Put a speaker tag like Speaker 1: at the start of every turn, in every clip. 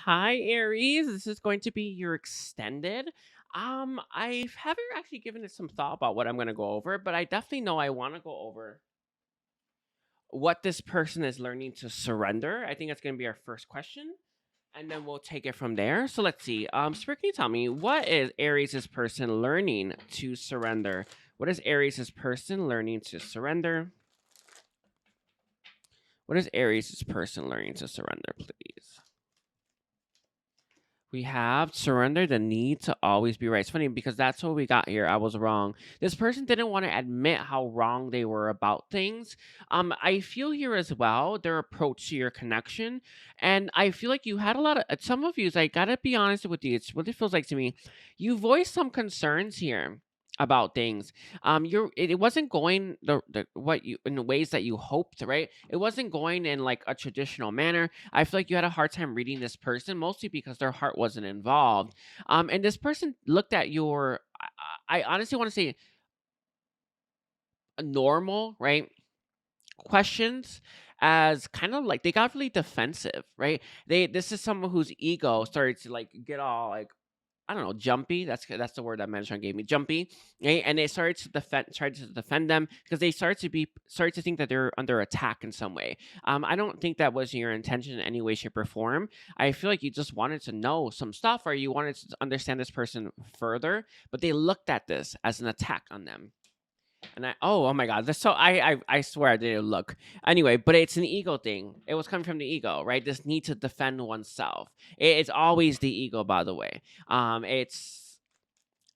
Speaker 1: Hi, Aries. This is going to be your extended. I haven't actually given it some thought about what I'm going to go over, but I definitely know I want to go over what this person is learning to surrender. I think that's going to be our first question, and then we'll take it from there. So let's see. Spirit, can you tell me what is Aries' person learning to surrender? What is Aries' person learning to surrender? What is Aries' person learning to surrender, please? We have surrender the need to always be right. It's funny because that's what we got here. I was wrong. This person didn't want to admit how wrong they were about things. I feel here as well their approach to your connection, and I feel like you had a lot of some of you. I gotta be honest with you. It's what it feels like to me. You voiced some concerns here about things. It wasn't going the what you in the ways that you hoped, right? It wasn't going in like a traditional manner. I feel like you had a hard time reading this person, mostly because their heart wasn't involved. And this person looked at your, I honestly want to say, normal, right? Questions as kind of like they got really defensive, right? This is someone whose ego started to like get all like I don't know, jumpy. That's the word that Metatron gave me, jumpy. Right? And they tried to defend them because they started to think that they're under attack in some way. I don't think that was your intention in any way, shape, or form. I feel like you just wanted to know some stuff, or you wanted to understand this person further, but they looked at this as an attack on them. And oh my god, that's so I swear I didn't look. Anyway, but it's an ego thing. It was coming from the ego, right? This need to defend oneself. It's always the ego, by the way. It's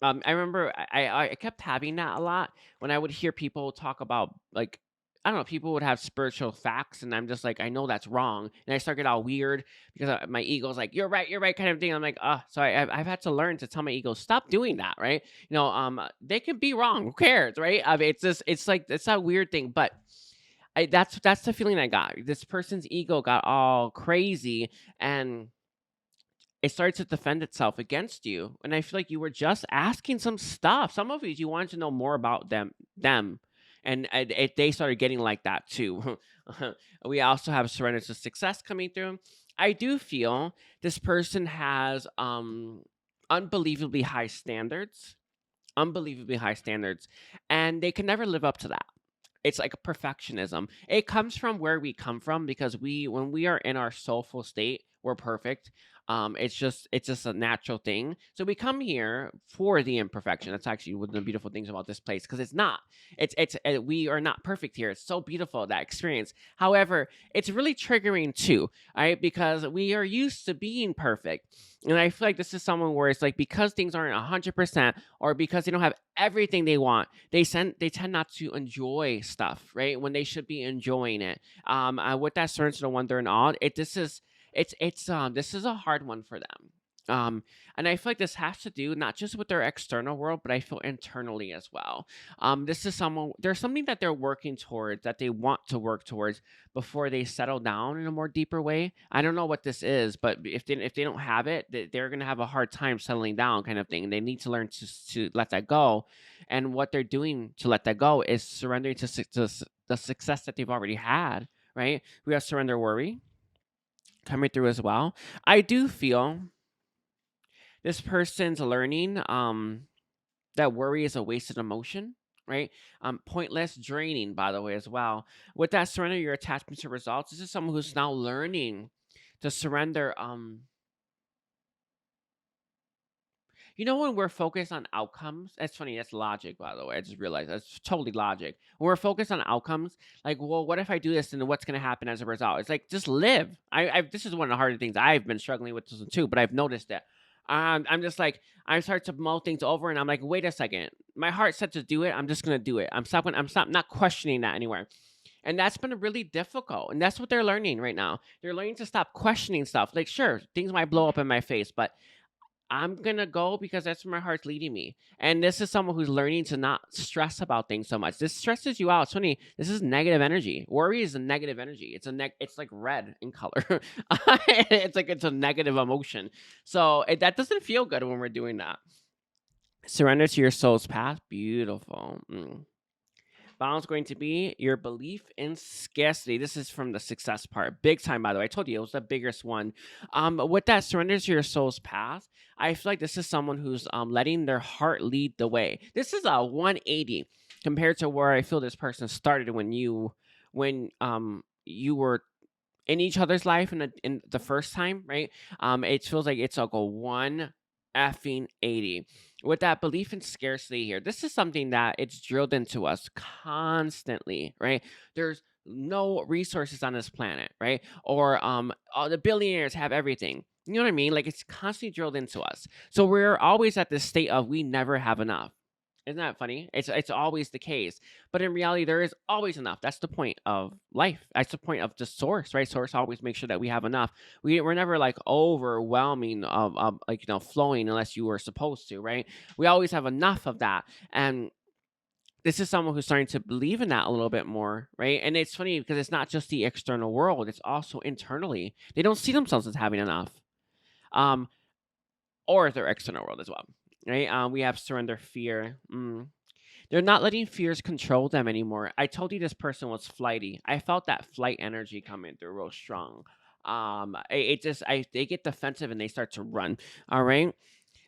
Speaker 1: I remember I kept having that a lot when I would hear people talk about like I don't know, people would have spiritual facts, and I'm just like, I know that's wrong, and I start get all weird because my ego's like, you're right, kind of thing. I'm like, so I've had to learn to tell my ego stop doing that, right? They can be wrong. Who cares, right? I mean, it's like it's that weird thing, but that's the feeling I got. This person's ego got all crazy, and it started to defend itself against you. And I feel like you were just asking some stuff. Some of these you wanted to know more about them. And they started getting like that too. We also have surrender to success coming through. I do feel this person has unbelievably high standards. Unbelievably high standards. And they can never live up to that. It's like a perfectionism. It comes from where we come from because when we are in our soulful state, we're perfect. It's just a natural thing. So we come here for the imperfection. That's actually one of the beautiful things about this place because it's not. We are not perfect here. It's so beautiful that experience. However, it's really triggering too, right? Because we are used to being perfect. And I feel like this is someone where it's like because things aren't 100% or because they don't have everything they want, they tend not to enjoy stuff, right? When they should be enjoying it. With that certain to the wonder and awe, this is a hard one for them. And I feel like this has to do not just with their external world, but I feel internally as well. This is someone there's something that they're working towards that they want to work towards before they settle down in a more deeper way. I don't know what this is, but if they don't have it, they're gonna have a hard time settling down, kind of thing. And they need to learn to let that go. And what they're doing to let that go is surrendering to the success that they've already had. Right? We have surrender worry coming through as well. I do feel this person's learning that worry is a wasted emotion, right? Pointless, draining, by the way, as well. With that, surrender your attachment to results. This is someone who's now learning to surrender. When we're focused on outcomes, it's funny, that's logic, by the way. I just realized that's totally logic. When we're focused on outcomes, like, well, what if I do this and what's going to happen as a result? It's like, just live. This is one of the harder things I've been struggling with this one too, but I've noticed that. I'm just like, I start to mull things over and I'm like, wait a second. My heart said to do it. I'm just going to do it. I'm not questioning that anywhere. And that's been really difficult. And that's what they're learning right now. They're learning to stop questioning stuff. Like, sure, things might blow up in my face, but I'm gonna go because that's where my heart's leading me. And this is someone who's learning to not stress about things so much. This stresses you out. It's funny. This is negative energy. Worry is a negative energy. It's like red in color. It's a negative emotion. So that doesn't feel good when we're doing that. Surrender to your soul's path. Beautiful. Balance going to be your belief in scarcity. This is from the success part. Big time, by the way. I told you it was the biggest one. With that surrender to your soul's path, I feel like this is someone who's letting their heart lead the way. This is a 180 compared to where I feel this person started when you were in each other's life in the first time, right? It feels like it's like a one effing 80. With that belief in scarcity here, this is something that it's drilled into us constantly, right? There's no resources on this planet, right? Or all the billionaires have everything. You know what I mean? Like it's constantly drilled into us. So we're always at this state of we never have enough. Isn't that funny? It's always the case. But in reality, there is always enough. That's the point of life. That's the point of the source, right? Source always makes sure that we have enough. We're never like overwhelming of like, flowing unless you were supposed to, right? We always have enough of that. And this is someone who's starting to believe in that a little bit more, right? And it's funny because it's not just the external world, it's also internally. They don't see themselves as having enough. Or their external world as well, right? We have surrender fear. They're not letting fears control them anymore. I told you this person was flighty. I felt that flight energy coming through real strong. They get defensive and they start to run. All right,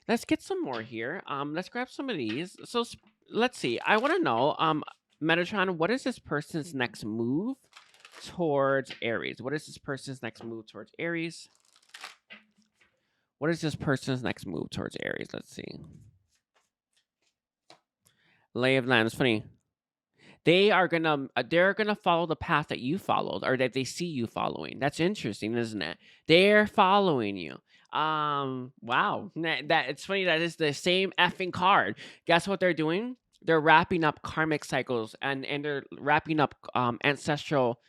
Speaker 1: let's get some more here. Let's grab some of these. So let's see. I want to know, Metatron, what is this person's next move towards Aries? What is this person's next move towards Aries? What is this person's next move towards Aries? Let's see. Lay of land. It's funny. They're gonna follow the path that you followed, or that they see you following. That's interesting, isn't it? They're following you. Wow. That it's funny that it's the same effing card. Guess what they're doing? They're wrapping up karmic cycles and they're wrapping up ancestral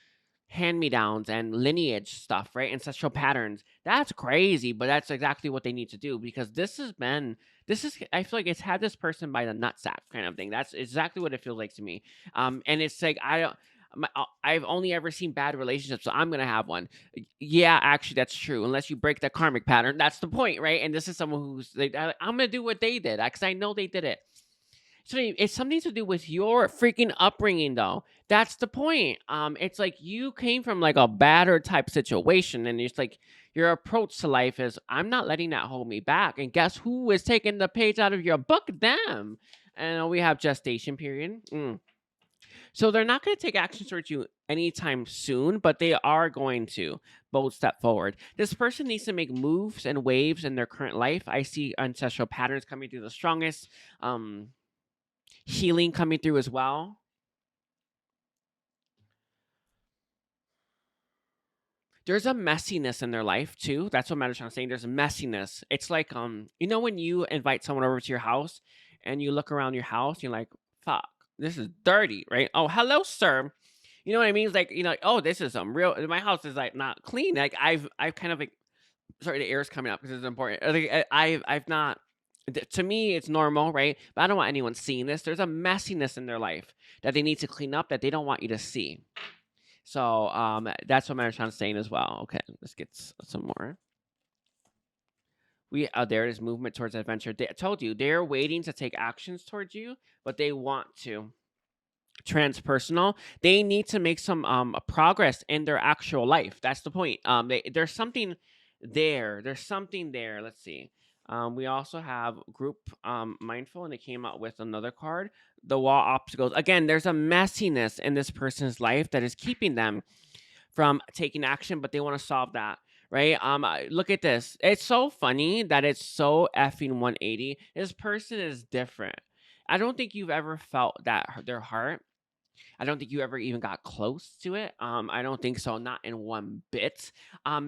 Speaker 1: hand-me-downs and lineage stuff, right? Ancestral patterns. That's crazy, but that's exactly what they need to do because I feel like it's had this person by the nutsack kind of thing. That's exactly what it feels like to me. And it's like I've only ever seen bad relationships, so I'm gonna have one. Yeah, actually, that's true. Unless you break the karmic pattern, that's the point, right? And this is someone who's like, I'm gonna do what they did because I know they did it. So it's something to do with your freaking upbringing, though. That's the point. It's like you came from like a battered type situation, and it's like your approach to life is, I'm not letting that hold me back. And guess who is taking the page out of your book? Them. And we have gestation period. So they're not going to take action towards you anytime soon, but they are going to bold step forward. This person needs to make moves and waves in their current life. I see ancestral patterns coming through the strongest. Healing coming through as well. There's a messiness in their life too. That's what Metatron's saying. There's a messiness. It's like when you invite someone over to your house and you look around your house, you're like, fuck, this is dirty, right? Oh, hello, sir. You know what I mean? It's like, oh, this is some real, my house is like not clean. Like I've kind of like, sorry, the air is coming up because it's important. Like, I've not, to me, it's normal, right? But I don't want anyone seeing this. There's a messiness in their life that they need to clean up that they don't want you to see. So that's what Metatron's saying as well. Okay, let's get some more. There is movement towards adventure. I told you, they're waiting to take actions towards you, but they want to. Transpersonal. They need to make some progress in their actual life. That's the point. There's something there. There's something there. Let's see. We also have group mindful, and they came out with another card. The wall obstacles. Again, there's a messiness in this person's life that is keeping them from taking action, but they want to solve that, right? Look at this. It's so funny that it's so effing 180. This person is different. I don't think you've ever felt that their heart. I don't think you ever even got close to it. I don't think so, not in one bit.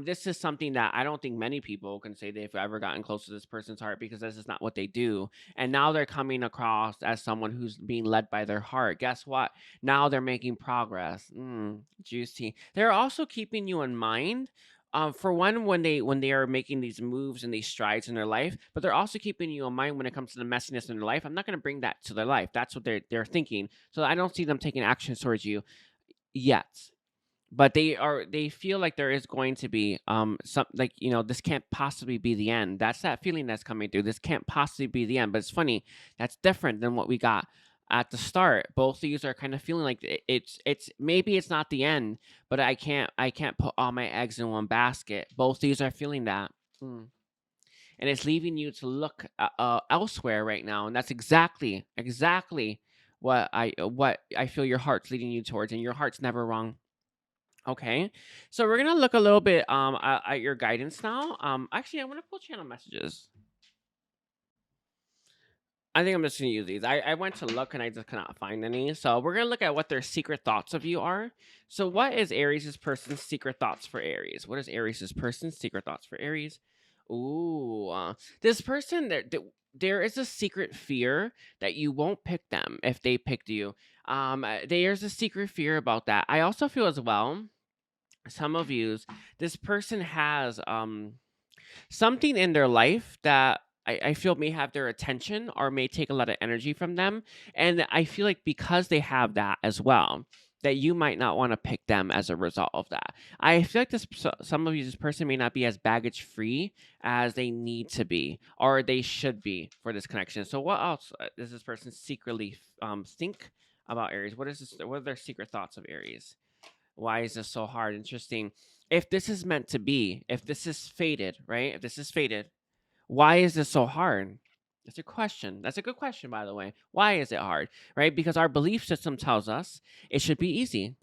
Speaker 1: This is something that I don't think many people can say they've ever gotten close to this person's heart because this is not what they do. And now they're coming across as someone who's being led by their heart. Guess what? Now they're making progress. Juicy. They're also keeping you in mind. For one, when they are making these moves and these strides in their life, but they're also keeping you in mind when it comes to the messiness in their life. I'm not going to bring that to their life. That's what they're thinking. So I don't see them taking action towards you yet. But they feel like there is going to be some, like, this can't possibly be the end. That's that feeling that's coming through. This can't possibly be the end. But it's funny, that's different than what we got at the start. Both of you are kind of feeling like it's maybe it's not the end, but I can't put all my eggs in one basket. Both of you are feeling that. Mm. And it's leaving you to look elsewhere right now, and that's exactly what I feel your heart's leading you towards, and your heart's never wrong. Okay, so we're gonna look a little bit at your guidance now. Actually, I want to pull channel messages. I think I'm just gonna use these. I went to look and I just cannot find any. So we're gonna look at what their secret thoughts of you are. So what is Aries' person's secret thoughts for Aries? What is Aries' person's secret thoughts for Aries? Ooh, this person there is a secret fear that you won't pick them if they picked you. There's a secret fear about that. I also feel as well, some of yous, this person has something in their life that I feel may have their attention or may take a lot of energy from them. And I feel like because they have that as well, that you might not want to pick them as a result of that. I feel like some of you, this person may not be as baggage free as they need to be or they should be for this connection. So what else does this person secretly think about Aries? What is this? What are their secret thoughts of Aries? Why is this so hard? Interesting. If this is meant to be, if this is fated, right? If this is fated, why is this so hard? That's a question. That's a good question, by the way. Why is it hard? Right? Because our belief system tells us it should be easy.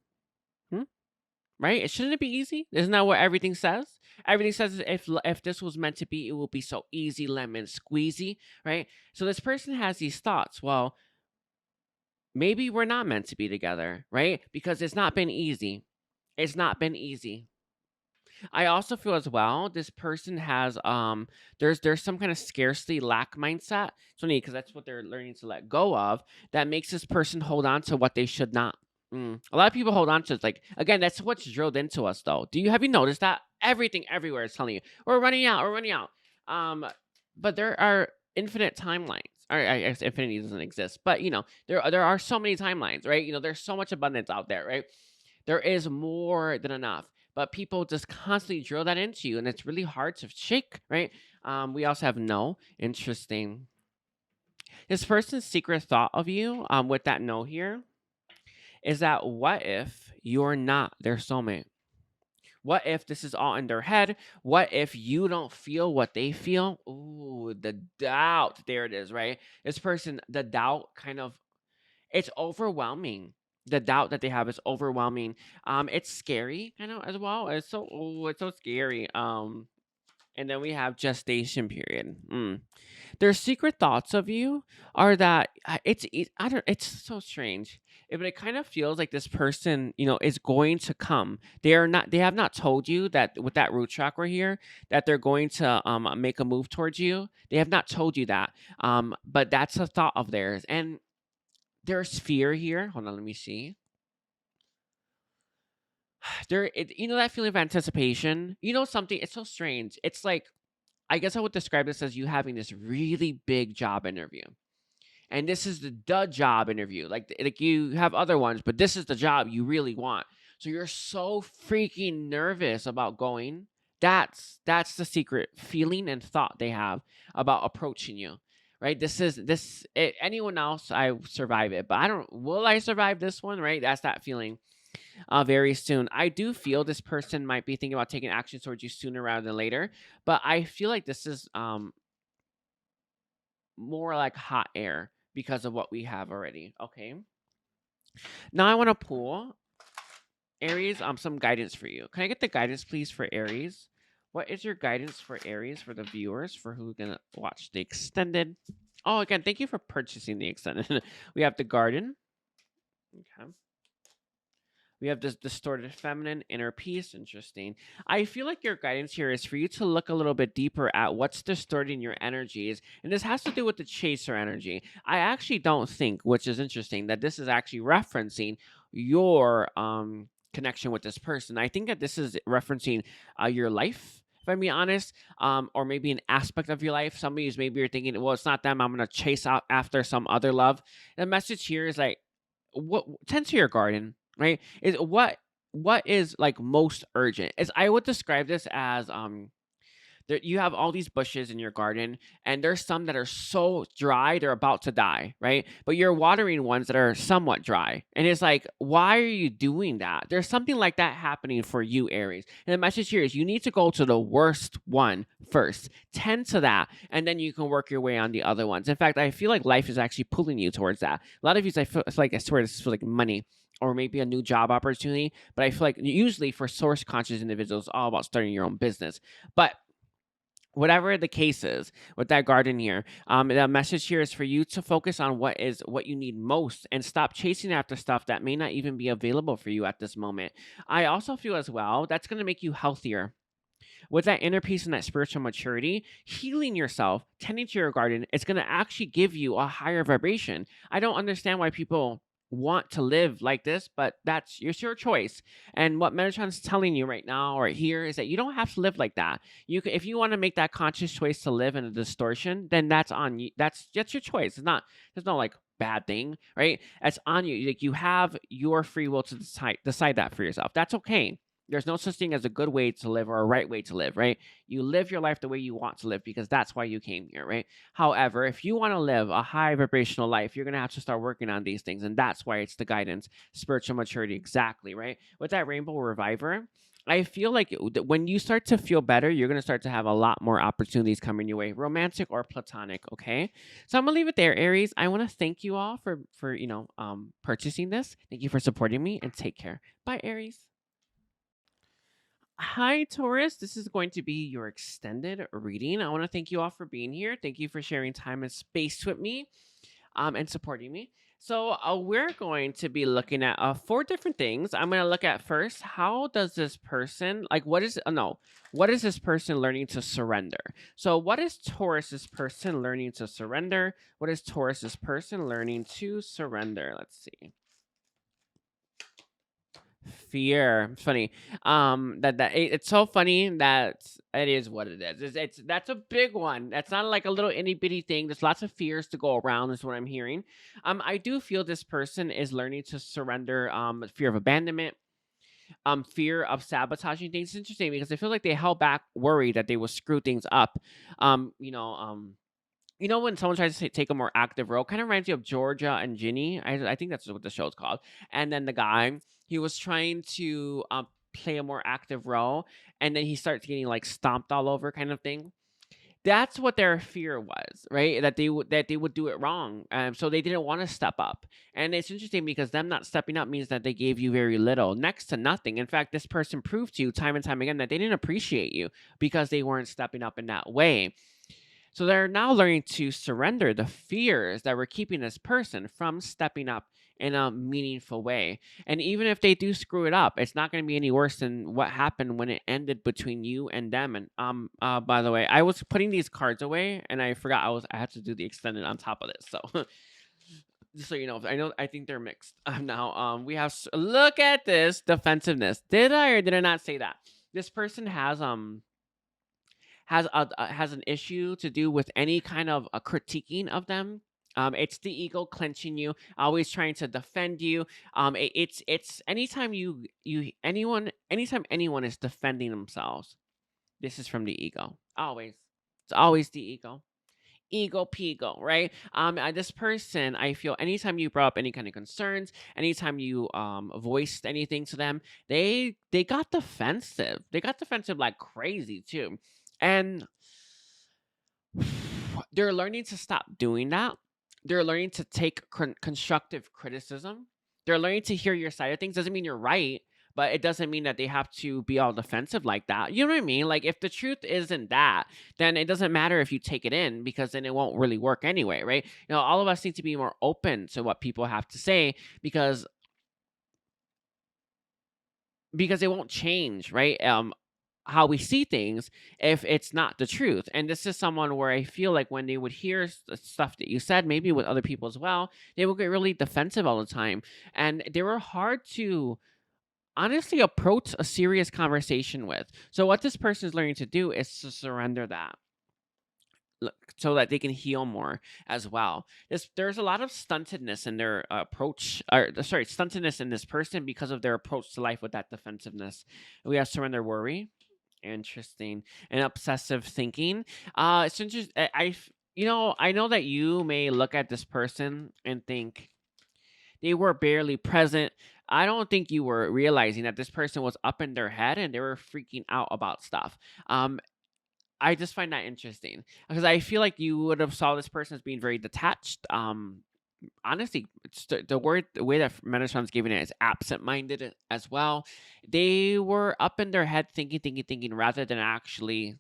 Speaker 1: Right? It shouldn't it be easy? Isn't that what everything says? Everything says if this was meant to be, it will be so easy, lemon squeezy, right? So this person has these thoughts. Well, maybe we're not meant to be together, right? Because it's not been easy. It's not been easy. I also feel as well this person has there's some kind of scarcity lack mindset. It's funny because that's what they're learning to let go of. That makes this person hold on to what they should not. A lot of people hold on to it's like again that's what's drilled into us though. Have you noticed that everything everywhere is telling you we're running out, we're running out. But there are infinite timelines. Or I guess infinity doesn't exist, but there are so many timelines, right? There's so much abundance out there, right? There is more than enough, but people just constantly drill that into you, and it's really hard to shake, right? We also have no. Interesting. This person's secret thought of you, with that no here, is that what if you're not their soulmate? What if this is all in their head? What if you don't feel what they feel? Ooh, the doubt. There it is, right? This person, the doubt kind of it's overwhelming. The doubt that they have is overwhelming. It's scary, as well. It's so scary. And then we have gestation period. Their secret thoughts of you are that I don't. It's so strange. But it kind of feels like this person, is going to come. They are not. They have not told you that with that root chakra here that they're going to make a move towards you. They have not told you that. But that's a thought of theirs, and there's fear here. Hold on, let me see. That feeling of anticipation. Something. It's so strange. It's like I guess I would describe this as you having this really big job interview, and this is the job interview. Like you have other ones, but this is the job you really want. So you're so freaking nervous about going. That's the secret feeling and thought they have about approaching you. Right? Anyone else, I survive it, but I don't. Will I survive this one? Right? That's that feeling. Very soon. I do feel this person might be thinking about taking action towards you sooner rather than later, but I feel like this is more like hot air because of what we have already. Okay. Now I want to pull Aries some guidance for you. Can I get the guidance please for Aries? What is your guidance for Aries for the viewers for who's gonna watch the extended? Oh, again, thank you for purchasing the extended. We have the garden. Okay. We have this distorted feminine, inner peace. Interesting. I feel like your guidance here is for you to look a little bit deeper at what's distorting your energies. And this has to do with the chaser energy. I actually don't think, which is interesting, that this is actually referencing your connection with this person. I think that this is referencing your life. If I'm being honest, or maybe an aspect of your life. Somebody's maybe you're thinking, well, it's not them. I'm gonna chase out after some other love. The message here is like, what tend to your garden, right? Is what is like most urgent. Is I would describe this as There, you have all these bushes in your garden, and there's some that are so dry they're about to die, right? But you're watering ones that are somewhat dry, and it's like, why are you doing that? There's something like that happening for you, Aries. And the message here is you need to go to the worst one first, tend to that, and then you can work your way on the other ones. In fact, I feel like life is actually pulling you towards that. A lot of you, I feel it's like, I swear, this feels like money or maybe a new job opportunity. But I feel like usually for source conscious individuals, it's all about starting your own business. But whatever the case is with that garden here, the message here is for you to focus on what you need most and stop chasing after stuff that may not even be available for you at this moment. I also feel as well that's going to make you healthier with that inner peace and that spiritual maturity. Healing yourself, tending to your garden, it's going to actually give you a higher vibration. I don't understand why people want to live like this, but it's your choice. And what Metatron's telling you right now or here is that you don't have to live like that. You can, if you want to make that conscious choice to live in a distortion, then that's on you. That's your choice. It's not, there's no like bad thing, right? It's on you. Like, you have your free will to decide that for yourself. That's okay. There's no such thing as a good way to live or a right way to live, right? You live your life the way you want to live because that's why you came here, right? However, if you want to live a high vibrational life, you're going to have to start working on these things. And that's why it's the guidance, spiritual maturity. Exactly, right? With that Rainbow Reviver, I feel like when you start to feel better, you're going to start to have a lot more opportunities coming your way, romantic or platonic, okay? So I'm going to leave it there, Aries. I want to thank you all for purchasing this. Thank you for supporting me, and take care. Bye, Aries. Hi, Taurus. This is going to be your extended reading. I want to thank you all for being here. Thank you for sharing time and space with me, and supporting me. So we're going to be looking at 4 different things. I'm going to look at first, how does this person, like, what is this person learning to surrender? So what is Taurus's person learning to surrender? What is Taurus's person learning to surrender? Let's see. Fear. It's funny. It's so funny that it is what it is. That's a big one. That's not like a little itty bitty thing. There's lots of fears to go around. Is what I'm hearing. I do feel this person is learning to surrender. Fear of abandonment. Fear of sabotaging things. It's interesting because I feel like they held back, worried that they will screw things up. When someone tries to take a more active role, kind of reminds you of Georgia and Ginny. I think that's what the show's called. And then the guy, he was trying to play a more active role, and then he starts getting like stomped all over, kind of thing. That's what their fear was, right? That they would do it wrong. So they didn't want to step up. And it's interesting because them not stepping up means that they gave you very little, next to nothing. In fact, this person proved to you time and time again that they didn't appreciate you because they weren't stepping up in that way. So they're now learning to surrender the fears that were keeping this person from stepping up in a meaningful way. And even if they do screw it up, it's not going to be any worse than what happened when it ended between you and them. And by the way, I was putting these cards away and I forgot I had to do the extended on top of this. So just so you know, I think they're mixed. Now we have, look at this defensiveness. Did I or did I not say that? This person has an issue to do with any kind of a critiquing of them. It's the ego clenching you, always trying to defend you. It's anytime anytime anyone is defending themselves, this is from the ego. Always, it's always the ego. Ego pigo, right? This person, I feel, anytime you brought up any kind of concerns, anytime you voiced anything to them, they got defensive. They got defensive like crazy too. And they're learning to stop doing that. They're learning to take constructive criticism. They're learning to hear your side of things. Doesn't mean you're right, but it doesn't mean that they have to be all defensive like that. You know what I mean? Like, if the truth isn't that, then it doesn't matter if you take it in, because then it won't really work anyway, right? All of us need to be more open to what people have to say, because it won't change, right? How we see things if it's not the truth. And this is someone where I feel like when they would hear stuff that you said, maybe with other people as well, they would get really defensive all the time. And they were hard to honestly approach a serious conversation with. So what this person is learning to do is to surrender that, so that they can heal more as well. There's a lot of stuntedness in their approach, or sorry, stuntedness in this person because of their approach to life with that defensiveness. We have surrender worry. Interesting. And obsessive thinking. It's interesting. I know that you may look at this person and think they were barely present. I don't think you were realizing that this person was up in their head and they were freaking out about stuff. Um, I just find that interesting because I feel like you would have saw this person as being very detached. Honestly, it's the way that Metatron's giving it is absent-minded as well. They were up in their head thinking, rather than actually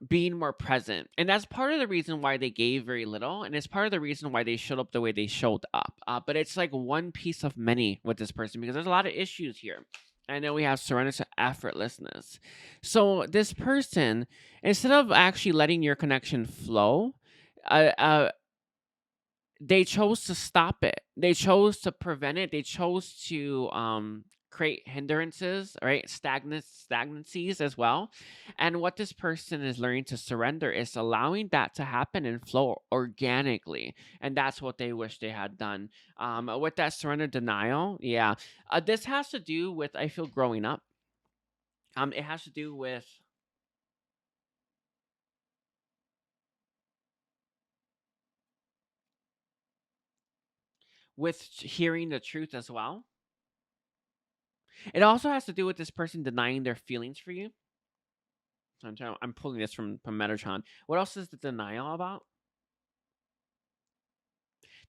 Speaker 1: being more present. And that's part of the reason why they gave very little, and it's part of the reason why they showed up the way they showed up. But it's like one piece of many with this person because there's a lot of issues here. I know we have surrender to effortlessness. So this person, instead of actually letting your connection flow, uh, uh, they chose to stop it. They chose to prevent it. They chose to create hindrances, right? Stagnancies as well. And what this person is learning to surrender is allowing that to happen and flow organically. And that's what they wish they had done. With that surrender denial, yeah. This has to do with, I feel, growing up. It has to do with hearing the truth as well. It also has to do with this person denying their feelings for you. I'm pulling this from Metatron. What else is the denial about?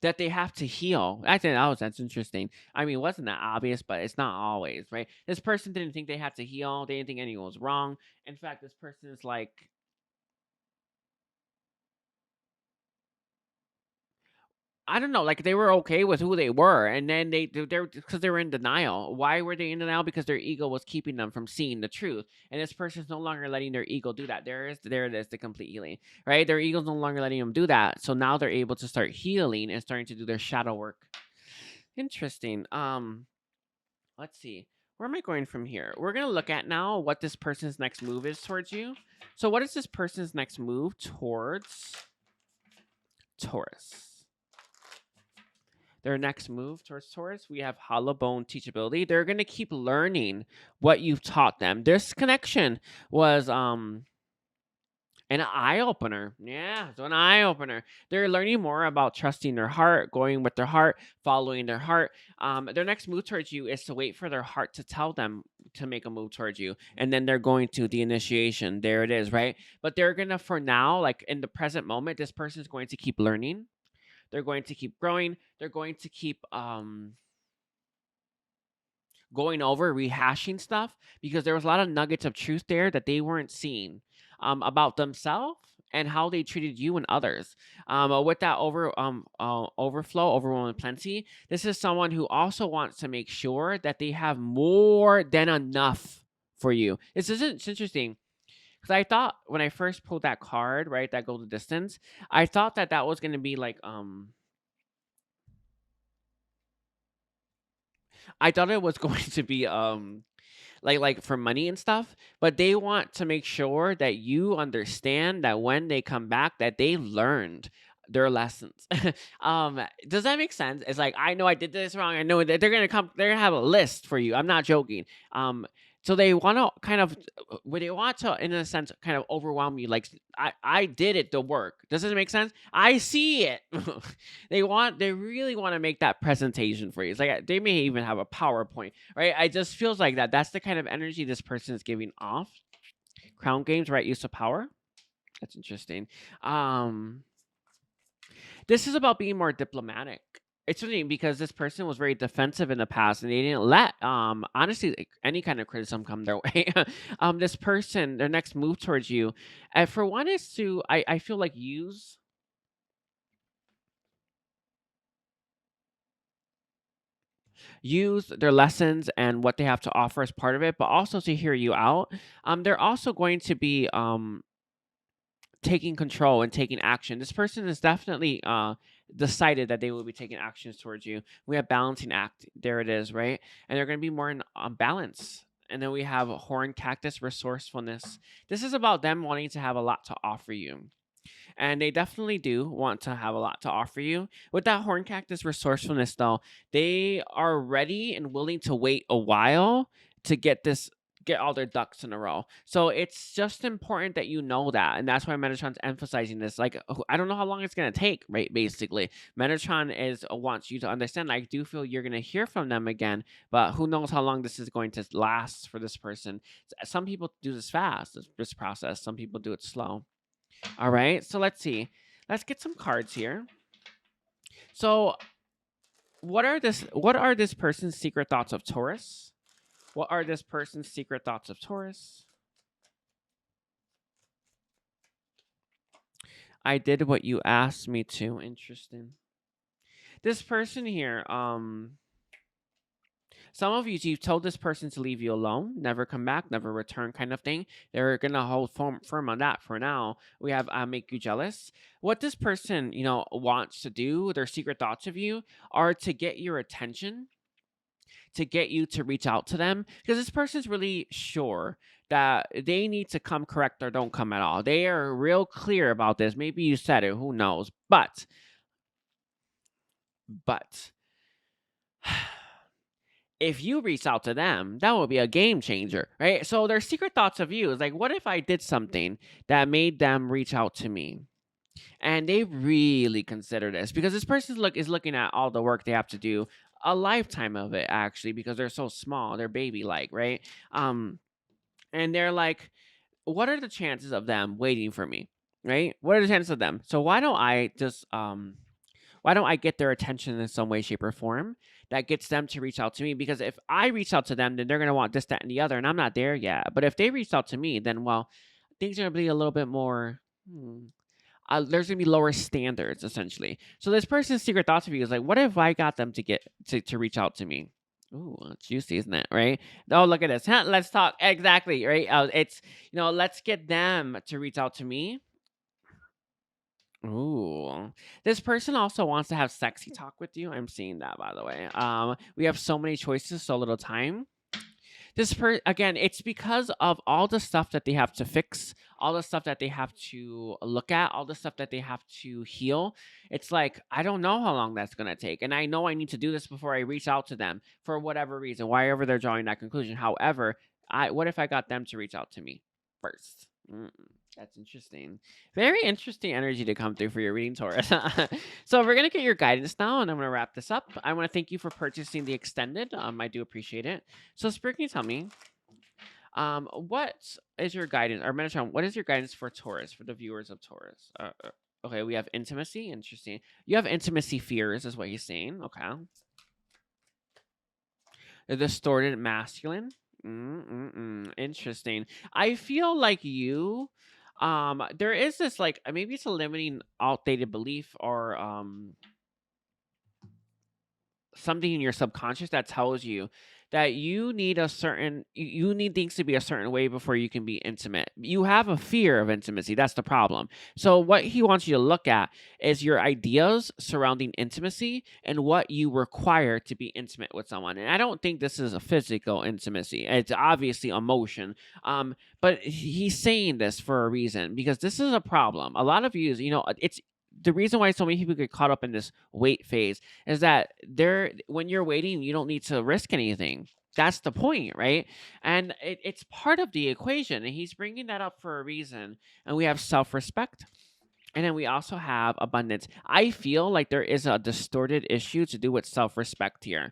Speaker 1: That they have to heal. I think that's interesting. I mean, it wasn't that obvious, but it's not always, right? This person didn't think they had to heal. They didn't think anyone was wrong. In fact, this person is like, I don't know, like they were okay with who they were, and then they're because they were in denial. Why were they in denial? Because their ego was keeping them from seeing the truth, and this person's no longer letting their ego do that. There it is, the complete healing, right? Their ego's no longer letting them do that, so now they're able to start healing and starting to do their shadow work. Interesting. Let's see. Where am I going from here? We're gonna look at now what this person's next move is towards you. So, what is this person's next move towards Taurus? Their next move towards Taurus, we have hollow bone teachability. They're going to keep learning what you've taught them. This connection was an eye opener. Yeah, so an eye opener. They're learning more about trusting their heart, going with their heart, following their heart. Their next move towards you is to wait for their heart to tell them to make a move towards you, and then they're going to the initiation. There it is, right? But they're gonna, for now, like in the present moment, this person is going to keep learning. They're going to keep growing. They're going to keep going over, rehashing stuff because there was a lot of nuggets of truth there that they weren't seeing about themselves and how they treated you and others. With that overflow, overwhelming plenty, this is someone who also wants to make sure that they have more than enough for you. It's interesting because I thought when I first pulled that card, right, that go the distance, I thought that that was going to be like I thought it was going to be like for money and stuff, but they want to make sure that you understand that when they come back that they learned their lessons. Does that make sense? It's like, I know I did this wrong. I know that they're gonna have a list for you. I'm not joking. So they want to kind of, when they want to, in a sense, kind of overwhelm you. Like, I did it, the work. Does it make sense? I see it. They really want to make that presentation for you. It's like they may even have a PowerPoint, right? I just feels like that. That's the kind of energy this person is giving off. Crown games, right? Use of power. That's interesting. Um, this is about being more diplomatic. It's funny because this person was very defensive in the past, and they didn't let honestly, like, any kind of criticism come their way. This person, their next move towards you, for one, is to, I feel like, use their lessons and what they have to offer as part of it, but also to hear you out. They're also going to be taking control and taking action. This person is definitely decided that they will be taking actions towards you. We have balancing act. There it is, right? And they're going to be more in balance. And then we have horn cactus resourcefulness. This is about them wanting to have a lot to offer you. And they definitely do want to have a lot to offer you. With that horn cactus resourcefulness, though, they are ready and willing to wait a while to get this get all their ducks in a row. So it's just important that you know that, and that's why Metatron's emphasizing this. Like, I don't know how long it's gonna take, right? Basically, Metatron is wants you to understand. I do feel you're gonna hear from them again, but who knows how long this is going to last for this person. Some people do this fast, this process. Some people do it slow. All right, so let's see. Let's get some cards here. So, what are this person's secret thoughts of Taurus? What are this person's secret thoughts of Taurus? I did what you asked me to. Interesting. This person here, some of you've told this person to leave you alone, never come back, never return kind of thing. They're going to hold firm on that for now. We have make you jealous. What this person, wants to do, their secret thoughts of you, are to get your attention, to get you to reach out to them, because this person's really sure that they need to come correct or don't come at all. They are real clear about this. Maybe you said it, who knows? But if you reach out to them, that will be a game changer, right? So their secret thoughts of you is like, what if I did something that made them reach out to me? And they really consider this, because this person is looking at all the work they have to do, a lifetime of it actually, because they're so small, they're baby like, right? And they're like, what are the chances of them waiting for me, right? What are the chances of them? So why don't I just get their attention in some way, shape, or form that gets them to reach out to me? Because if I reach out to them, then they're going to want this, that, and the other, and I'm not there yet. But if they reach out to me, then, well, things are going to be a little bit more, there's going to be lower standards, essentially. So this person's secret thoughts of you is like, what if I got them to get to reach out to me? Ooh, it's juicy, isn't it? Right? Oh, look at this. Let's talk. Exactly, right? It's, let's get them to reach out to me. Ooh. This person also wants to have sexy talk with you. I'm seeing that, by the way. We have so many choices, so little time. Again, it's because of all the stuff that they have to fix, all the stuff that they have to look at, all the stuff that they have to heal. It's like, I don't know how long that's going to take. And I know I need to do this before I reach out to them for whatever reason, wherever they're drawing that conclusion. However, what if I got them to reach out to me first? That's interesting. Very interesting energy to come through for your reading, Taurus. So we're going to get your guidance now, and I'm going to wrap this up. I want to thank you for purchasing the extended. I do appreciate it. So Spirit, can you tell me, what is your guidance, or Metatron, what is your guidance for Taurus, for the viewers of Taurus? Okay, we have intimacy. Interesting. You have intimacy fears, is what he's saying. Okay. The distorted masculine. Interesting. I feel like there is this, like, maybe it's a limiting outdated belief, or something in your subconscious that tells you that you need things to be a certain way before you can be intimate. You have a fear of intimacy. That's the problem. So what he wants you to look at is your ideas surrounding intimacy and what you require to be intimate with someone. And I don't think this is a physical intimacy. It's obviously emotion. But he's saying this for a reason, because this is a problem. A lot of you, it's the reason why so many people get caught up in this wait phase is that when you're waiting, you don't need to risk anything. That's the point, right? And it's part of the equation. And he's bringing that up for a reason. And we have self-respect. And then we also have abundance. I feel like there is a distorted issue to do with self-respect here,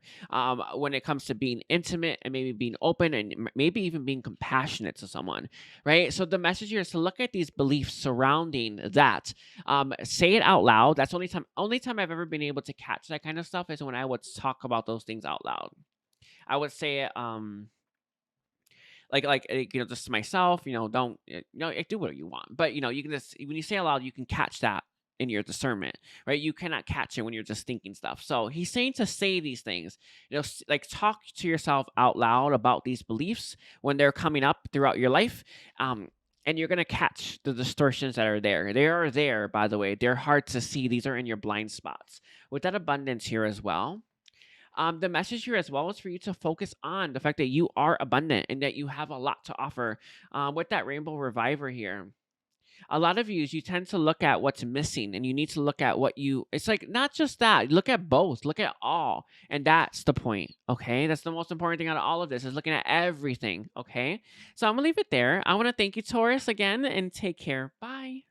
Speaker 1: when it comes to being intimate and maybe being open and maybe even being compassionate to someone, right? So the message here is to look at these beliefs surrounding that. Say it out loud. That's the only time I've ever been able to catch that kind of stuff is when I would talk about those things out loud. I would say it, just to myself, don't, do what you want. But, you can just, when you say it aloud, you can catch that in your discernment, right? You cannot catch it when you're just thinking stuff. So he's saying to say these things, like talk to yourself out loud about these beliefs when they're coming up throughout your life. And you're going to catch the distortions that are there. They are there, by the way. They're hard to see. These are in your blind spots. With that abundance here as well, the message here as well is for you to focus on the fact that you are abundant and that you have a lot to offer. With that rainbow reviver here, a lot of you tend to look at what's missing, and you need to look at what you, it's like not just that, look at both, look at all. And that's the point. Okay. That's the most important thing out of all of this, is looking at everything. Okay. So I'm gonna leave it there. I want to thank you, Taurus, again, and take care. Bye.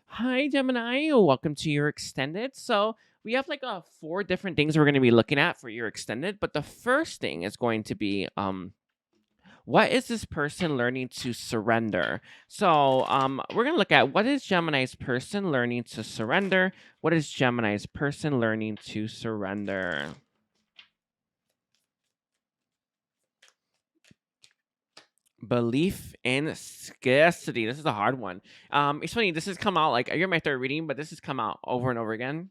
Speaker 1: Hi, Gemini. Welcome to your extended. So we have like 4 different things we're going to be looking at for your extended. But the first thing is going to be what is this person learning to surrender? So we're going to look at what is Gemini's person learning to surrender. What is Gemini's person learning to surrender? Belief in scarcity. This is a hard one. It's funny. This has come out like, you're my third reading, but this has come out over and over again.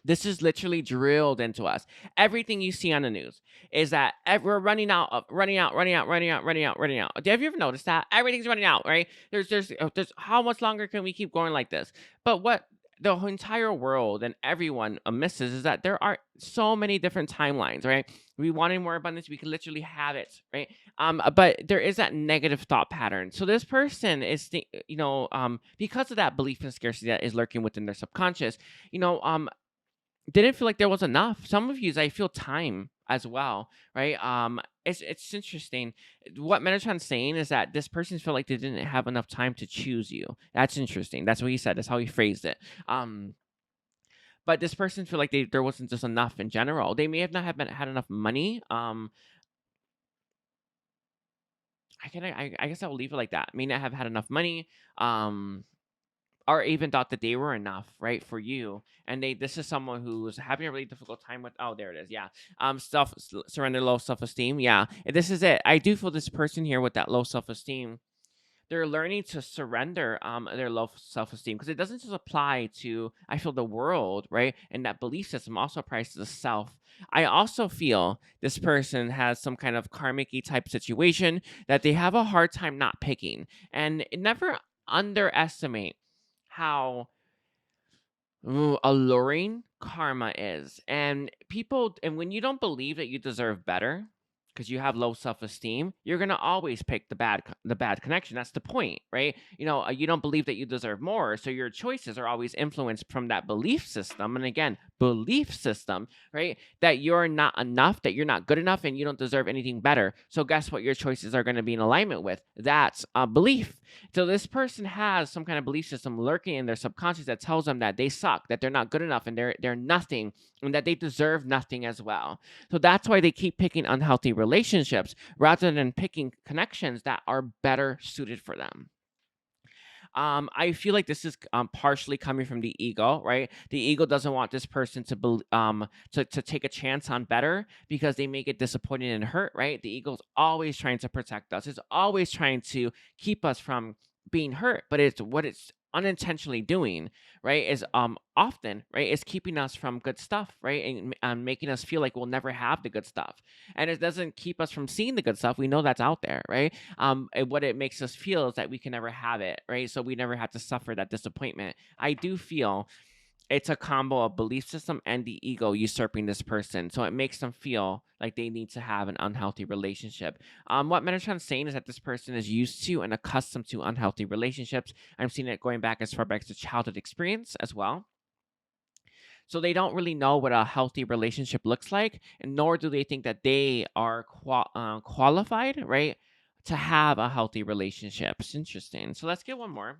Speaker 1: This is literally drilled into us. Everything you see on the news is that we're running out. Have you ever noticed that? Everything's running out, right? There's how much longer can we keep going like this? But what the entire world and everyone misses is that there are so many different timelines, right? We wanted more abundance, we can literally have it, right? But there is that negative thought pattern. So this person is, because of that belief in scarcity that is lurking within their subconscious, didn't feel like there was enough. Some of you, I feel time as well, right? It's interesting. What Metatron's saying is that this person felt like they didn't have enough time to choose you. That's interesting. That's what he said. That's how he phrased it. But this person feel like there wasn't just enough in general. They may have not had enough money. I guess I'll leave it like that. May not have had enough money. Or even thought that they were enough, right, for you. And this is someone who's having a really difficult time with, oh, there it is, yeah. Surrender, low self-esteem, yeah. And this is it. I do feel this person here with that low self-esteem, they're learning to surrender their low self-esteem, because it doesn't just apply to, I feel, the world, right? And that belief system also applies to the self. I also feel this person has some kind of karmic-y type situation that they have a hard time not picking. And never underestimate how alluring karma is. And when you don't believe that you deserve better because you have low self-esteem, you're going to always pick the bad connection. That's the point, right? You don't believe that you deserve more, so your choices are always influenced from that belief system. And again, belief system, right? That you're not enough, that you're not good enough, and you don't deserve anything better. So guess what your choices are going to be in alignment with? That's a belief. So this person has some kind of belief system lurking in their subconscious that tells them that they suck, that they're not good enough, and they're nothing, and that they deserve nothing as well. So that's why they keep picking unhealthy relationships rather than picking connections that are better suited for them. I feel like this is partially coming from the ego, right? The ego doesn't want this person to take a chance on better because they may get disappointed and hurt, right? The ego's always trying to protect us. It's always trying to keep us from being hurt, but it's what it's unintentionally doing, right, is often, right, is keeping us from good stuff, right, and making us feel like we'll never have the good stuff. And it doesn't keep us from seeing the good stuff. We know that's out there, right? And what it makes us feel is that we can never have it, right? So we never have to suffer that disappointment. I do feel it's a combo of belief system and the ego usurping this person. So it makes them feel like they need to have an unhealthy relationship. What Metatron's saying is that this person is used to and accustomed to unhealthy relationships. I'm seeing it going back as far back as childhood experience as well. So they don't really know what a healthy relationship looks like, and nor do they think that they are qualified, right, to have a healthy relationship. It's interesting. So let's get one more.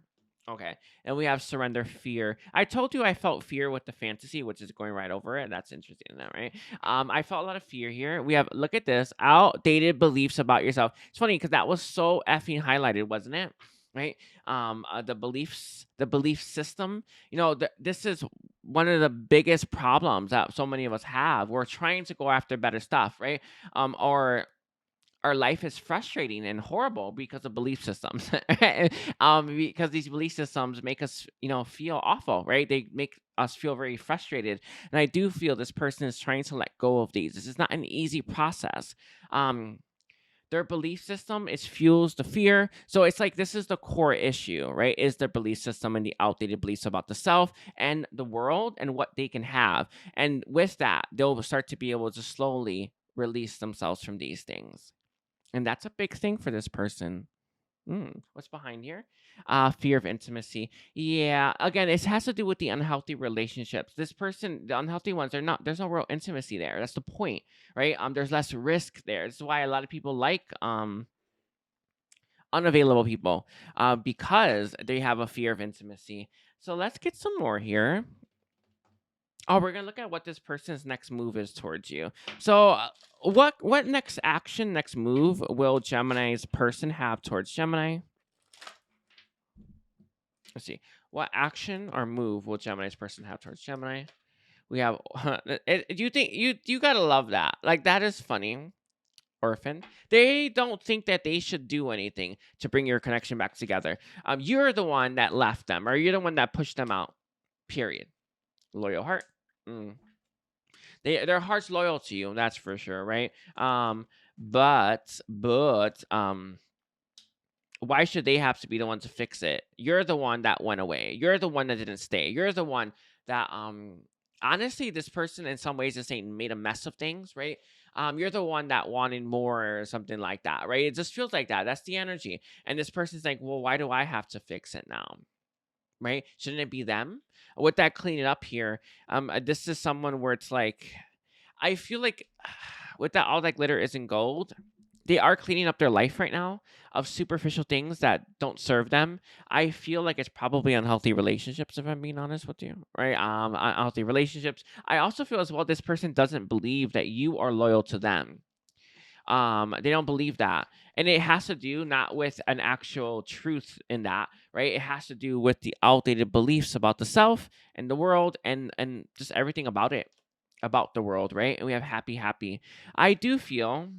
Speaker 1: Okay, and we have surrender fear. I told you I felt fear with the fantasy, which is going right over it. That's interesting, isn't that right? I felt a lot of fear here. We have, look at this, outdated beliefs about yourself. It's funny because that was so effing highlighted, wasn't it? Right? The belief system. This is one of the biggest problems that so many of us have. We're trying to go after better stuff, right? Or our life is frustrating and horrible because of belief systems. Because these belief systems make us, feel awful, right? They make us feel very frustrated. And I do feel this person is trying to let go of these. This is not an easy process. Their belief system fuels the fear. So it's like this is the core issue, right? Is their belief system and the outdated beliefs about the self and the world and what they can have. And with that, they'll start to be able to slowly release themselves from these things. And that's a big thing for this person. What's behind here? Fear of intimacy. Yeah, again, it has to do with the unhealthy relationships. This person, the unhealthy ones, are not. There's no real intimacy there. That's the point, right? There's less risk there. This is why a lot of people like unavailable people, because they have a fear of intimacy. So let's get some more here. Oh, we're gonna look at what this person's next move is towards you. So, what next action, next move will Gemini's person have towards Gemini? Let's see. What action or move will Gemini's person have towards Gemini? We have. You think you gotta love that? Like that is funny. Orphan. They don't think that they should do anything to bring your connection back together. You're the one that left them, or you're the one that pushed them out. Period. Loyal heart. Their heart's loyal to you, that's for sure, right? But why should they have to be the one to fix it? You're the one that went away. You're the one that didn't stay. You're the one that honestly, this person in some ways is saying made a mess of things, right? You're the one that wanted more or something like that, right? It just feels like that. That's the energy. And this person's like, well, why do I have to fix it now? Right? Shouldn't it be them? With that cleaning up here, this is someone where it's like, I feel like with that all that glitter isn't gold. They are cleaning up their life right now of superficial things that don't serve them. I feel like it's probably unhealthy relationships, if I'm being honest with you, right? Unhealthy relationships. I also feel as well this person doesn't believe that you are loyal to them. They don't believe that, and it has to do not with an actual truth in that, right? It has to do with the outdated beliefs about the self and the world, and just everything about it, about the world, right? And we have happy. I do feel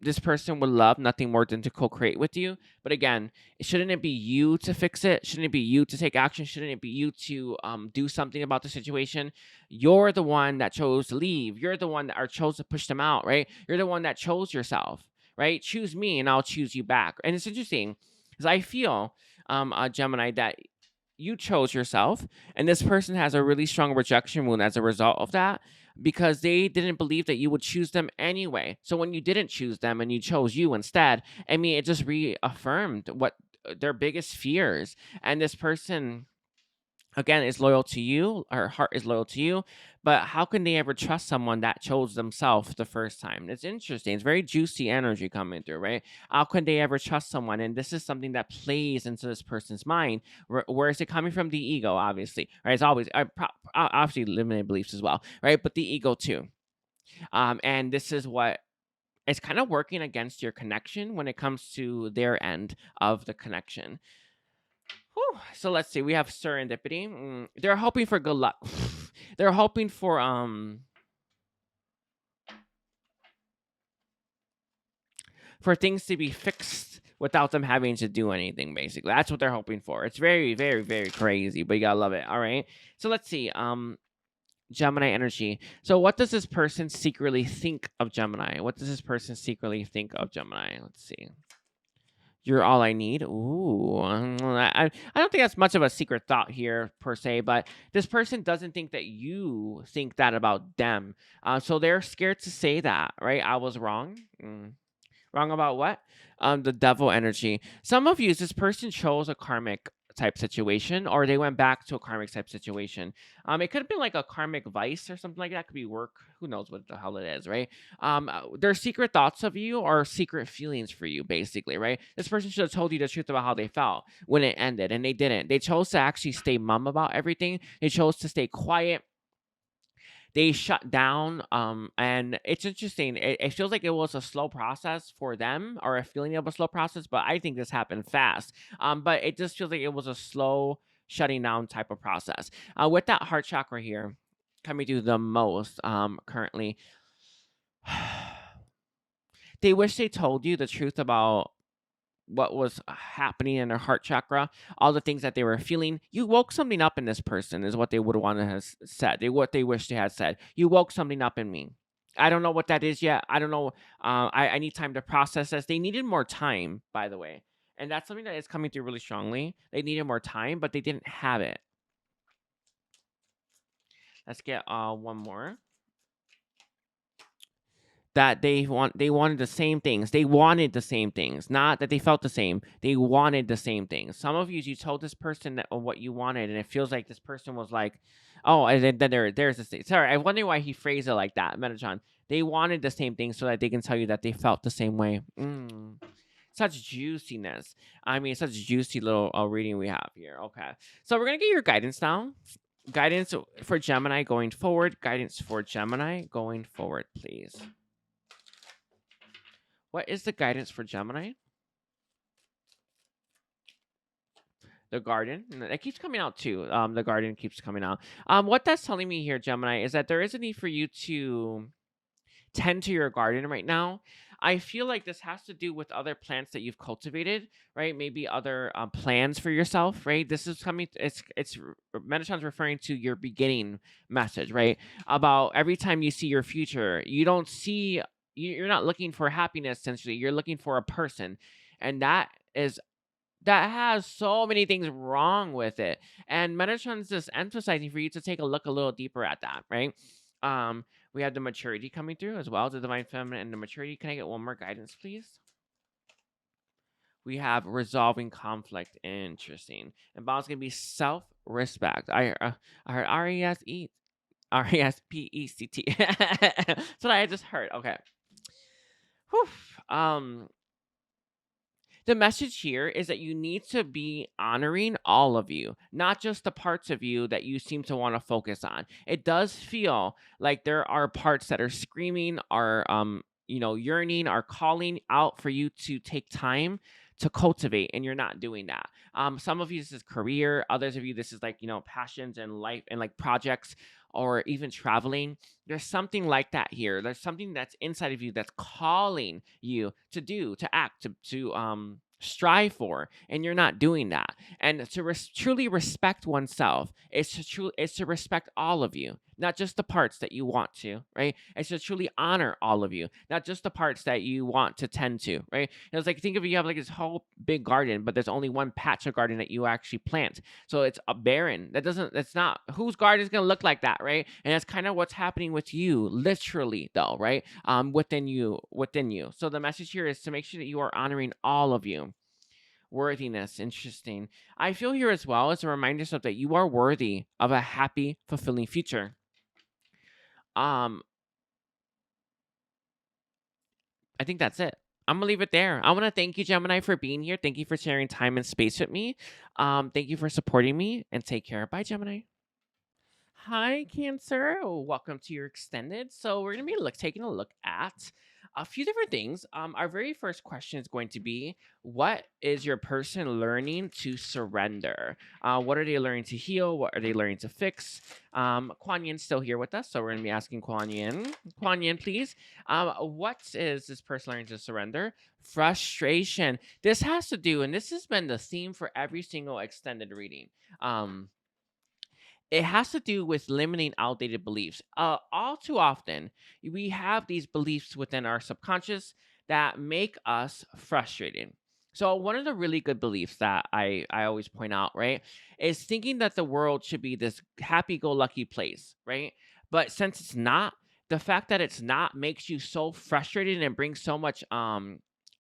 Speaker 1: this person would love nothing more than to co-create with you. But again, shouldn't it be you to fix it? Shouldn't it be you to take action? Shouldn't it be you to do something about the situation? You're the one that chose to leave. You're the one that or chose to push them out, right? You're the one that chose yourself, right? Choose me and I'll choose you back. And it's interesting because I feel, Gemini, that you chose yourself, and this person has a really strong rejection wound as a result of that because they didn't believe that you would choose them anyway. So when you didn't choose them and you chose you instead, I mean, it just reaffirmed what their biggest fears. And this person, again, is loyal to you. Her heart is loyal to you. But how can they ever trust someone that chose themselves the first time? It's interesting. It's very juicy energy coming through, right? How can they ever trust someone? And this is something that plays into this person's mind. Where is it coming from? The ego, obviously, right? It's always obviously limited beliefs as well, right? But the ego too. And this is what is kind of working against your connection when it comes to their end of the connection. Whew. So let's see. We have serendipity. They're hoping for good luck. They're hoping for things to be fixed without them having to do anything. Basically, that's what they're hoping for. It's very crazy, but you gotta love it. All right. So let's see. Gemini energy. So what does this person secretly think of Gemini? What does this person secretly think of Gemini? Let's see. You're all I need. Ooh, I don't think that's much of a secret thought here per se, but this person doesn't think that you think that about them. So they're scared to say that, right? I was wrong. Wrong about what? The devil energy. Some of you, this person chose a karmic type situation, or they went back to a karmic type situation. It could have been like a karmic vice or something like that. Could be work. Who knows what the hell it is, right? Their secret thoughts of you or secret feelings for you, basically, right? This person should have told you the truth about how they felt when it ended, and they didn't. They chose to actually stay mum about everything. They chose to stay quiet. They shut down, and it's interesting. It feels like it was a slow process for them, or a feeling of a slow process, but I think this happened fast. But it just feels like it was a slow shutting down type of process. With that heart chakra here coming through the most, currently, they wish they told you the truth about what was happening in their heart chakra, all the things that they were feeling. You woke something up in this person, is what they would want to have said. What they wish they had said. You woke something up in me. I don't know what that is yet. I don't know. I need time to process this. They needed more time, by the way. And that's something that is coming through really strongly. They needed more time, but they didn't have it. Let's get one more. that they wanted the same things. They wanted the same things, not that they felt the same. They wanted the same things. Some of you told this person that what you wanted, and it feels like this person was like, oh, and then there's this thing. Sorry, I wonder why he phrased it like that, Metatron. They wanted the same thing so that they can tell you that they felt the same way. Such juiciness. I mean, such juicy little reading we have here. Okay, so we're gonna get your guidance now. Guidance for Gemini going forward. Guidance for Gemini going forward, please. What is the guidance for Gemini? The garden. It keeps coming out too. The garden keeps coming out. What that's telling me here, Gemini, is that there is a need for you to tend to your garden right now. I feel like this has to do with other plants that you've cultivated, right? Maybe other plans for yourself, right? This is coming. It's Metatron's referring to your beginning message, right? About every time you see your future, you don't see. You're not looking for happiness. Essentially, you're looking for a person, and that has so many things wrong with it. And Metatron's just emphasizing for you to take a look a little deeper at that, right? We have the maturity coming through as well, the divine feminine and the maturity. Can I get one more guidance, please? We have resolving conflict. Interesting. And balance gonna be self-respect. I heard RESE. RESPECT. That's what I just heard. Okay. Whew. The message here is that you need to be honoring all of you, not just the parts of you that you seem to want to focus on. It does feel like there are parts that are screaming, are yearning, are calling out for you to take time to cultivate, and you're not doing that. Some of you this is career, others of you this is like passions and life and like projects or even traveling. There's something like that here. There's something that's inside of you that's calling you to do, to act, to strive for, and you're not doing that. And to truly respect oneself is to respect all of you, not just the parts that you want to, right? It's to truly honor all of you, not just the parts that you want to tend to, right? And it's like, think of you have like this whole big garden, but there's only one patch of garden that you actually plant. So it's a barren. That's not whose garden is going to look like that, right? And that's kind of what's happening with you, literally, though, right? Within you. So the message here is to make sure that you are honoring all of you. Worthiness, interesting. I feel here as well as a reminder yourself that you are worthy of a happy, fulfilling future. I think that's it. I'm gonna leave it there. I want to thank you, Gemini, for being here. Thank you for sharing time and space with me. Thank you for supporting me, and take care. Bye, Gemini. Hi, Cancer. Welcome to your extended. So we're gonna be taking a look at a few different things. Our very first question is going to be, what is your person learning to surrender? What are they learning to heal? What are they learning to fix? Kuan Yin's still here with us, so we're gonna be asking Kuan Yin. Kuan Yin, please. What is this person learning to surrender? Frustration. This has to do, and this has been the theme for every single extended reading. It has to do with limiting outdated beliefs. All too often, we have these beliefs within our subconscious that make us frustrated. So one of the really good beliefs that I always point out, right, is thinking that the world should be this happy-go-lucky place, right? But since it's not, the fact that it's not makes you so frustrated and brings so much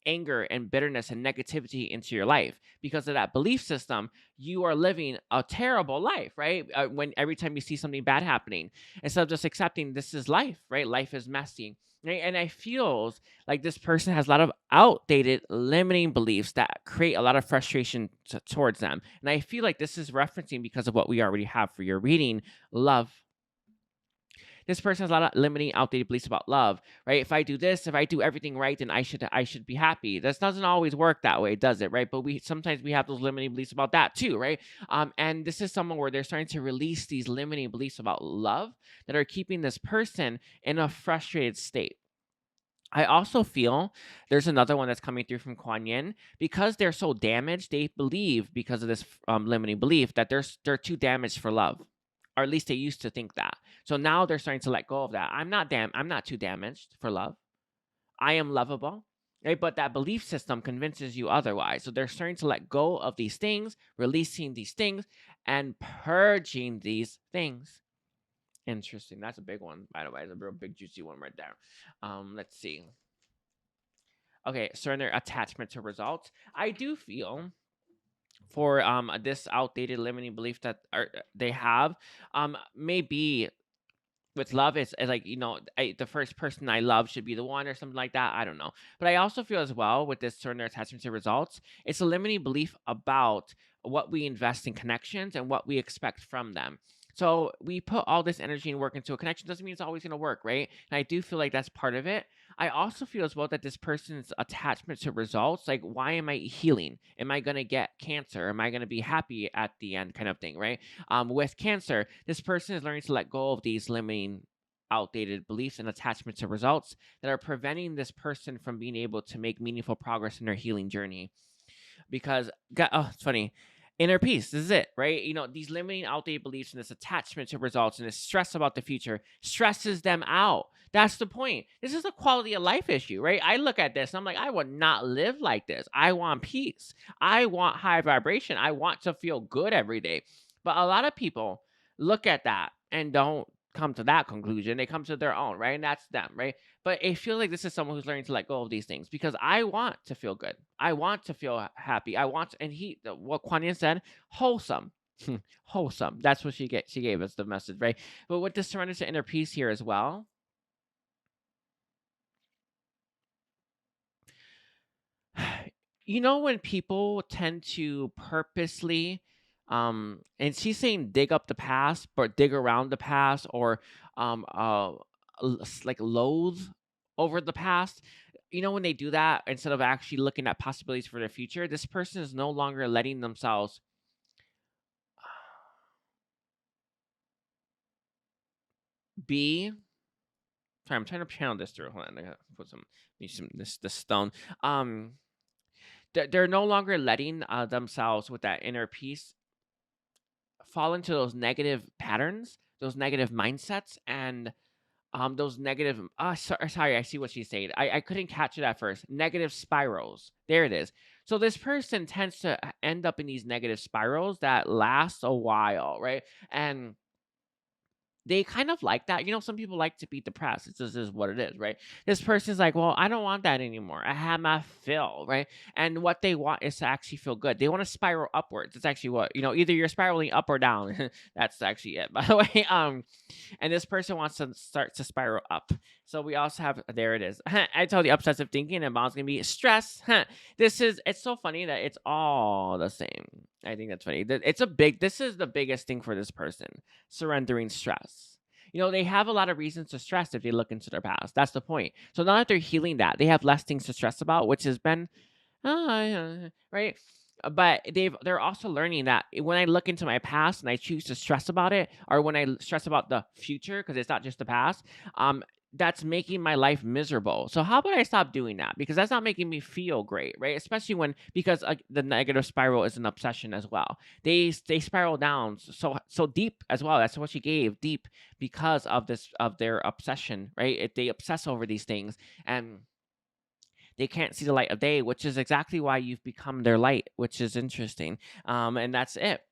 Speaker 1: anger and bitterness and negativity into your life. Because of that belief system, you are living a terrible life, right? When every time you see something bad happening, instead of just accepting this is life, right? Life is messy. Right? And I feel like this person has a lot of outdated limiting beliefs that create a lot of frustration towards them. And I feel like this is referencing because of what we already have for your reading, love. This person has a lot of limiting, outdated beliefs about love, right? If I do this, if I do everything right, then I should be happy. This doesn't always work that way, does it? Right? But sometimes we have those limiting beliefs about that too, right? And this is someone where they're starting to release these limiting beliefs about love that are keeping this person in a frustrated state. I also feel there's another one that's coming through from Kuan Yin. Because they're so damaged, they believe, because of this limiting belief, that they're too damaged for love. Or at least they used to think that. So now they're starting to let go of that. I'm not too damaged for love. I am lovable. Right? But that belief system convinces you otherwise. So they're starting to let go of these things, releasing these things, and purging these things. Interesting. That's a big one, by the way. It's a real big, juicy one right there. Let's see. Okay, surrender attachment to results. I do feel for this outdated limiting belief that they have, maybe with love is like, the first person I love should be the one or something like that. I don't know, but I also feel as well with this surrender attachment to results, it's a limiting belief about what we invest in connections and what we expect from them. So we put all this energy and work into a connection, doesn't mean it's always going to work, right? And I do feel like that's part of it. I also feel as well that this person's attachment to results, like, why am I healing? Am I going to get cancer? Am I going to be happy at the end, kind of thing, right? With cancer, this person is learning to let go of these limiting, outdated beliefs and attachments to results that are preventing this person from being able to make meaningful progress in their healing journey. Because, it's funny. Inner peace, this is it, right? These limiting, outdated beliefs and this attachment to results and this stress about the future stresses them out. That's the point. This is a quality of life issue, right? I look at this and I'm like, I would not live like this. I want peace. I want high vibration. I want to feel good every day. But a lot of people look at that and don't come to that conclusion. They come to their own, right? And that's them, right? But I feel like this is someone who's learning to let go of these things, because I want to feel good. I want to feel happy. I want to, and what Kuan Yin said, wholesome. Wholesome. That's what she gave us the message, right? But with the surrender to inner peace here as well, when people tend to purposely, and she's saying dig up the past, but dig around the past, or like loathe over the past. When they do that, instead of actually looking at possibilities for their future, this person is no longer letting themselves be. Sorry, I'm trying to channel this through. Hold on, I gotta put some this stone. They're no longer letting themselves, with that inner peace, fall into those negative patterns, those negative mindsets, and those negative. Sorry, I see what she's saying. I couldn't catch it at first. Negative spirals. There it is. So this person tends to end up in these negative spirals that last a while, right? And they kind of like that. Some people like to be depressed. It's just is what it is, right? This person's like, well, I don't want that anymore. I have my fill, right? And what they want is to actually feel good. They want to spiral upwards. It's actually what, either you're spiraling up or down. That's actually it, by the way. And this person wants to start to spiral up. So we also have, there it is. I told you, obsessive thinking, and mom's gonna be stress. It's so funny that it's all the same. I think that's funny. This is the biggest thing for this person, surrendering stress. They have a lot of reasons to stress if they look into their past. That's the point. So now that they're healing that, they have less things to stress about, which has been, right? But they're also learning that when I look into my past and I choose to stress about it, or when I stress about the future, because it's not just the past, that's making my life miserable. So how about I stop doing that? Because that's not making me feel great, right? Especially because the negative spiral is an obsession as well. They spiral down so deep as well. That's what she gave, deep, because of their obsession, right? They obsess over these things, and they can't see the light of day, which is exactly why you've become their light, which is interesting. And that's it.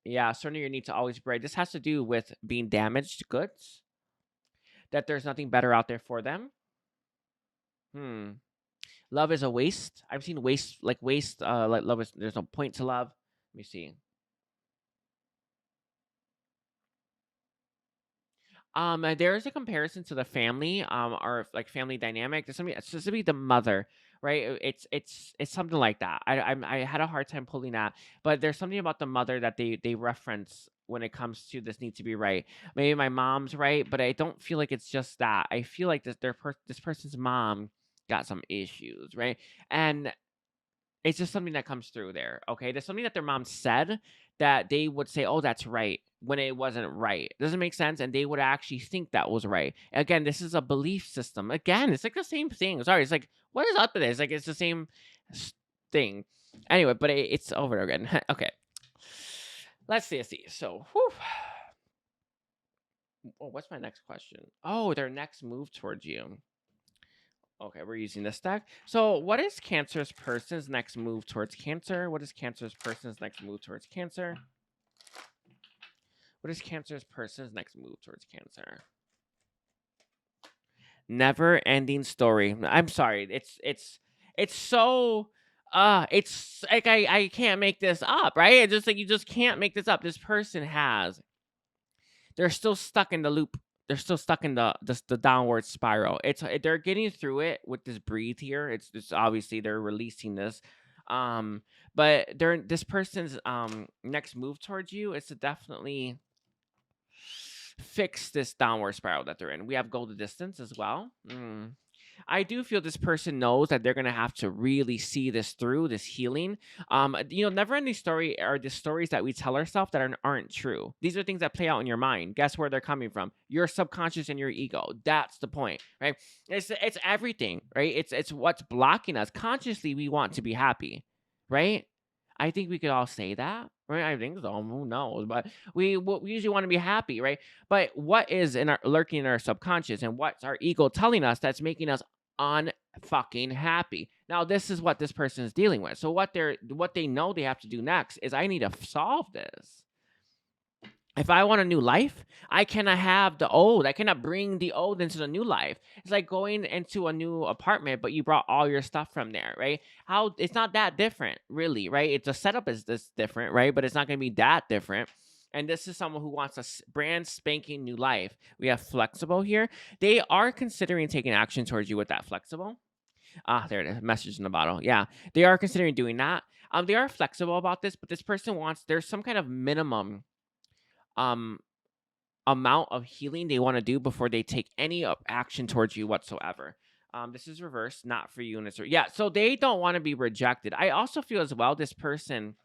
Speaker 1: Yeah, certainly your need to always be right. This has to do with being damaged goods, that there's nothing better out there for them. Love is a waste. I've seen waste, like love is, there's no point to love. Let me see. There's a comparison to the family, or like family dynamic. There's something, it's supposed to be the mother, right? It's something like that. I had a hard time pulling that, but there's something about the mother that they reference when it comes to this need to be right. Maybe my mom's right, but I don't feel like it's just that. I feel like this person's mom got some issues, right? And it's just something that comes through there, okay? There's something that their mom said that they would say, "Oh, that's right," when it wasn't right. Doesn't make sense, and they would actually think that was right. Again, this is a belief system. Again, it's like the same thing. Sorry, it's like, what is up with this? Like, it's the same thing. Anyway, but it's over again. Okay. Let's see. So, whew. Oh, what's my next question? Oh, their next move towards you. Okay, we're using this deck. So what is Cancer's person's next move towards Cancer? What is Cancer's person's next move towards Cancer? What is Cancer's person's next move towards Cancer? Never ending story. I'm sorry. It's so it's like I can't make this up, right? It's just like you just can't make this up. This person has they're still stuck in the loop. They're still stuck in the downward spiral. They're getting through it with this breathe here. It's obviously they're releasing this. Um but they're this person's next move towards you is to definitely fix this downward spiral that they're in. We have go the distance as well. I do feel this person knows that they're gonna have to really see this through this healing. Never ending story are the stories that we tell ourselves that aren't true. These are things that play out in your mind. Guess where they're coming from? Your subconscious and your ego. That's the point, right? It's everything, right? It's what's blocking us. Consciously, we want to be happy, right? I think we could all say that, right? I think so. Who knows? But we usually want to be happy, right? But what is lurking in our subconscious, and what's our ego telling us that's making us unfucking happy? Now, this is what this person is dealing with. So what they know they have to do next is I need to solve this. If I want a new life, I cannot have the old. I cannot bring the old into the new life. It's like going into a new apartment, but you brought all your stuff from there, right? How it's not that different, really, right? It's a setup is this different, right? But it's not going to be that different. And this is someone who wants a brand spanking new life. We have flexible here. They are considering taking action towards you with that flexible. There it is. Message in the bottle. Yeah, they are considering doing that. They are flexible about this, but this person wants there's some kind of minimum um amount of healing they want to do before they take any action towards you whatsoever. This is reverse, not for you, and it's yeah. So they don't want to be rejected. I also feel as well this person,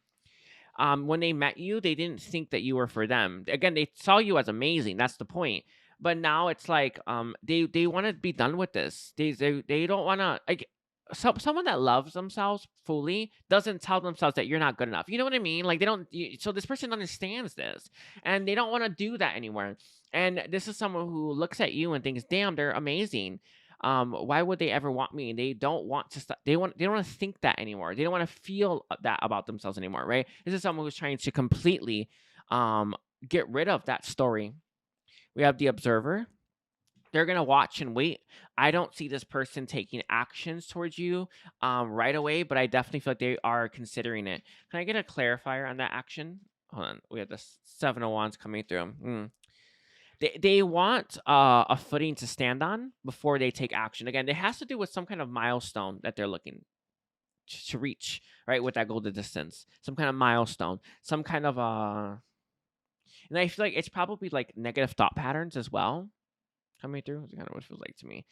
Speaker 1: when they met you, they didn't think that you were for them. Again, they saw you as amazing. That's the point. But now it's like they want to be done with this. They don't want to like someone that loves themselves fully doesn't tell themselves that you're not good enough. You know what I mean? Like they don't. So this person understands this, and they don't want to do that anymore. And this is someone who looks at you and thinks, "Damn, they're amazing." Why would they ever want me? They don't want to stop. They don't want to think that anymore. They don't want to feel that about themselves anymore, right? This is someone who's trying to completely get rid of that story. We have the observer. They're gonna watch and wait. I don't see this person taking actions towards you right away, but I definitely feel like they are considering it. Can I get a clarifier on that action? Hold on. We have the 7 of Wands coming through. They want a footing to stand on before they take action. Again, it has to do with some kind of milestone that they're looking to reach, right? With that goal to distance, some kind of milestone, some kind of and I feel like it's probably like negative thought patterns as well coming through. That's kind of what it feels like to me.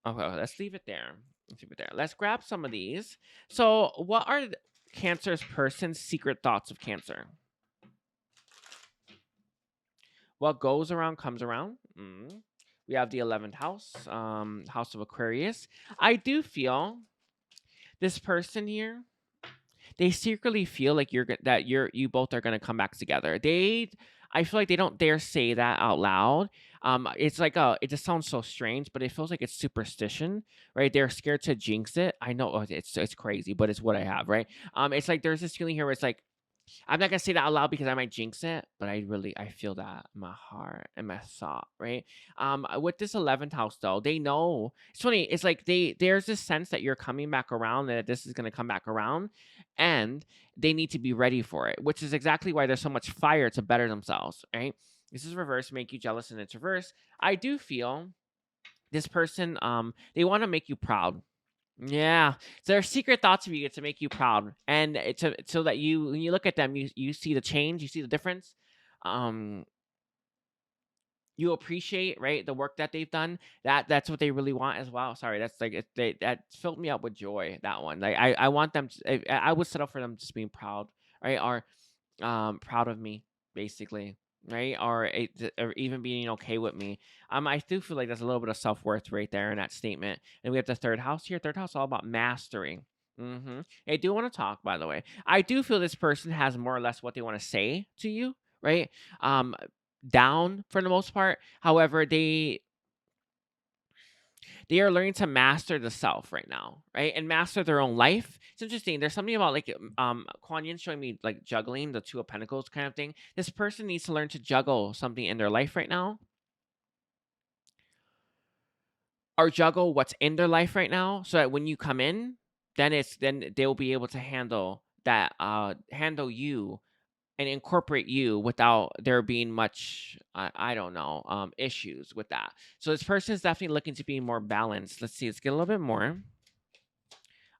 Speaker 1: Okay, let's leave it there. Let's leave it there. Let's grab some of these. So, what are Cancer's person's secret thoughts of Cancer? What goes around comes around. We have the 11th house, house of Aquarius. I do feel this person here, they secretly feel like you both are gonna come back together. I feel like they don't dare say that out loud. It's like it just sounds so strange, but it feels like it's superstition, right? They're scared to jinx it. I know it's crazy, but it's what I have, right? It's like there's this feeling here where it's like I'm not gonna say that out loud because I might jinx it, but I feel that in my heart and my thought, right? With this 11th house though, they know it's funny. It's like there's this sense that you're coming back around, that this is gonna come back around, and they need to be ready for it, which is exactly why there's so much fire to better themselves, right? This is reverse, make you jealous, and it's reverse. I do feel this person, they want to make you proud. Yeah, so their secret thoughts of you to make you proud, and so that when you look at them, you see the change, you see the difference. Um, you appreciate, right, the work that they've done. That's what they really want as well. Sorry, that's like that filled me up with joy. That one, like I want them. I would settle for them just being proud, right, or proud of me, basically. Right, or even being okay with me. I do feel like there's a little bit of self-worth right there in that statement. And we have the 3rd house here. 3rd house all about mastering. I do want to talk, by the way. I do feel this person has more or less what they want to say to you, right? Down for the most part. However, they They are learning to master the self right now, right? And master their own life. It's interesting. There's something about like Kuan Yin showing me like juggling the Two of Pentacles kind of thing. This person needs to learn to juggle something in their life right now, or juggle what's in their life right now, so that when you come in, then they'll be able to handle that, handle you and incorporate you without there being much, I don't know, issues with that. So this person is definitely looking to be more balanced. Let's see, let's get a little bit more.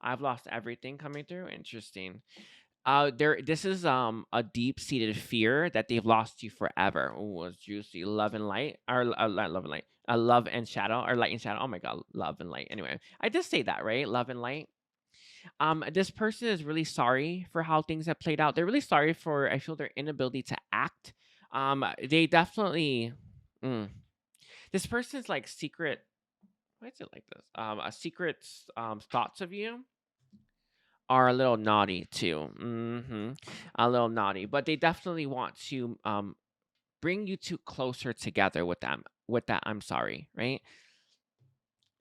Speaker 1: I've lost everything coming through. Interesting. This is a deep-seated fear that they've lost you forever. Oh, it's juicy. Love and light, or not love and light. Love and shadow, or light and shadow. Oh my god, love and light. Anyway, I did say that, right? Love and light. This person is really sorry for how things have played out. They're really sorry for, I feel, their inability to act. They definitely. This person's like secret. Why is it like this? A secret thoughts of you are a little naughty too. A little naughty, but they definitely want to bring you two closer together with them. With that, I'm sorry, right?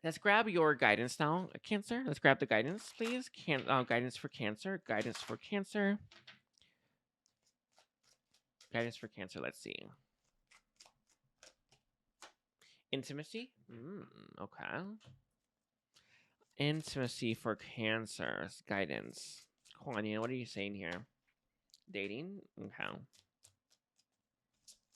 Speaker 1: Let's grab your guidance now, Cancer. Let's grab the guidance, please. Guidance for Cancer. Guidance for Cancer. Guidance for Cancer. Let's see. Intimacy. Okay. Intimacy for Cancer's guidance. Hold on, what are you saying here? Dating. Okay.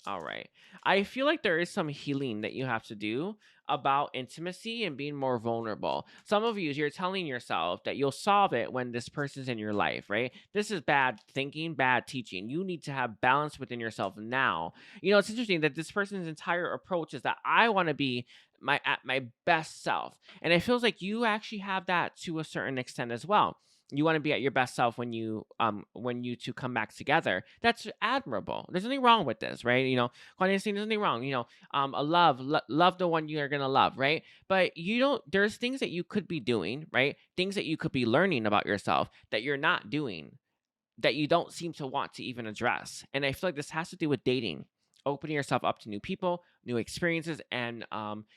Speaker 1: All right. I feel like there is some healing that you have to do about intimacy and being more vulnerable. Some of you, you're telling yourself that you'll solve it when this person's in your life, right? This is bad thinking, bad teaching. You need to have balance within yourself now. You know, it's interesting that this person's entire approach is that I want to be at my best self. And it feels like you actually have that to a certain extent as well. You want to be at your best self when you two come back together. That's admirable. There's nothing wrong with this, right? You know, there's nothing wrong. You know, love the one you are gonna love, right? But you don't. There's things that you could be doing, right? Things that you could be learning about yourself that you're not doing, that you don't seem to want to even address. And I feel like this has to do with dating, opening yourself up to new people, new experiences, and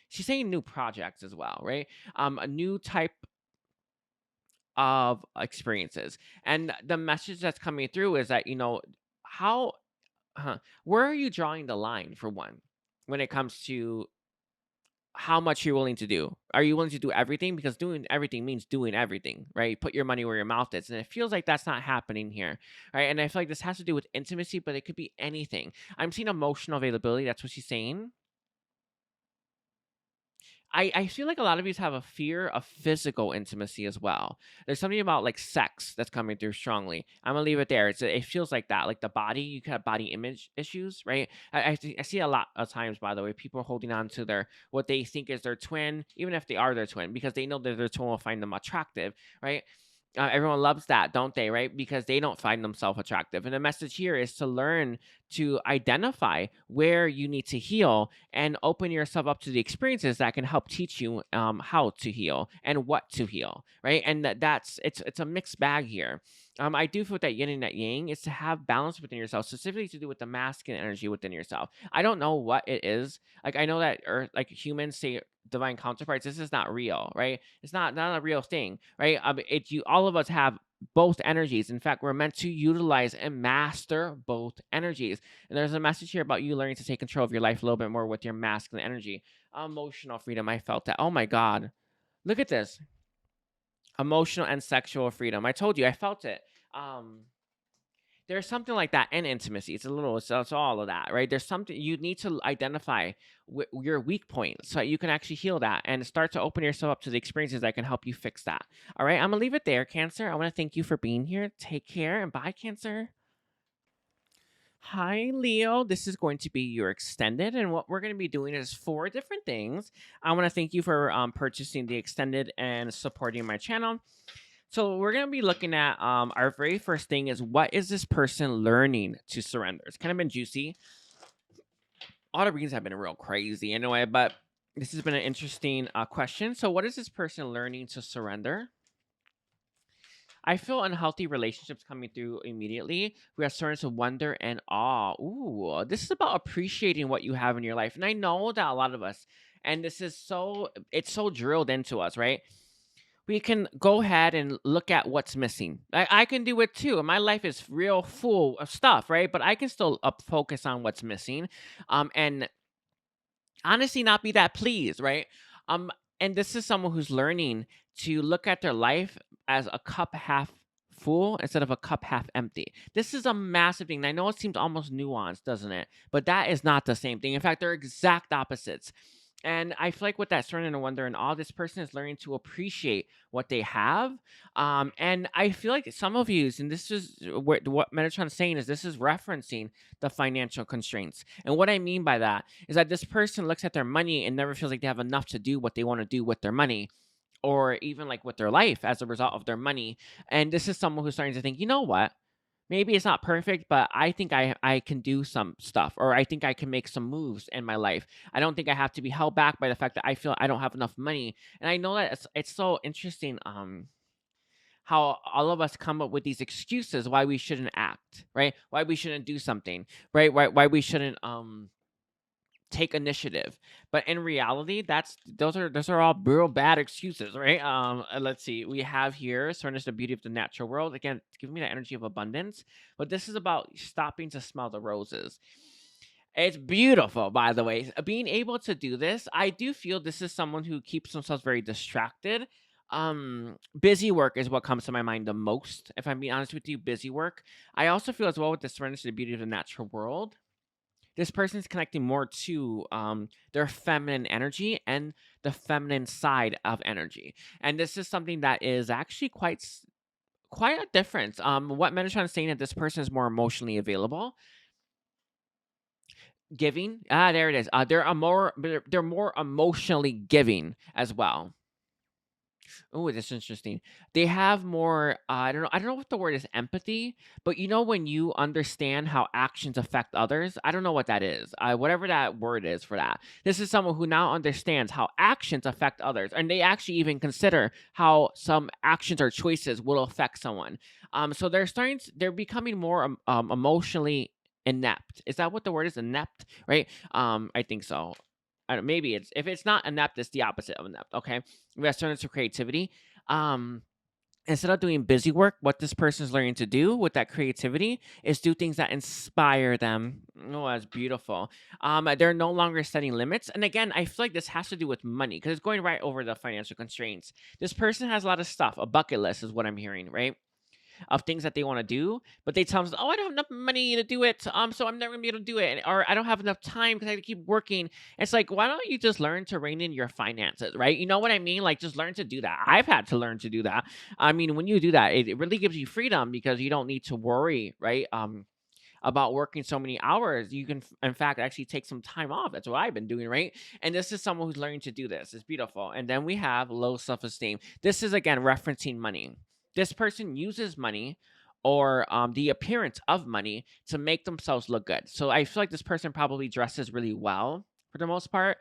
Speaker 1: she's saying new projects as well, right? A new type of experiences. And the message that's coming through is that, you know, how where are you drawing the line, for one, when it comes to how much you're willing to do? Are you willing to do everything? Because doing everything means doing everything, right? Put your money where your mouth is. And it feels like that's not happening here, right? And I feel like this has to do with intimacy, but it could be anything. I'm seeing emotional availability. That's what she's saying. I feel like a lot of you have a fear of physical intimacy as well. There's something about like sex that's coming through strongly. I'm gonna leave it there. It feels like that, like the body. You can have body image issues, right? I see a lot of times, by the way, people are holding on to their what they think is their twin, even if they are their twin, because they know that their twin will find them attractive, right? Everyone loves that, don't they? Right? Because they don't find themselves attractive. And the message here is to learn to identify where you need to heal and open yourself up to the experiences that can help teach you how to heal and what to heal. Right? And it's a mixed bag here. I do feel that yin and that yang is to have balance within yourself, specifically to do with the masculine energy within yourself. I don't know what it is. Like I know that like humans say divine counterparts. This is not real, right? It's not a real thing, right? All of us have both energies. In fact, we're meant to utilize and master both energies. And there's a message here about you learning to take control of your life a little bit more with your masculine energy. Emotional freedom. I felt that. Oh my God. Look at this. Emotional and sexual freedom. I told you, I felt it. There's something like that, and intimacy. It's all of that, right? There's something you need to identify your weak points so that you can actually heal that and start to open yourself up to the experiences that can help you fix that. All right, I'm gonna leave it there, Cancer. I want to thank you for being here. Take care and bye, Cancer. Hi, Leo. This is going to be your extended, and what we're going to be doing is 4 different things. I want to thank you for purchasing the extended and supporting my channel. So we're going to be looking at our very first thing is, what is this person learning to surrender? It's kind of been juicy. All the readings have been real crazy anyway, but this has been an interesting question. So what is this person learning to surrender? I feel unhealthy relationships coming through immediately. We have certain of wonder and awe. Ooh, this is about appreciating what you have in your life. And I know that a lot of us, And this is it's so drilled into us, right? We can go ahead and look at what's missing. I can do it too. My life is real full of stuff, right? But I can still focus on what's missing, and honestly not be that pleased, right? Um, and this is someone who's learning to look at their life as a cup half full instead of a cup half empty. This is a massive thing. I know it seems almost nuanced, doesn't it? But that is not the same thing. In fact, they're exact opposites. And I feel like with that surrender and wonder and all, this person is learning to appreciate what they have. And I feel like some of you, and this is what Metatron is saying, is this is referencing the financial constraints. And what I mean by that is that this person looks at their money and never feels like they have enough to do what they want to do with their money, or even like with their life as a result of their money. And this is someone who's starting to think, you know what? Maybe it's not perfect, but I think I can do some stuff, or I think I can make some moves in my life. I don't think I have to be held back by the fact that I feel I don't have enough money. And I know that it's so interesting how all of us come up with these excuses why we shouldn't act, right? Why we shouldn't do something, right? Why we shouldn't take initiative. But in reality, those are all real bad excuses, right? Let's see, we have here surrender to the beauty of the natural world. Again, it's giving me the energy of abundance, but this is about stopping to smell the roses. It's beautiful, by the way. Being able to do this, I do feel this is someone who keeps themselves very distracted. Busy work is what comes to my mind the most, if I'm being honest with you. Busy work. I also feel as well with the surrender to the beauty of the natural world, this person's connecting more to their feminine energy and the feminine side of energy. And this is something that is actually quite a difference. What Metatron is saying, that this person is more emotionally available, giving. There it is. They're more emotionally giving as well. Oh, that's interesting. They have more, I don't know what the word is, empathy, but you know when you understand how actions affect others? I don't know what that is. Whatever that word is for that. This is someone who now understands how actions affect others, and they actually even consider how some actions or choices will affect someone. So they're becoming more emotionally inept. Is that what the word is? Inept, right? I think so. I don't, maybe it's, if it's not inept, it's the opposite of inept. Okay, we have turn into creativity. Um, Instead of doing busy work, what this person is learning to do with that creativity is do things that inspire them. Oh, that's beautiful. They're no longer setting limits, and again, I feel like this has to do with money because it's going right over the financial constraints. This person has a lot of stuff. A bucket list is what I'm hearing, right? Of things that they want to do, but they tell themselves, "Oh, I don't have enough money to do it, so I'm never gonna be able to do it," or "I don't have enough time because I have to keep working." It's like, why don't you just learn to rein in your finances, right? You know what I mean? Like, just learn to do that. I've had to learn to do that. I mean, when you do that, it really gives you freedom because you don't need to worry, right? About working so many hours. You can, in fact, actually take some time off. That's what I've been doing, right? And this is someone who's learning to do this. It's beautiful. And then we have low self-esteem. This is again referencing money. This person uses money or the appearance of money to make themselves look good. So I feel like this person probably dresses really well for the most part.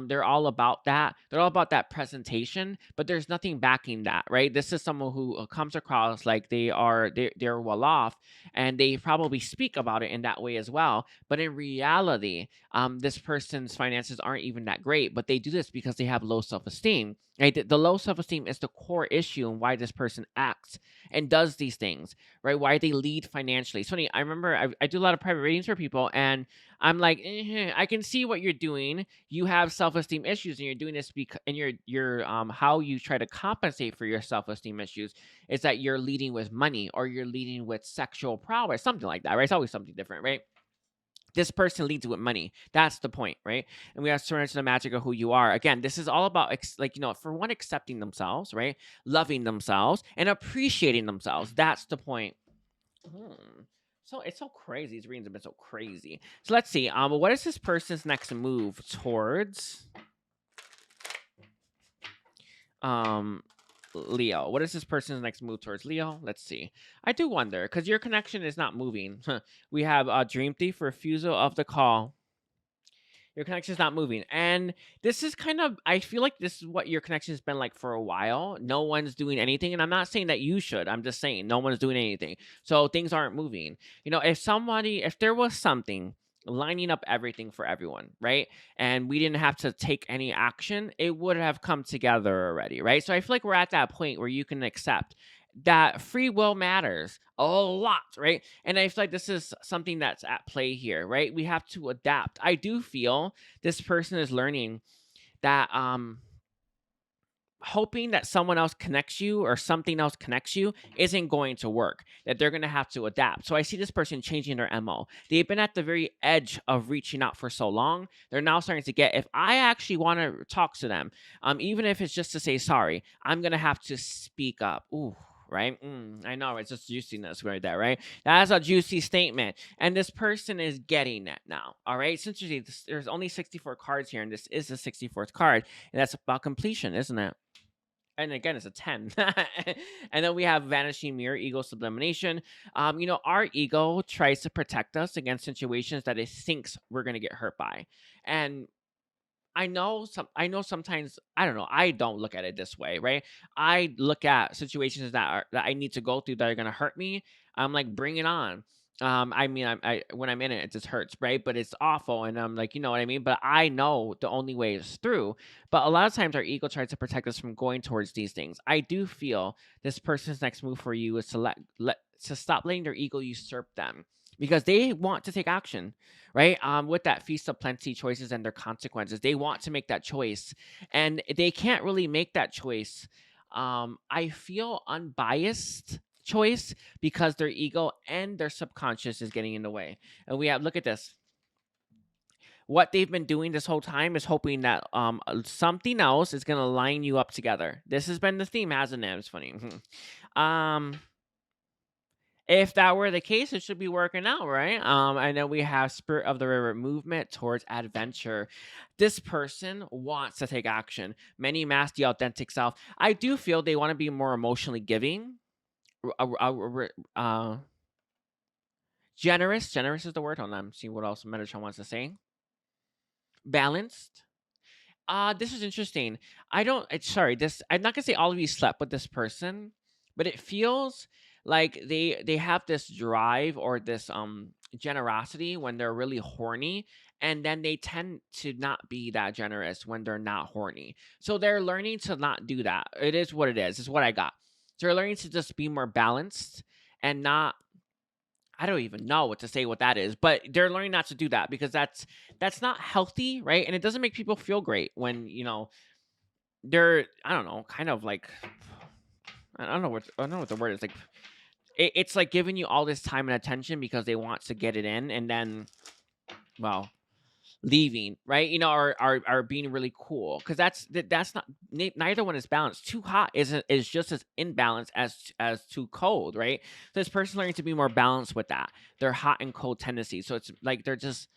Speaker 1: They're all about that. They're all about that presentation, but there's nothing backing that, right? This is someone who comes across like they're well off, and they probably speak about it in that way as well. But in reality, this person's finances aren't even that great, but they do this because they have low self-esteem. Right? The low self-esteem is the core issue in why this person acts and does these things, right? Why they lead financially. It's funny. I remember I do a lot of private readings for people, and I'm like, I can see what you're doing. You have self-esteem issues, and you're doing this because, and you're how you try to compensate for your self-esteem issues is that you're leading with money or you're leading with sexual prowess, something like that, right? It's always something different, right? This person leads with money. That's the point, right? And we have to surrender to the magic of who you are. Again, this is all about, for one, accepting themselves, right? Loving themselves and appreciating themselves. That's the point. So it's so crazy. These readings have been so crazy. So let's see. What is this person's next move towards Leo? What is this person's next move towards Leo? Let's see. I do wonder, because your connection is not moving. We have Dream Thief, refusal of the call. Your connection is not moving. And this is kind of, I feel like this is what your connection has been like for a while. No one's doing anything. And I'm not saying that you should. I'm just saying no one's doing anything. So things aren't moving. If there was something lining up everything for everyone, right? And we didn't have to take any action, it would have come together already, right? So I feel like we're at that point where you can accept that free will matters a lot, right? And I feel like this is something that's at play here, right? We have to adapt. I do feel this person is learning that hoping that someone else connects you or something else connects you isn't going to work, that they're going to have to adapt. So I see this person changing their MO. They've been at the very edge of reaching out for so long. They're now starting to get, if I actually want to talk to them, even if it's just to say sorry, I'm going to have to speak up. Ooh, right? I know, it's just juiciness right there, right? That's a juicy statement. And this person is getting it now, all right? Since there's only 64 cards here, and this is the 64th card, and that's about completion, isn't it? And again, it's a 10. And then we have vanishing mirror, ego sublimination. Our ego tries to protect us against situations that it thinks we're going to get hurt by. And I know sometimes, I don't know, I don't look at it this way, right? I look at situations that I need to go through that are going to hurt me. I'm like, bring it on. I mean, I when I'm in it, it just hurts, right? But it's awful, and I'm like, you know what I mean. But I know the only way is through. But a lot of times, our ego tries to protect us from going towards these things. I do feel this person's next move for you is to to stop letting their ego usurp them, because they want to take action, right? With that feast of plenty choices and their consequences, they want to make that choice, and they can't really make that choice. I feel unbiased choice because their ego and their subconscious is getting in the way. And we have, look at this. What they've been doing this whole time is hoping that something else is gonna line you up together. This has been the theme, hasn't it? It's funny. If that were the case, it should be working out, right? And then we have Spirit of the River, movement towards adventure. This person wants to take action. Many mask the authentic self. I do feel they want to be more emotionally giving. Generous. Generous is the word. Hold on. See what else Metatron wants to say. Balanced. This is interesting. I'm not gonna say all of you slept with this person, but it feels like they have this drive or this generosity when they're really horny, and then they tend to not be that generous when they're not horny. So they're learning to not do that. It is what it is. It's what I got. So they're learning to just be more balanced and not, I don't even know what to say what that is, but they're learning not to do that, because that's not healthy, right? And it doesn't make people feel great when, they're, I don't know, kind of like, I don't know what the word is, like it's like giving you all this time and attention because they want to get it in, and then, well, leaving, right? Are being really cool, because that's not, neither one is balanced. Too hot is just as imbalanced as too cold, right? So this person learning to be more balanced with that, their hot and cold tendencies. So it's like they're just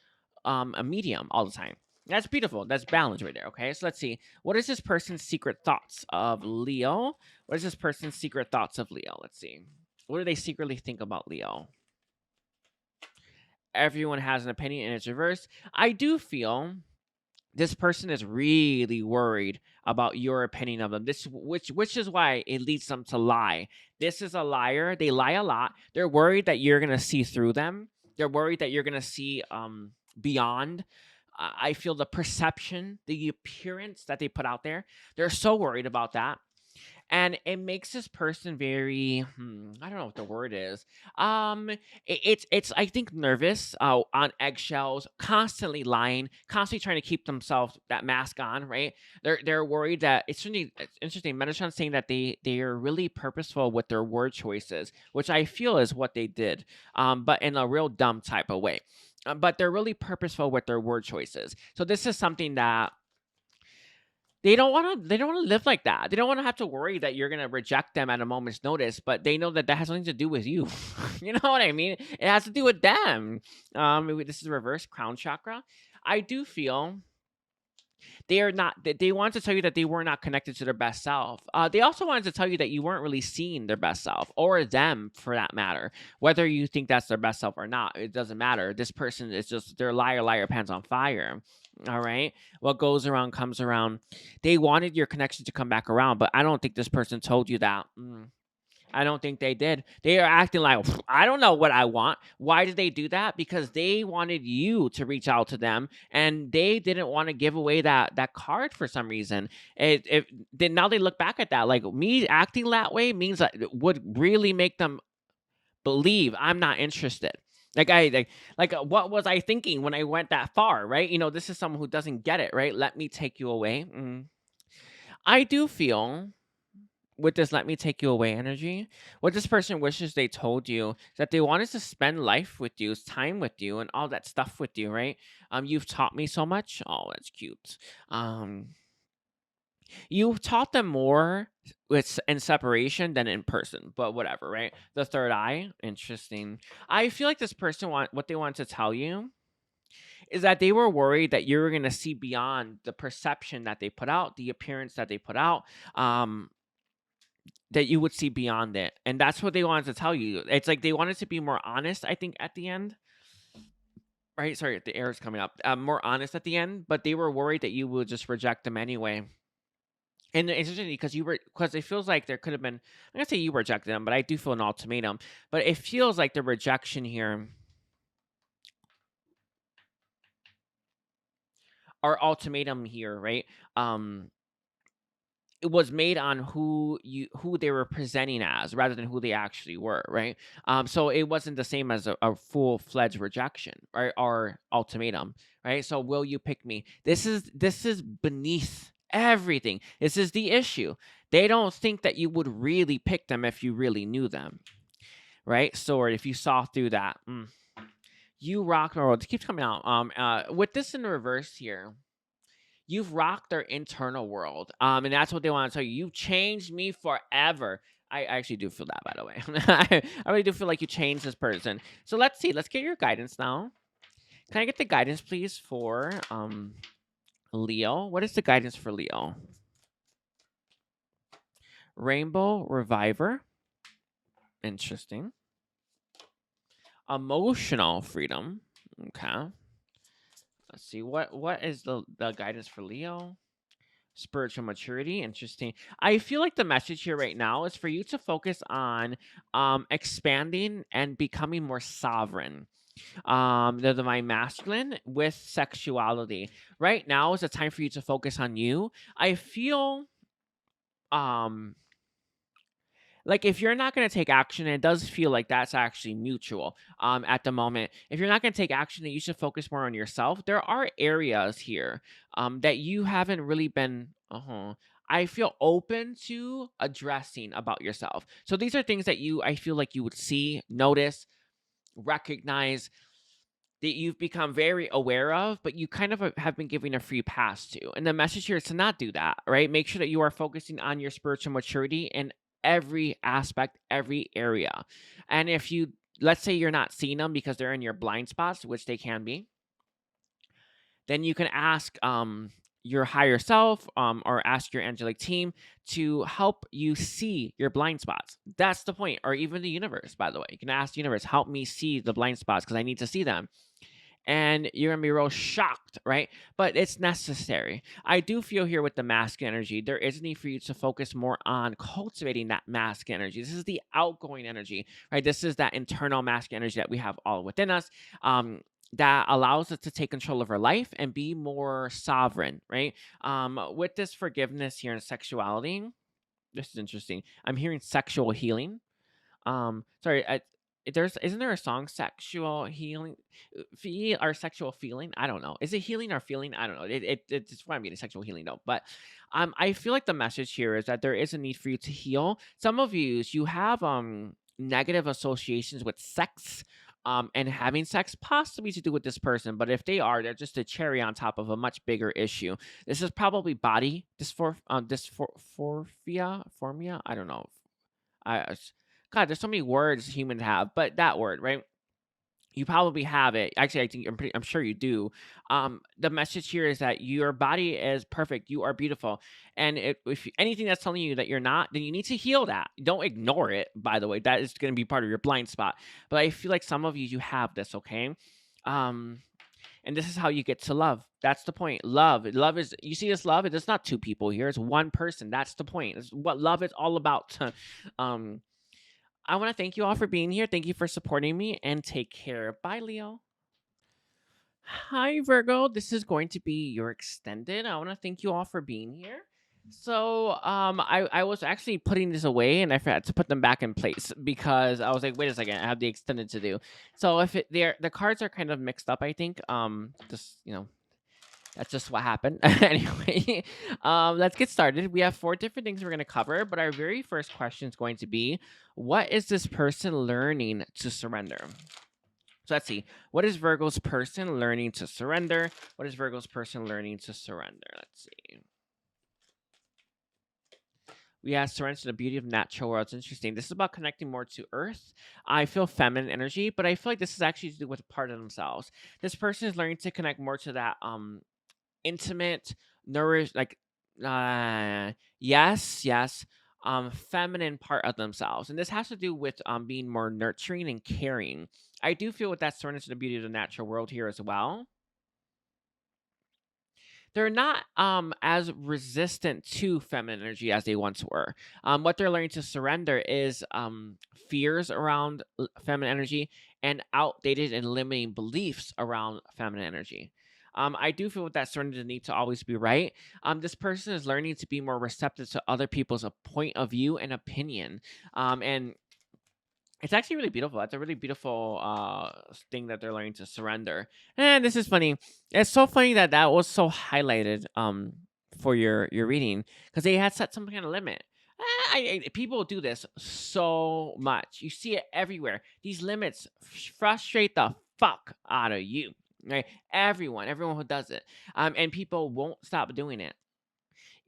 Speaker 1: a medium all the time. That's beautiful. That's balance right there. Okay, so let's see. What is this person's secret thoughts of Leo? What is this person's secret thoughts of Leo? Let's see. What do they secretly think about Leo? Everyone has an opinion and it's reversed. I do feel this person is really worried about your opinion of them. Which is why it leads them to lie. This is a liar. They lie a lot. They're worried that you're gonna see through them. They're worried that you're gonna see beyond. I feel the perception, the appearance that they put out there. They're so worried about that. And it makes this person very, I don't know what the word is. It's I think nervous, on eggshells, constantly lying, constantly trying to keep themselves that mask on, right? They're worried that it's really, it's interesting. Metatron's saying that they are really purposeful with their word choices, which I feel is what they did, but in a real dumb type of way. But they're really purposeful with their word choices. So this is something that they don't want to live like that. They don't want to have to worry that you're going to reject them at a moment's notice, but they know that that has nothing to do with you. You know what I mean? It has to do with them. This is reverse crown chakra. I do feel they are not, they want to tell you that they were not connected to their best self. They also wanted to tell you that you weren't really seeing their best self, or them for that matter. Whether you think that's their best self or not, it doesn't matter. This person is just, their liar pants on fire. All right. What goes around comes around. They wanted your connection to come back around, but I don't think this person told you that. I don't think they did. They are acting like, I don't know what I want. Why did they do that? Because they wanted you to reach out to them, and they didn't want to give away that card for some reason. Then now they look back at that, like, me acting that way means that it would really make them believe I'm not interested. What was I thinking when I went that far, right? This is someone who doesn't get it, right? Let me take you away. I do feel with this let me take you away energy, what this person wishes they told you is that they wanted to spend life with you, time with you, and all that stuff with you, right? You've taught me so much. Oh, that's cute. Um, you've taught them more in separation than in person, but whatever, right? The third eye, interesting. I feel like this person what they want to tell you is that they were worried that you were going to see beyond the perception that they put out, the appearance that they put out. That you would see beyond it. And that's what they wanted to tell you. It's like they wanted to be more honest, I think, at the end. Right? Sorry, the air is coming up. More honest at the end, but they were worried that you would just reject them anyway. And it's interesting because it feels like there could have been, I'm going to say you rejected them, but I do feel an ultimatum. But it feels like the rejection here, or ultimatum here, right? It was made on who they were presenting as rather than who they actually were, right? So it wasn't the same as a full-fledged rejection, right? Or ultimatum, right? So will you pick me? This is beneath everything. This is the issue. They don't think that you would really pick them if you really knew them, right? Sword, if you saw through that. You rock my world. It keeps coming out. With this in reverse here, you've rocked their internal world. And that's what they want to tell you. You've changed me forever. I actually do feel that, by the way. I really do feel like you changed this person. So let's see. Let's get your guidance now. Can I get the guidance, please, for Leo? What is the guidance for Leo? Rainbow Reviver. Interesting. Emotional freedom. Okay. Let's see. What is the guidance for Leo? Spiritual maturity. Interesting. I feel like the message here right now is for you to focus on expanding and becoming more sovereign. The divine masculine with sexuality. Right now is a time for you to focus on you. I feel like if you're not going to take action, it does feel like that's actually mutual at the moment. If you're not going to take action, then you should focus more on yourself. There are areas here that you haven't really been I feel open to addressing about yourself. So these are things that I feel like you would see, notice, recognize, that you've become very aware of, but you kind of have been giving a free pass to. And the message here is to not do that, right? Make sure that you are focusing on your spiritual maturity in every aspect, every area. And if you, let's say you're not seeing them because they're in your blind spots, which they can be, then you can ask your higher self or ask your angelic team to help you see your blind spots. That's the point. Or even the universe, by the way. You can ask the universe, help me see the blind spots because I need to see them. And you're going to be real shocked, right? But it's necessary. I do feel here with the masculine energy, there is a need for you to focus more on cultivating that masculine energy. This is the outgoing energy, right? This is that internal masculine energy that we have all within us. That allows us to take control of our life and be more sovereign, right? With this forgiveness here in sexuality, this is interesting. I'm hearing sexual healing. Sorry, isn't there a song sexual healing, or sexual feeling? I don't know. Is it healing or feeling? I don't know. It's what I'm getting, sexual healing though. But I feel like the message here is that there is a need for you to heal. Some of you have negative associations with sex. And having sex possibly to do with this person, but if they're just a cherry on top of a much bigger issue. This is probably body dysmorphia. I don't know. God, there's so many words humans have, but that word, right? You probably have it. Actually, I'm sure you do. The message here is that your body is perfect. You are beautiful. And if anything that's telling you that you're not, then you need to heal that. Don't ignore it, by the way. That is going to be part of your blind spot. But I feel like some of you have this, okay? And this is how you get to love. That's the point. Love is, you see this love? It's not two people here. It's one person. That's the point. It's what love is all about. I want to thank you all for being here. Thank you for supporting me and take care. Bye, Leo. Hi, Virgo. This is going to be your extended. I want to thank you all for being here. So, I was actually putting this away and I forgot to put them back in place because I was like, wait a second, I have the extended to do. So if the cards are kind of mixed up, I think. Just that's just what happened. Anyway, let's get started. We have 4 different things we're going to cover, but our very first question is going to be, what is this person learning to surrender? So let's see. What is Virgo's person learning to surrender? What is Virgo's person learning to surrender? Let's see. We have surrender to the beauty of natural world. It's interesting. This is about connecting more to Earth. I feel feminine energy, but I feel like this is actually to do with a part of themselves. This person is learning to connect more to that intimate, nourish, like yes, feminine part of themselves. And this has to do with being more nurturing and caring. I do feel with that surrender to the beauty of the natural world here as well. They're not as resistant to feminine energy as they once were. What they're learning to surrender is fears around feminine energy and outdated and limiting beliefs around feminine energy. I do feel with that surrender the need to always be right. This person is learning to be more receptive to other people's point of view and opinion. And it's actually really beautiful. That's a really beautiful thing that they're learning to surrender. And this is funny. It's so funny that that was so highlighted for your reading because they had set some kind of limit. People do this so much. You see it everywhere. These limits frustrate the fuck out of you. Right? Everyone who does it. And people won't stop doing it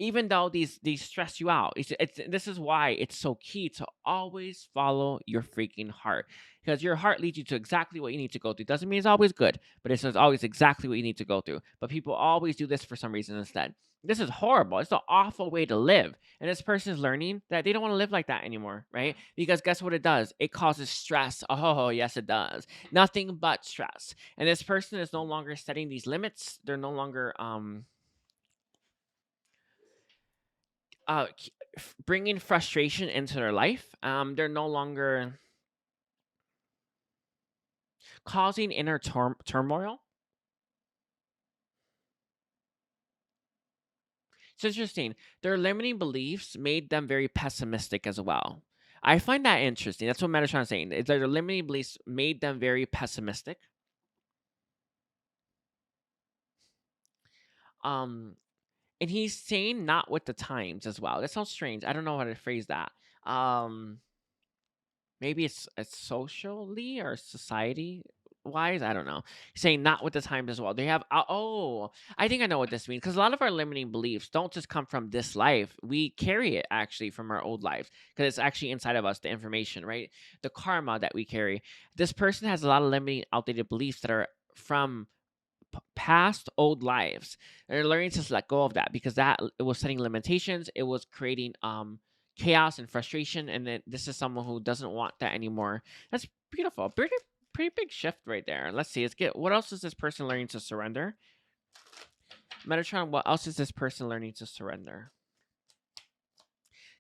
Speaker 1: even though these stress you out. This is why it's so key to always follow your freaking heart, because your heart leads you to exactly what you need to go through. Doesn't mean it's always good, but it's always exactly what you need to go through. But people always do this for some reason instead. This is horrible. It's an awful way to live. And this person is learning that they don't want to live like that anymore, right? Because guess what it does? It causes stress. Oh, yes, it does. Nothing but stress. And this person is no longer setting these limits. They're no longer bringing frustration into their life. They're no longer causing inner turmoil. It's interesting. Their limiting beliefs made them very pessimistic as well. I find that interesting. That's what Metatron is saying. It's like their limiting beliefs made them very pessimistic. And he's saying not with the times as well. That sounds strange. I don't know how to phrase that. Maybe it's socially or society wise. I don't know. Saying not with the times as well. They have I think I know what this means, because a lot of our limiting beliefs don't just come from this life. We carry it actually from our old lives, because it's actually inside of us, the information, right? The karma that we carry. This person has a lot of limiting, outdated beliefs that are from past old lives. They're learning to let go of that, because that it was setting limitations. It was creating chaos and frustration, and then this is someone who doesn't want that anymore. That's beautiful. Pretty big shift right there. Let's see. Let's get, what else is this person learning to surrender? Metatron, what else is this person learning to surrender?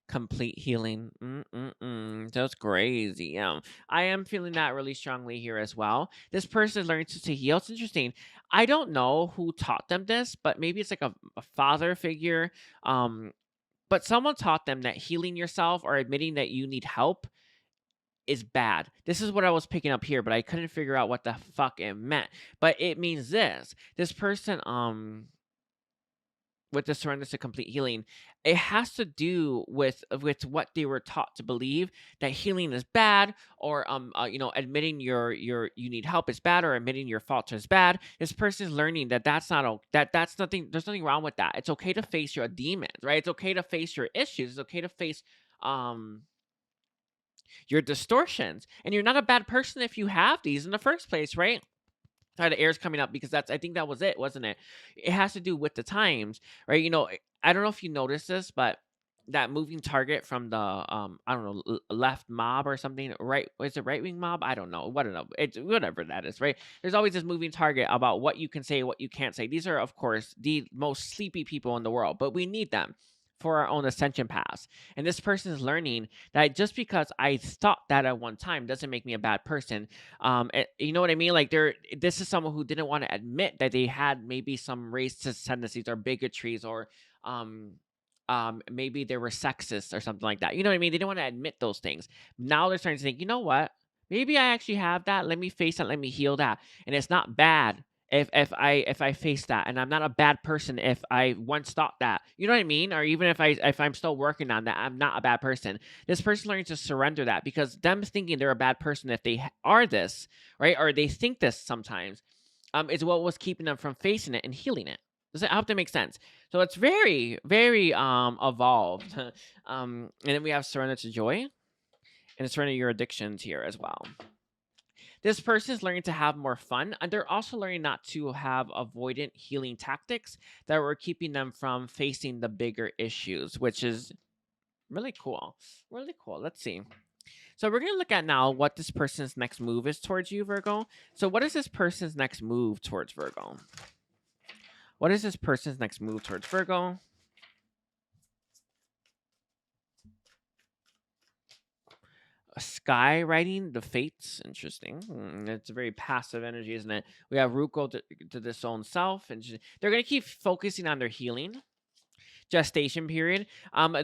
Speaker 1: Complete healing. That's crazy. Yeah, I am feeling that really strongly here as well. This person is learning to heal. It's interesting. I don't know who taught them this, but maybe it's like a father figure. But someone taught them that healing yourself or admitting that you need help is bad. This is what I was picking up here, but I couldn't figure out what the fuck it meant. But it means this. This person, with the surrender to complete healing, it has to do with what they were taught to believe, that healing is bad, or admitting you need help is bad, or admitting your fault is bad. This person is learning that that's not that's nothing. There's nothing wrong with that. It's okay to face your demons, right? It's okay to face your issues. It's okay to face your distortions, and you're not a bad person if you have these in the first place, right? The air's coming up because I think that was it, wasn't it? It has to do with the times, right? I don't know if you noticed this, but that moving target from the I don't know, left mob or something, right? Is it right wing mob? I don't know. It's whatever that is, right? There's always this moving target about what you can say, what you can't say. These are, of course, the most sleepy people in the world, but we need them for our own ascension paths. And this person is learning that just because I thought that at one time doesn't make me a bad person. You know what I mean? Like this is someone who didn't want to admit that they had maybe some racist tendencies or bigotries or um maybe they were sexist or something like that. You know what I mean? They didn't want to admit those things. Now they're starting to think, you know what? Maybe I actually have that. Let me face that. Let me heal that. And it's not bad if I face that, and I'm not a bad person if I once thought that. You know what I mean? Or even if I'm still working on that, I'm not a bad person. This person learning to surrender that, because them thinking they're a bad person if they are this, right? Or they think this sometimes, is what was keeping them from facing it and healing it. I hope that makes sense. So it's very, very evolved. And then we have surrender to joy and surrender your addictions here as well. This person is learning to have more fun, and they're also learning not to have avoidant healing tactics that were keeping them from facing the bigger issues, which is really cool. Really cool. Let's see. So we're going to look at now what this person's next move is towards you, Virgo. So what is this person's next move towards Virgo? What is this person's next move towards Virgo? Skywriting the fates. Interesting. It's a very passive energy, isn't it? We have Ruko to this own self, and they're going to keep focusing on their healing gestation period.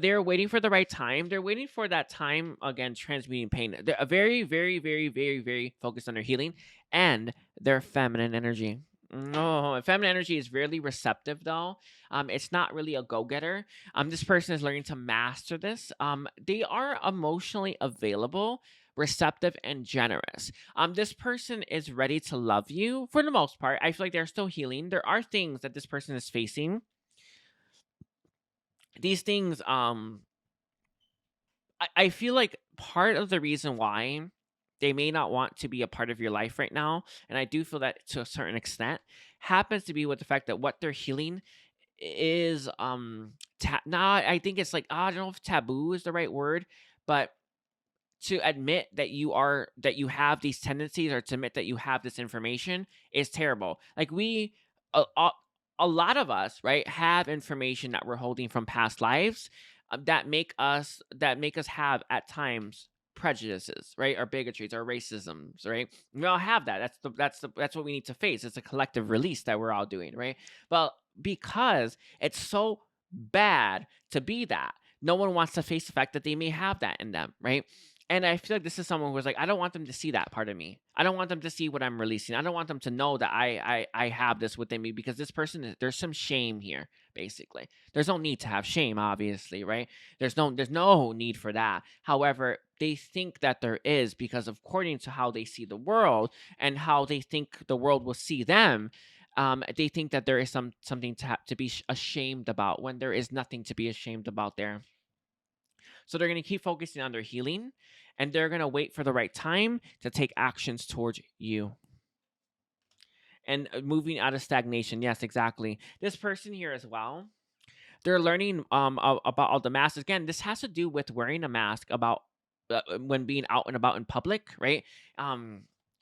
Speaker 1: They're waiting for the right time. They're waiting for that time, again, transmuting pain. They're very, very, very, very, very focused on their healing and their feminine energy. No, feminine energy is really receptive, though. It's not really a go-getter. This person is learning to master this. They are emotionally available, receptive, and generous. This person is ready to love you for the most part. I feel like they're still healing. There are things that this person is facing. These things, I feel like part of the reason why they may not want to be a part of your life right now, and I do feel that to a certain extent, happens to be with the fact that what they're healing is I think it's like, I don't know if taboo is the right word, but to admit that you have these tendencies, or to admit that you have this information, is terrible. Like a lot of us, right, have information that we're holding from past lives, that make us have at times prejudices, right, or bigotries or racisms, right? We all have that. That's what we need to face. It's a collective release that we're all doing, right? But because it's so bad to be that, no one wants to face the fact that they may have that in them, right? And I feel like this is someone who was like, I don't want them to see that part of me. I don't want them to see what I'm releasing. I don't want them to know that I have this within me, because this person, there's some shame here, basically. There's no need to have shame, obviously, right? There's no need for that. However, they think that there is, because according to how they see the world and how they think the world will see them, they think that there is something to be ashamed about, when there is nothing to be ashamed about there. So they're going to keep focusing on their healing, and they're going to wait for the right time to take actions towards you. And moving out of stagnation. Yes, exactly. This person here as well, they're learning about all the masks. Again, this has to do with wearing a mask about when being out and about in public, right?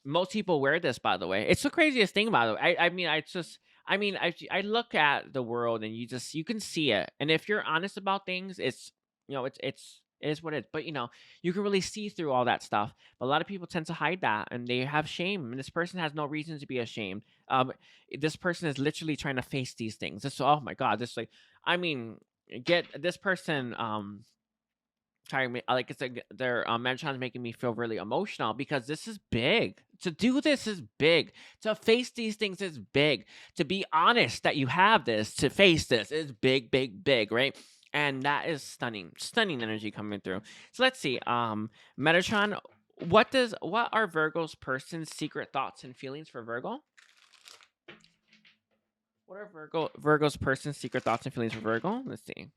Speaker 1: Most people wear this, by the way. It's the craziest thing, by the way. I look at the world, and you can see it. And if you're honest about things, it's, it is what it is. But you can really see through all that stuff. But a lot of people tend to hide that, and they have shame. And this person has no reason to be ashamed. This person is literally trying to face these things. Oh my God, get this person. Sorry, like it's like their Metatron is making me feel really emotional, because this is big. To do this is big. To face these things is big. To be honest that you have this, to face this is big, big, big, right? And that is stunning energy coming through. So let's see. Metatron, what are Virgo's person's secret thoughts and feelings for Virgo? What are Virgo's person's secret thoughts and feelings for Virgo? Let's see.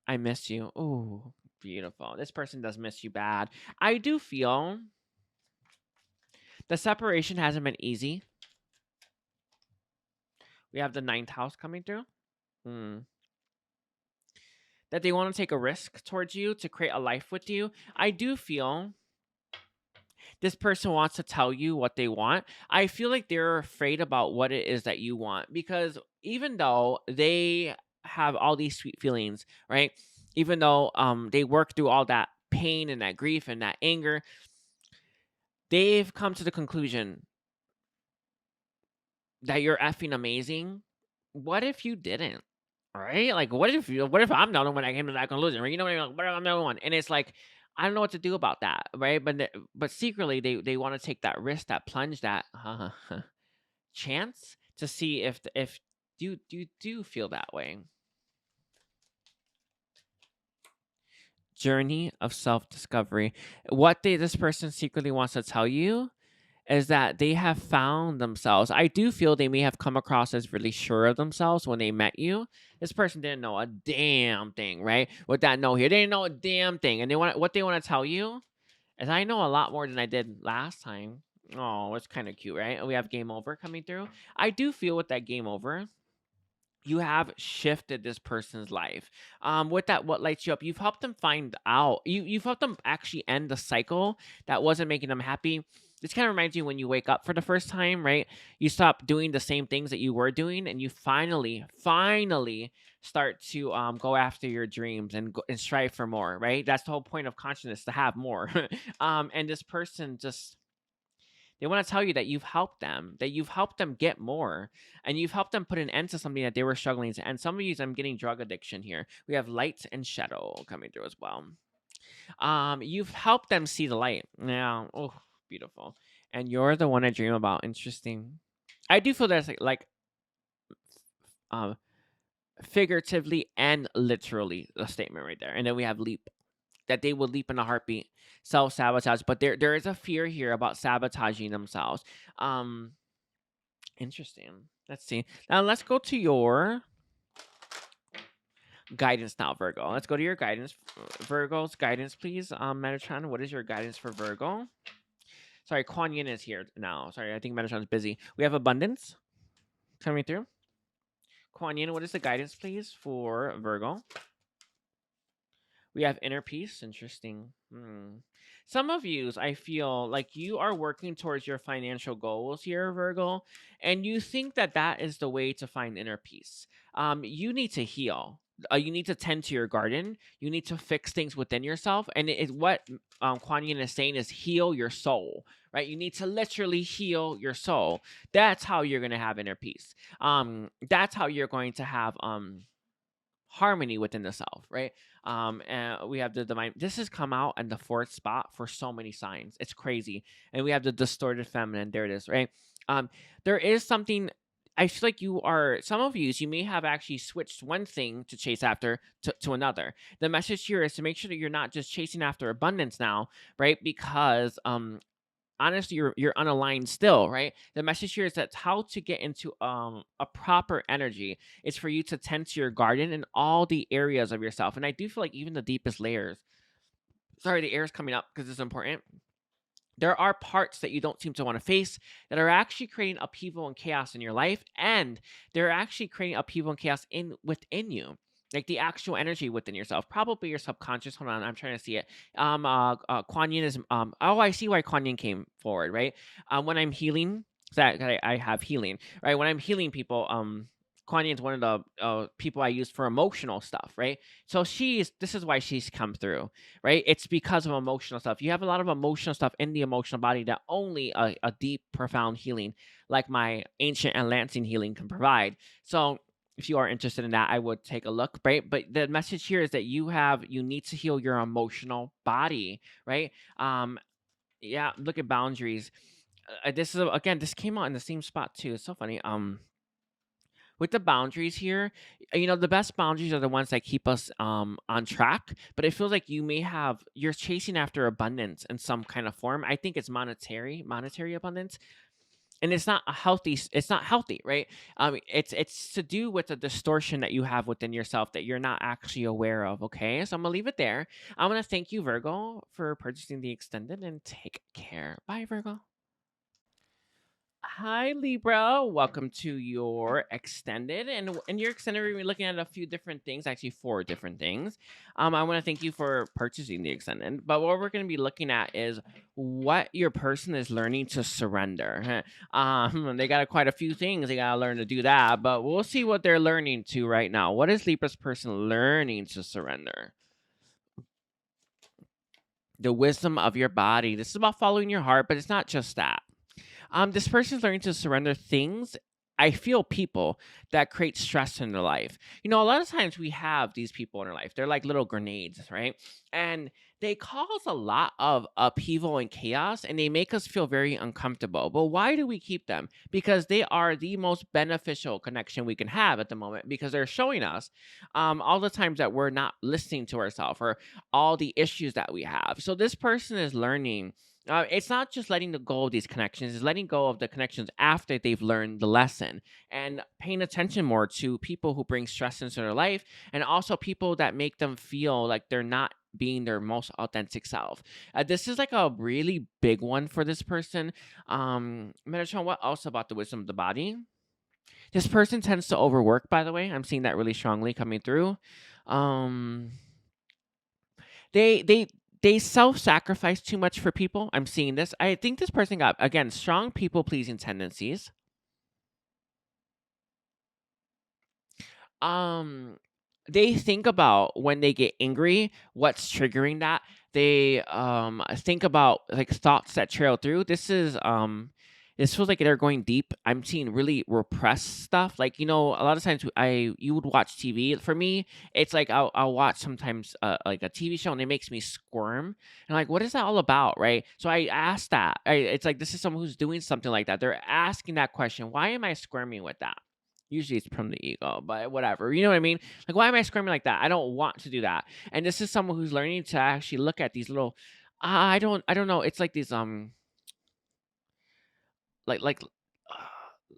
Speaker 1: I miss you. Ooh, beautiful. This person does miss you bad. I do feel the separation hasn't been easy. We have the 9th house coming through. That they want to take a risk towards you to create a life with you. I do feel This person wants to tell you what they want. I feel like they're afraid about what it is that you want, because even though they have all these sweet feelings, right? Even though they work through all that pain and that grief and that anger, they've come to the conclusion that you're effing amazing. What if you didn't? Right? Like, what if I'm the only one that came to that conclusion? Right? You know what I mean? Like, what if I'm the only one? And it's like, I don't know what to do about that, right? But secretly they want to take that risk, that plunge, that chance to see if you do feel that way. Journey of self-discovery. What this person secretly wants to tell you is that they have found themselves. I do feel they may have come across as really sure of themselves when they met you. This person didn't know a damn thing, right? With that note here, they didn't know a damn thing, and what they want to tell you is, I know a lot more than I did last time. Oh, it's kind of cute, right? We have game over coming through. I do feel with that game over, you have shifted this person's life. With that, what lights you up? You've helped them find out. You've helped them actually end the cycle that wasn't making them happy. This kind of reminds you when you wake up for the first time, right? You stop doing the same things that you were doing, and you finally start to go after your dreams and and strive for more, right? That's the whole point of consciousness, to have more. And this person just, they want to tell you that you've helped them get more, and you've helped them put an end to something that they were struggling to end. Some of you, I'm getting drug addiction here. We have light and shadow coming through as well. You've helped them see the light. Yeah. Oh, beautiful. And you're the one I dream about. Interesting. I do feel that's um, figuratively and literally a statement right there. And then we have leap, that they will leap in a heartbeat, self-sabotage. But there is a fear here about sabotaging themselves. Um, Interesting. Let's see. Now let's go to your guidance now, Virgo. Let's go to your guidance. Virgo's guidance, please. Metatron, what is your guidance for Virgo? Sorry, Kuan Yin is here now. Sorry, I think Metatron's busy. We have abundance coming through. Kuan Yin, what is the guidance, please, for Virgo? We have inner peace. Interesting. Some of you, I feel like you are working towards your financial goals here, Virgo, and you think that that is the way to find inner peace. You need to heal. You need to tend to your garden. You need to fix things within yourself. And what Kuan Yin is saying is heal your soul, right? You need to literally heal your soul. That's how you're going to have inner peace. That's how you're going to have harmony within the self, right? And we have the divine. This has come out in the 4th spot for so many signs. It's crazy. And we have the distorted feminine. There it is, right? There is something. I feel like some of you may have actually switched one thing to chase after to another. The message here is to make sure that you're not just chasing after abundance now, right? Because honestly, you're unaligned still, right? The message here is that how to get into a proper energy is for you to tend to your garden in all the areas of yourself. And I do feel like even the deepest layers, sorry, the air is coming up because it's important. There are parts that you don't seem to want to face that are actually creating upheaval and chaos in your life, and they're actually creating upheaval and chaos within you, like the actual energy within yourself, probably your subconscious. Hold on, I'm trying to see it. Kuan Yin is oh, I see why Kuan Yin came forward, right? When I'm healing, that I have healing, right? When I'm healing people, Kuan Yin is one of the people I use for emotional stuff, right? So this is why she's come through, right? It's because of emotional stuff. You have a lot of emotional stuff in the emotional body that only a deep, profound healing, like my ancient Atlantean healing, can provide. So if you are interested in that, I would take a look, right? But the message here is that you need to heal your emotional body, right? Yeah, look at boundaries. This is again, this came out in the same spot too. It's so funny. With the boundaries here, the best boundaries are the ones that keep us on track. But it feels like you're chasing after abundance in some kind of form. I think it's monetary abundance, and it's not healthy, right? It's to do with the distortion that you have within yourself that you're not actually aware of. Okay, so I'm gonna leave it there. I want to thank you, Virgo, for purchasing the extended, and take care. Bye, Virgo. Hi Libra, welcome to your extended, and in your extended we're looking at a few different things, actually four different things. I want to thank you for purchasing the extended, but what we're going to be looking at is what your person is learning to surrender. They got quite a few things they got to learn to do that, but we'll see what they're learning to right now. What is Libra's person learning to surrender? The wisdom of your body. This is about following your heart, but it's not just that. This person's learning to surrender things. I feel people that create stress in their life. You know, a lot of times we have these people in our life. They're like little grenades, right? And they cause a lot of upheaval and chaos, and they make us feel very uncomfortable. But why do we keep them? Because they are the most beneficial connection we can have at the moment, because they're showing us all the times that we're not listening to ourselves, or all the issues that we have. So this person is learning, it's not just letting go of these connections, it's letting go of the connections after they've learned the lesson, and paying attention more to people who bring stress into their life, and also people that make them feel like they're not being their most authentic self. This is like a really big one for this person. Metatron, what else about the wisdom of the body? This person tends to overwork, by the way. I'm seeing that really strongly coming through. Um, they they they self-sacrifice too much for people. I'm seeing this. I think this person got, again, strong people-pleasing tendencies. Um, they think about when they get angry, what's triggering that. They think about like thoughts that trail through. This feels like they're going deep. I'm seeing really repressed stuff. Like, you know, a lot of times you would watch TV. For me, it's like I'll watch sometimes like a TV show, and it makes me squirm. And like, what is that all about, right? So I asked that. It's like this is someone who's doing something like that. They're asking that question. Why am I squirming with that? Usually it's from the ego, but whatever. You know what I mean? Like, why am I screaming like that? I don't want to do that. And this is someone who's learning to actually look at these little, I don't know. It's like these, like, like,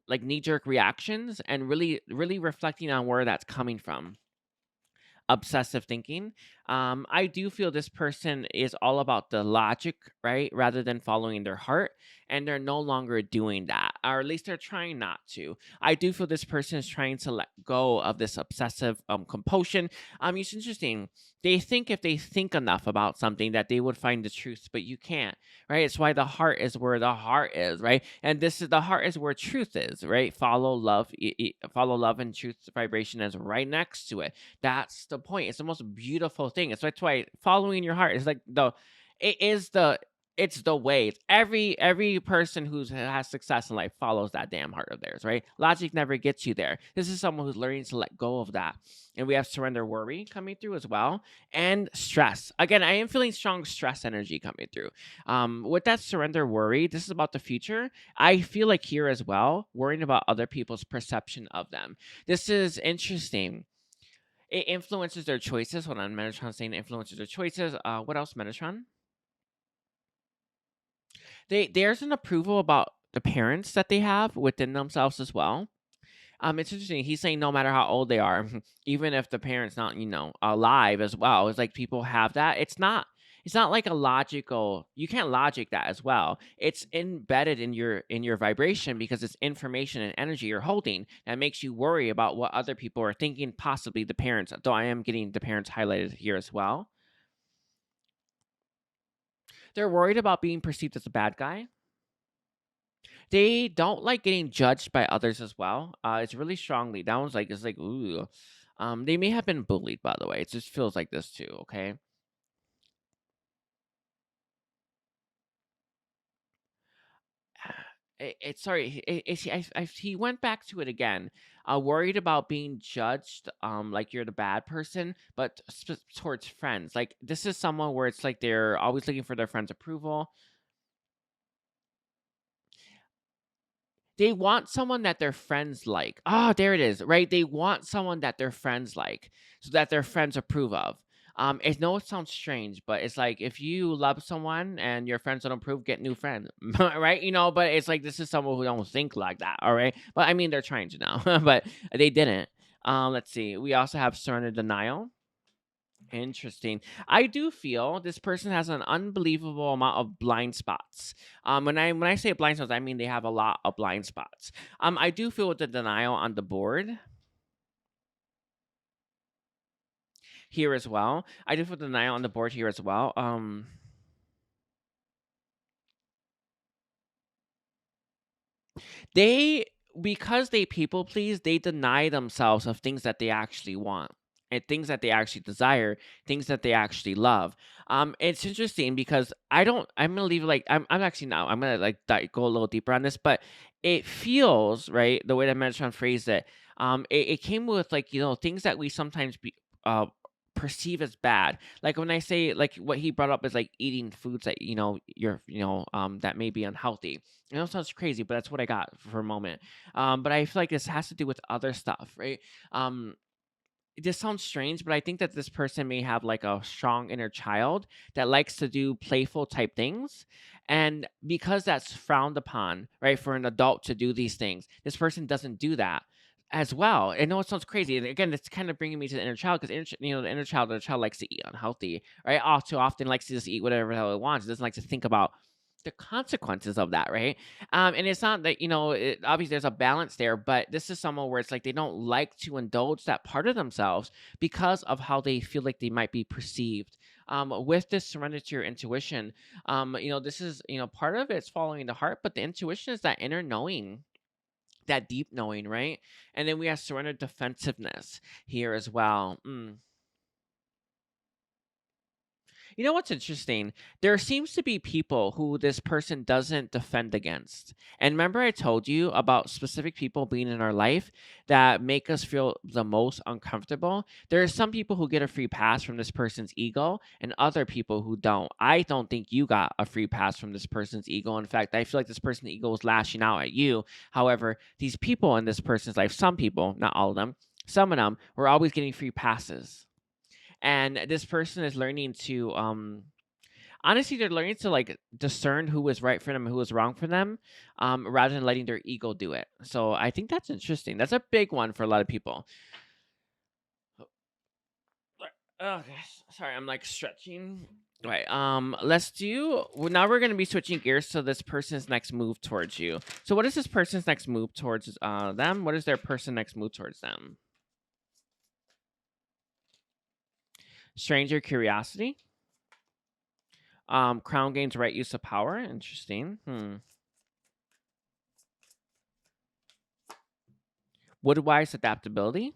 Speaker 1: like knee jerk reactions, and really, really reflecting on where that's coming from. Obsessive thinking. I do feel this person is all about the logic, right? Rather than following their heart. And they're no longer doing that, or at least they're trying not to. I do feel this person is trying to let go of this obsessive compulsion. It's interesting. They think if they think enough about something that they would find the truth, but you can't, right? It's why the heart is where the heart is, right? And this is the heart is where truth is, right? Follow love, follow love, and truth vibration is right next to it. That's the point. It's the most beautiful thing. That's why following your heart is like it is the it's the way. It's every person who has success in life follows that damn heart of theirs, right? Logic never gets you there. This is someone who's learning to let go of that. And we have surrender worry coming through as well. And stress. Again, I am feeling strong stress energy coming through. With that surrender worry, this is about the future. I feel like here as well, worrying about other people's perception of them. This is interesting. It influences their choices. Hold on, Metatron saying it influences their choices. What else, Metatron? There's an approval about the parents that they have within themselves as well. It's interesting. He's saying no matter how old they are, even if the parent's not, alive as well. It's like people have that. It's not like a logical. You can't logic that as well. It's embedded in your vibration, because it's information and energy you're holding that makes you worry about what other people are thinking, possibly the parents. Though I am getting the parents highlighted here as well. They're worried about being perceived as a bad guy. They don't like getting judged by others as well. It's really strongly. That one's like, it's like, ooh. They may have been bullied, by the way. It just feels like this too. Okay. It's sorry. He went back to it again. Worried about being judged. Like you're the bad person, but towards friends. Like this is someone where it's like they're always looking for their friends' approval. They want someone that their friends like. Oh, there it is, right? They want someone that their friends like, so that their friends approve of. It no, it sounds strange, but it's like if you love someone and your friends don't approve, get new friends, right? But it's like this is someone who don't think like that, all right? But I mean, they're trying to now, but they didn't. Let's see. We also have surrender denial. Interesting. I do feel this person has an unbelievable amount of blind spots. When I say blind spots, I mean they have a lot of blind spots. I do feel with the denial on the board here as well. I do feel denial on the board here as well. They because they people please, they deny themselves of things that they actually want and things that they actually desire, things that they actually love. It's interesting because I'm gonna leave like I'm actually now I'm gonna like go a little deeper on this, but it feels right the way that Metatron phrased it. It came with like things that we sometimes uh perceive as bad. Like when I say like what he brought up is like eating foods that that may be unhealthy. I know it sounds crazy, but that's what I got for a moment. But I feel like this has to do with other stuff, right? Um, this sounds strange, but I think that this person may have like a strong inner child that likes to do playful type things. And because that's frowned upon, right, for an adult to do these things, this person doesn't do that as well. I know it sounds crazy. And again, it's kind of bringing me to the inner child because, the child likes to eat unhealthy, right? All too often likes to just eat whatever the hell it wants. It doesn't like to think about the consequences of that, right? And it's not that obviously there's a balance there, but this is someone where it's like they don't like to indulge that part of themselves because of how they feel like they might be perceived. With this surrender to your intuition, this is part of it's following the heart, but the intuition is that inner knowing, that deep knowing, right? And then we have surrender defensiveness here as well. You know what's interesting? There seems to be people who this person doesn't defend against. And remember, I told you about specific people being in our life that make us feel the most uncomfortable? There are some people who get a free pass from this person's ego, and other people who don't. I don't think you got a free pass from this person's ego. In fact, I feel like this person's ego is lashing out at you. However, these people in this person's life, some people, not all of them, some of them, were always getting free passes, and this person is learning to honestly, they're learning to like discern who is right for them and who is wrong for them, rather than letting their ego do it. So I think that's interesting. That's a big one for a lot of people. Oh gosh, sorry, I'm like stretching. Right. Let's do. Well, now we're gonna be switching gears to this person's next move towards you. So, what is this person's next move towards them? What is their person next move towards them? Stranger curiosity. Crown gains right use of power. Interesting. Woodwise adaptability.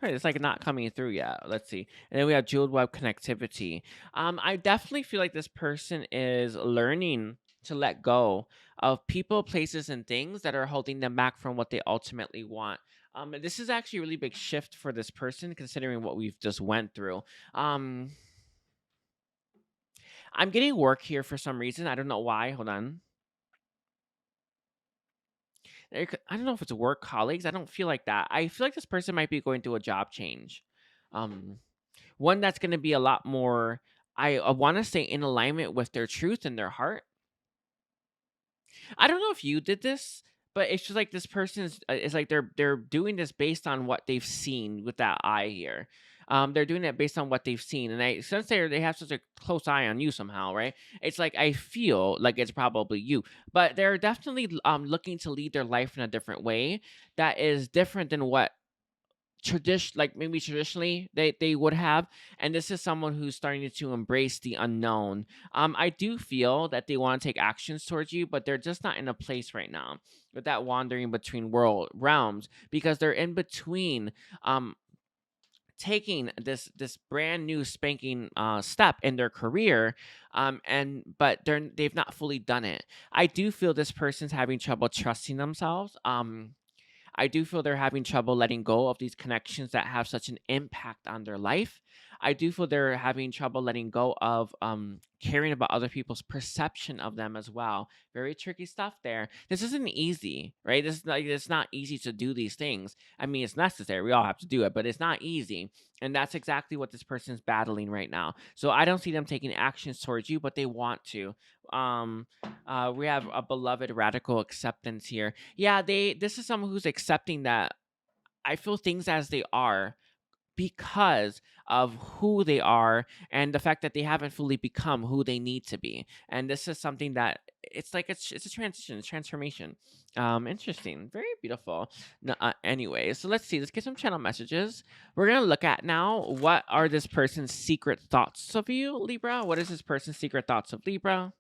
Speaker 1: Right, it's like not coming through yet. Let's see. And then we have jeweled web connectivity. I definitely feel like this person is learning to let go of people, places, and things that are holding them back from what they ultimately want. This is actually a really big shift for this person, considering what we've just went through. Um, I'm getting work here for some reason. I don't know why. Hold on. I don't know if it's work colleagues. I don't feel like that. I feel like this person might be going through a job change. Um, One that's going to be a lot more, I want to say, in alignment with their truth and their heart. I don't know if you did this, but it's just like this person is like they're doing this based on what they've seen with that eye here. They're doing it based on what they've seen, and since they have such a close eye on you somehow, right? It's like I feel like it's probably you, but they're definitely looking to lead their life in a different way that is different than what like maybe traditionally they would have. And this is someone who's starting to embrace the unknown. I do feel that they want to take actions towards you, but they're just not in a place right now with that wandering between world realms, because they're in between um taking this brand new spanking step in their career, and but they've not fully done it. I do feel this person's having trouble trusting themselves. I do feel they're having trouble letting go of these connections that have such an impact on their life. I do feel they're having trouble letting go of caring about other people's perception of them as well. Very tricky stuff there. This isn't easy, right? This is like it's not easy to do these things. I mean, it's necessary. We all have to do it, but it's not easy. And that's exactly what this person's battling right now. So I don't see them taking actions towards you, but they want to. Um, we have a beloved radical acceptance here. Yeah, this is someone who's accepting that I feel things as they are because of who they are and the fact that they haven't fully become who they need to be. And this is something that it's like it's a transition, it's transformation. Interesting, very beautiful. Anyway, so let's see. Let's get some channel messages. We're gonna look at now what are this person's secret thoughts of you, Libra. What is this person's secret thoughts of Libra?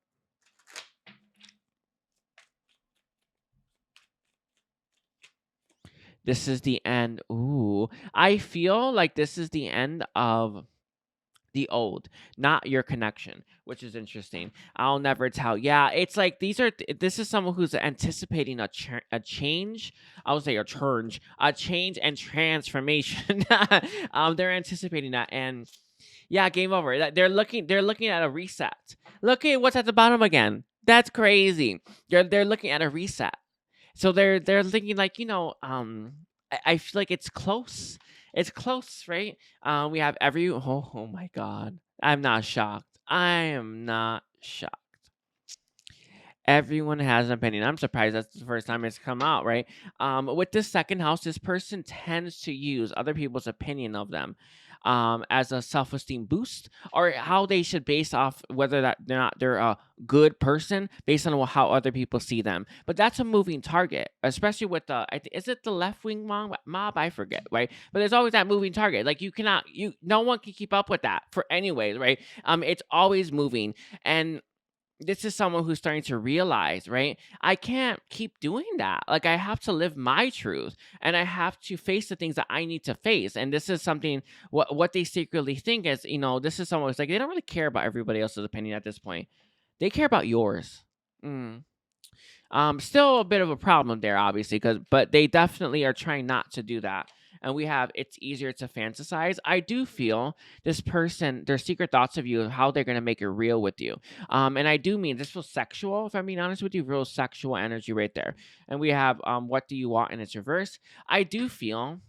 Speaker 1: This is the end. Ooh, I feel like this is the end of the old, not your connection, which is interesting. I'll never tell. Yeah, it's like this is someone who's anticipating a change. I would say a change and transformation. They're anticipating that, and yeah, game over. They're looking at a reset. Look at what's at the bottom again. That's crazy. They're looking at a reset. So they're thinking like, I feel like it's close. It's close, right? We have oh my god. I'm not shocked. I am not shocked. Everyone has an opinion. I'm surprised that's the first time it's come out, right? With this second house, this person tends to use other people's opinion of them as a self-esteem boost, or how they should base off whether that they're a good person based on how other people see them. But that's a moving target, especially with is it the left-wing mob? I forget, right? But there's always that moving target. Like no one can keep up with that for anyways, right? It's always moving. And this is someone who's starting to realize, right? I can't keep doing that. Like, I have to live my truth, and I have to face the things that I need to face. And this is something, what they secretly think is, this is someone who's like, they don't really care about everybody else's opinion at this point. They care about yours. Still a bit of a problem there, obviously, but they definitely are trying not to do that. And we have, it's easier to fantasize. I do feel this person, their secret thoughts of you, how they're going to make it real with you. And I do mean this feels sexual, if I'm being honest with you, real sexual energy right there. And we have, what do you want in its reverse? I do feel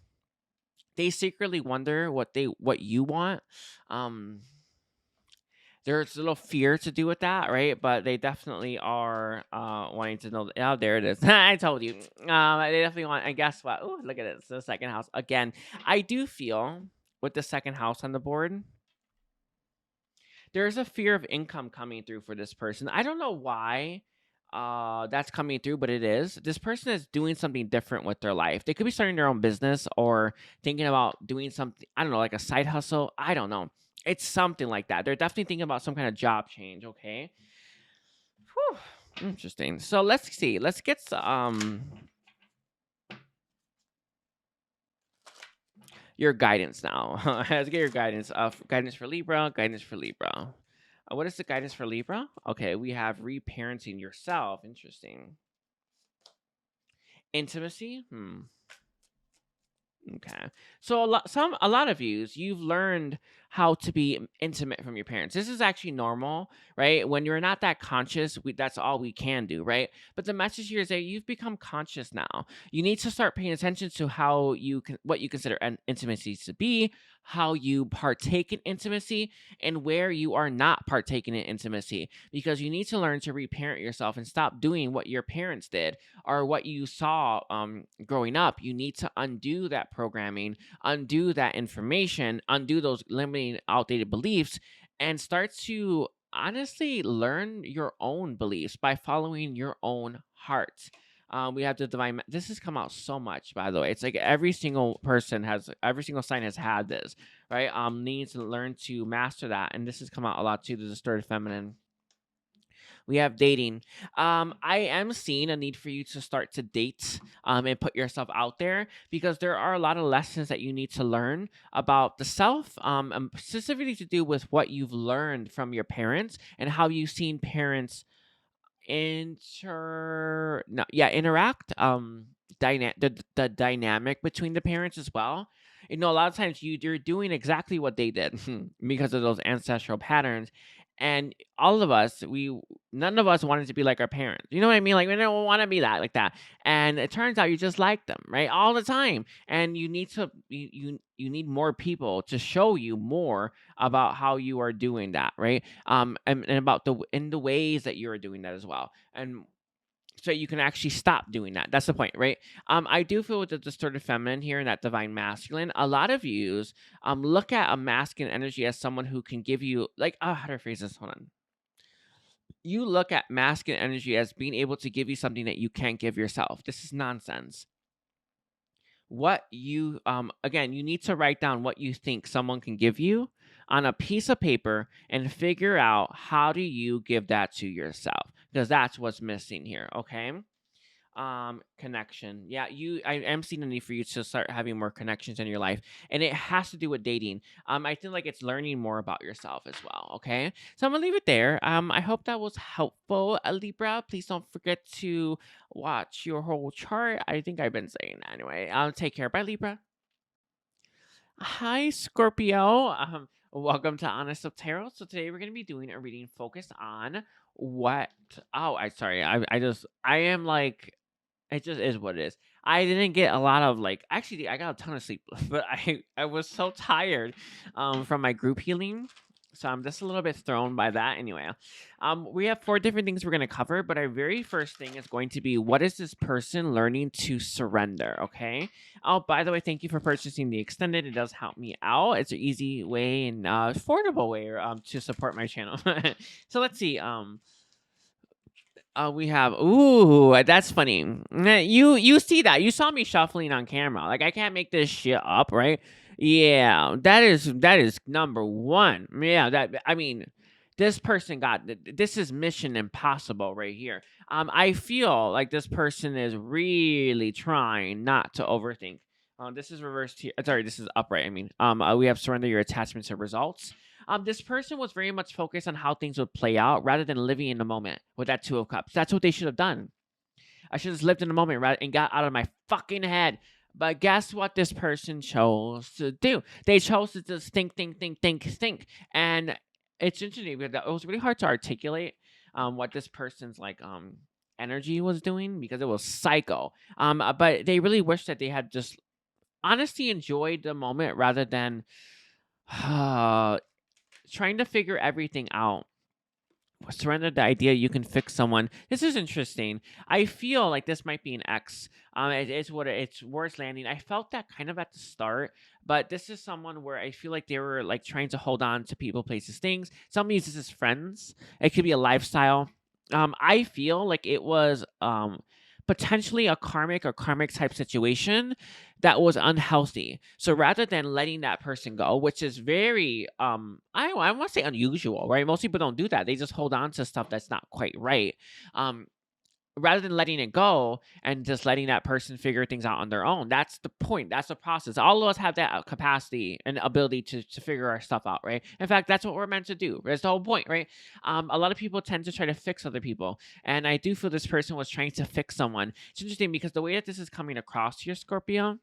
Speaker 1: they secretly wonder what you want. There's a little fear to do with that, right? But they definitely are wanting to know. Oh, there it is. I told you. They definitely want. And guess what? Oh, look at it. It's the second house again. I do feel with the second house on the board, there's a fear of income coming through for this person. I don't know why that's coming through, but it is. This person is doing something different with their life. They could be starting their own business or thinking about doing something, I don't know, like a side hustle. I don't know. It's something like that. They're definitely thinking about some kind of job change, okay? Whew. Interesting. So let's see. Let's get your guidance now. Let's get your guidance. Guidance for Libra. Guidance for Libra. What is the guidance for Libra? Okay, we have reparenting yourself. Interesting. Intimacy. Okay. So a lot of you've learned how to be intimate from your parents. This is actually normal, right? When you're not that conscious, that's all we can do, right? But the message here is that you've become conscious now. You need to start paying attention to what you consider an intimacy to be, how you partake in intimacy, and where you are not partaking in intimacy, because you need to learn to reparent yourself and stop doing what your parents did or what you saw growing up. You need to undo that programming, undo that information, undo those limiting, outdated beliefs, and start to honestly learn your own beliefs by following your own heart. We have the divine. This has come out so much, by the way. It's like every single sign has had this, right? Needs to learn to master that, and this has come out a lot too. The distorted feminine. We have dating. I am seeing a need for you to start to date and put yourself out there, because there are a lot of lessons that you need to learn about the self, specifically to do with what you've learned from your parents and how you've seen parents interact, the dynamic between the parents as well. A lot of times you're doing exactly what they did because of those ancestral patterns. And all of us, none of us wanted to be like our parents. You know what I mean? Like, we don't want to be like that. And it turns out you just like them, right? All the time. And you need to, you need more people to show you more about how you are doing that, right? And about in the ways that you are doing that as well. And so you can actually stop doing that. That's the point, right? I do feel with the distorted feminine here and that divine masculine, a lot of yous look at a masculine energy as someone who can give you like, how do I phrase this? Hold on. You look at masculine energy as being able to give you something that you can't give yourself. This is nonsense. What you again, you need to write down what you think someone can give you on a piece of paper and figure out how do you give that to yourself, because that's what's missing here, okay? Connection. Yeah, I am seeing the need for you to start having more connections in your life, and it has to do with dating. I feel like it's learning more about yourself as well. Okay, so I'm gonna leave it there. I hope that was helpful, Libra. Please don't forget to watch your whole chart. I think I've been saying that anyway. Take care. Bye, Libra. Hi, Scorpio. Welcome to Honest of Tarot. So today we're gonna be doing a reading focused on what. Oh, I am like, it just is what it is. I didn't get a lot of like, actually I got a ton of sleep, but I was so tired from my group healing. So I'm just a little bit thrown by that. Anyway, we have 4 different things we're going to cover, but our very first thing is going to be, what is this person learning to surrender? Okay. Oh, by the way, thank you for purchasing the extended. It does help me out. It's an easy way and affordable way to support my channel. So let's see. We have, ooh, that's funny. You see that? You saw me shuffling on camera. Like, I can't make this shit up, right? Yeah, that is number one. Yeah, I mean, this person this is mission impossible right here. I feel like this person is really trying not to overthink. This is reversed here. Sorry, this is upright. I mean, we have surrender your attachments to results. This person was very much focused on how things would play out rather than living in the moment with that 2 of Cups. That's what they should have done. I should have lived in the moment and got out of my fucking head. But guess what this person chose to do? They chose to just think. And it's interesting because it was really hard to articulate what this person's like energy was doing, because it was psycho. But they really wish that they had just honestly enjoyed the moment rather than trying to figure everything out. Surrender the idea you can fix someone. This is interesting. I feel like this might be an X. It's where it's landing. I felt that kind of at the start, but this is someone where I feel like they were like trying to hold on to people, places, things. Some uses as friends. It could be a lifestyle. I feel like it was potentially a karmic type situation that was unhealthy. So rather than letting that person go, which is very I want to say unusual, right? Most people don't do that. They just hold on to stuff that's not quite right. Rather than letting it go and just letting that person figure things out on their own. That's the point. That's the process. All of us have that capacity and ability to figure our stuff out, right? In fact, that's what we're meant to do. That's the whole point, right? A lot of people tend to try to fix other people. And I do feel this person was trying to fix someone. It's interesting because the way that this is coming across here, Scorpio,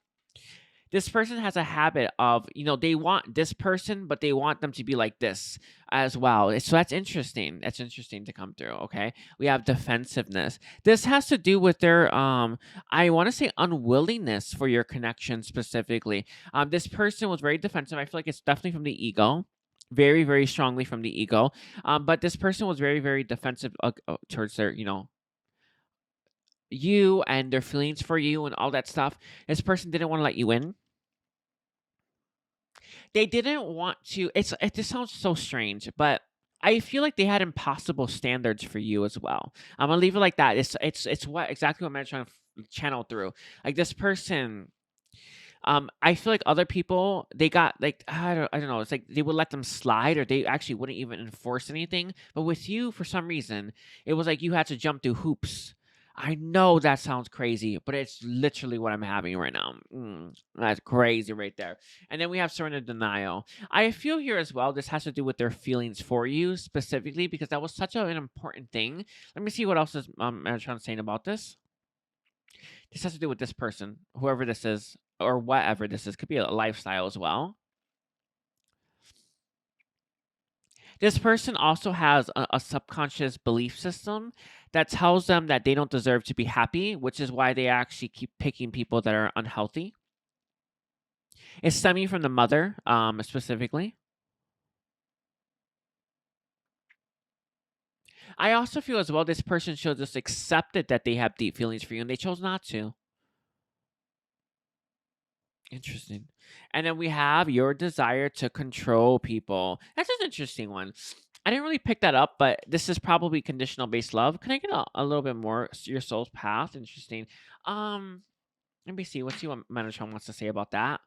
Speaker 1: this person has a habit of, they want this person, but they want them to be like this as well. So that's interesting. That's interesting to come through. Okay. We have defensiveness. This has to do with their, I want to say unwillingness for your connection specifically. This person was very defensive. I feel like it's definitely from the ego. Very, very strongly from the ego. But this person was very, very defensive towards their, you and their feelings for you and all that stuff. This person didn't want to let you in. They didn't want to. It just sounds so strange, but I feel like they had impossible standards for you as well. I'm gonna leave it like that. It's what exactly what I'm trying to channel through. Like this person, I feel like other people, they got like, I don't know. It's like they would let them slide, or they actually wouldn't even enforce anything. But with you, for some reason, it was like you had to jump through hoops. I know that sounds crazy, but it's literally what I'm having right now. That's crazy right there. And then we have surrender denial. I feel here as well, this has to do with their feelings for you specifically, because that was such an important thing. Let me see what else is I'm trying to say about this. This has to do with this person, whoever this is, or whatever this is. Could be a lifestyle as well. This person also has a subconscious belief system that tells them that they don't deserve to be happy, which is why they actually keep picking people that are unhealthy. It's stemming from the mother, specifically. I also feel as well this person should just accepted that they have deep feelings for you and they chose not to. Interesting. And then we have your desire to control people. That's an interesting one. I didn't really pick that up, but this is probably conditional based love. Can I get a little bit more your soul's path? Interesting. Um, Let me see. Let's see what Metatron wants to say about that.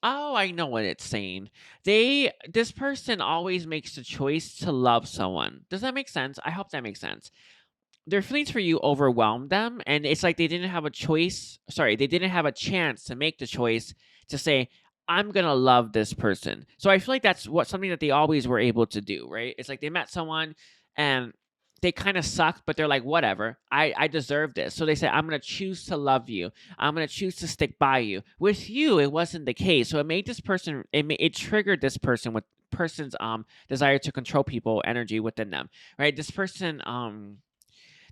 Speaker 1: Oh, I know what it's saying. This person always makes the choice to love someone. Does that make sense? I hope that makes sense. Their feelings for you overwhelmed them, and it's like they didn't have a choice. Sorry, they didn't have a chance to make the choice to say, I'm gonna love this person. So I feel like that's what something that they always were able to do, right? It's like they met someone and they kind of sucked, but they're like, whatever, I deserve this. So they said, I'm gonna choose to love you. I'm gonna choose to stick by you. With you, it wasn't the case. So it made this person, it triggered this person with person's desire to control people energy within them, right? This person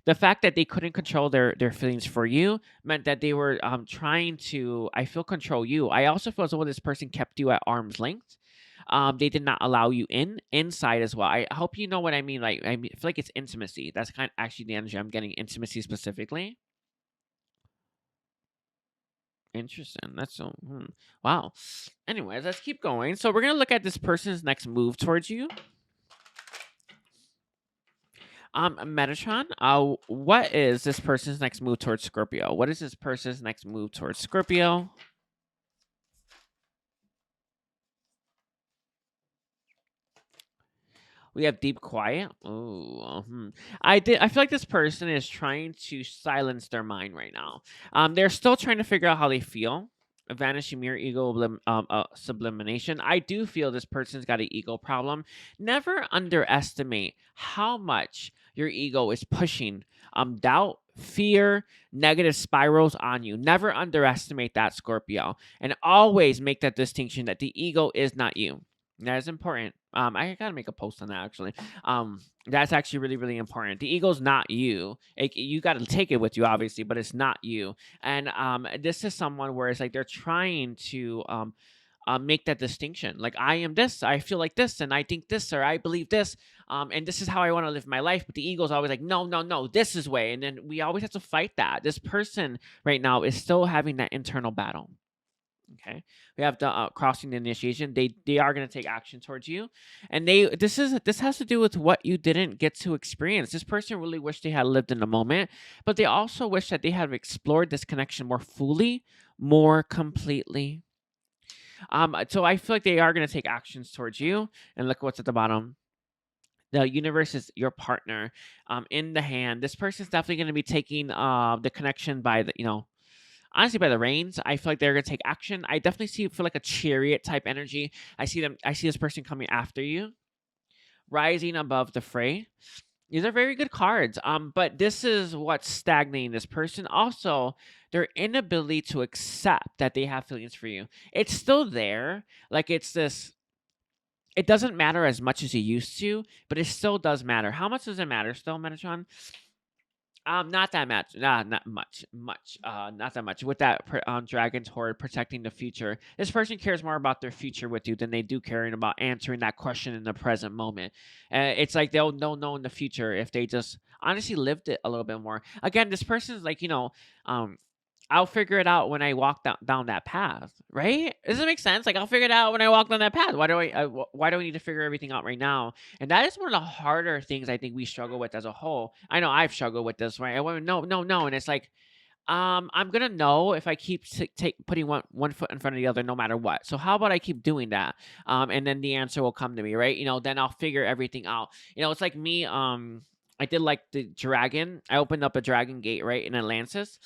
Speaker 1: the fact that they couldn't control their feelings for you meant that they were trying to, I feel, control you. I also feel as though this person kept you at arm's length. They did not allow you inside as well. I hope you know what I mean. Like I feel like it's intimacy. That's kind of actually the energy I'm getting. Intimacy specifically. Interesting. That's so wow. Anyways, let's keep going. So we're gonna look at this person's next move towards you. Metatron, what is this person's next move towards Scorpio? What is this person's next move towards Scorpio? We have deep quiet. Oh, I feel like this person is trying to silence their mind right now. They're still trying to figure out how they feel. Vanishing mirror ego sublimation. I do feel this person's got an ego problem. Never underestimate how much your ego is pushing doubt, fear, negative spirals on you. Never underestimate that, Scorpio, and always make that distinction that the ego is not you. That is important. I gotta make a post on that actually. That's actually really, really important. The ego's not you. You gotta take it with you, obviously, but it's not you. And this is someone where it's like they're trying to make that distinction. Like I am this, I feel like this, and I think this, or I believe this, and this is how I want to live my life. But the ego's always like, no, no, no, this is way, and then we always have to fight that. This person right now is still having that internal battle. Okay, we have the crossing the initiation. They are going to take action towards you, and this has to do with what you didn't get to experience. This person really wished they had lived in the moment, but they also wish that they had explored this connection more fully, more completely. So I feel like they are going to take actions towards you, and look what's at the bottom. The universe is your partner. In the hand, this person's definitely going to be taking the connection by the honestly by the reins. I feel like they're gonna take action. I definitely feel like a chariot type energy. I see this person coming after you, rising above the fray. These are very good cards. But this is what's stagnating this person. Also, their inability to accept that they have feelings for you. It's still there. Like it's this. It doesn't matter as much as it used to, but it still does matter. How much does it matter still, Metatron? Not that much. Not much. Not that much. With that dragon's horde protecting the future, this person cares more about their future with you than they do caring about answering that question in the present moment. It's like they'll know in the future if they just honestly lived it a little bit more. Again, this person's like, I'll figure it out when I walk down that path, right? Does it make sense? Like I'll figure it out when I walk down that path. Why do I need to figure everything out right now? And that is one of the harder things I think we struggle with as a whole. I know I've struggled with this, right? I want to no, and it's like, I'm gonna know if I keep putting one foot in front of the other, no matter what. So how about I keep doing that? And then the answer will come to me, right? Then I'll figure everything out. It's like me. I did like the dragon. I opened up a dragon gate, right, in Atlantis.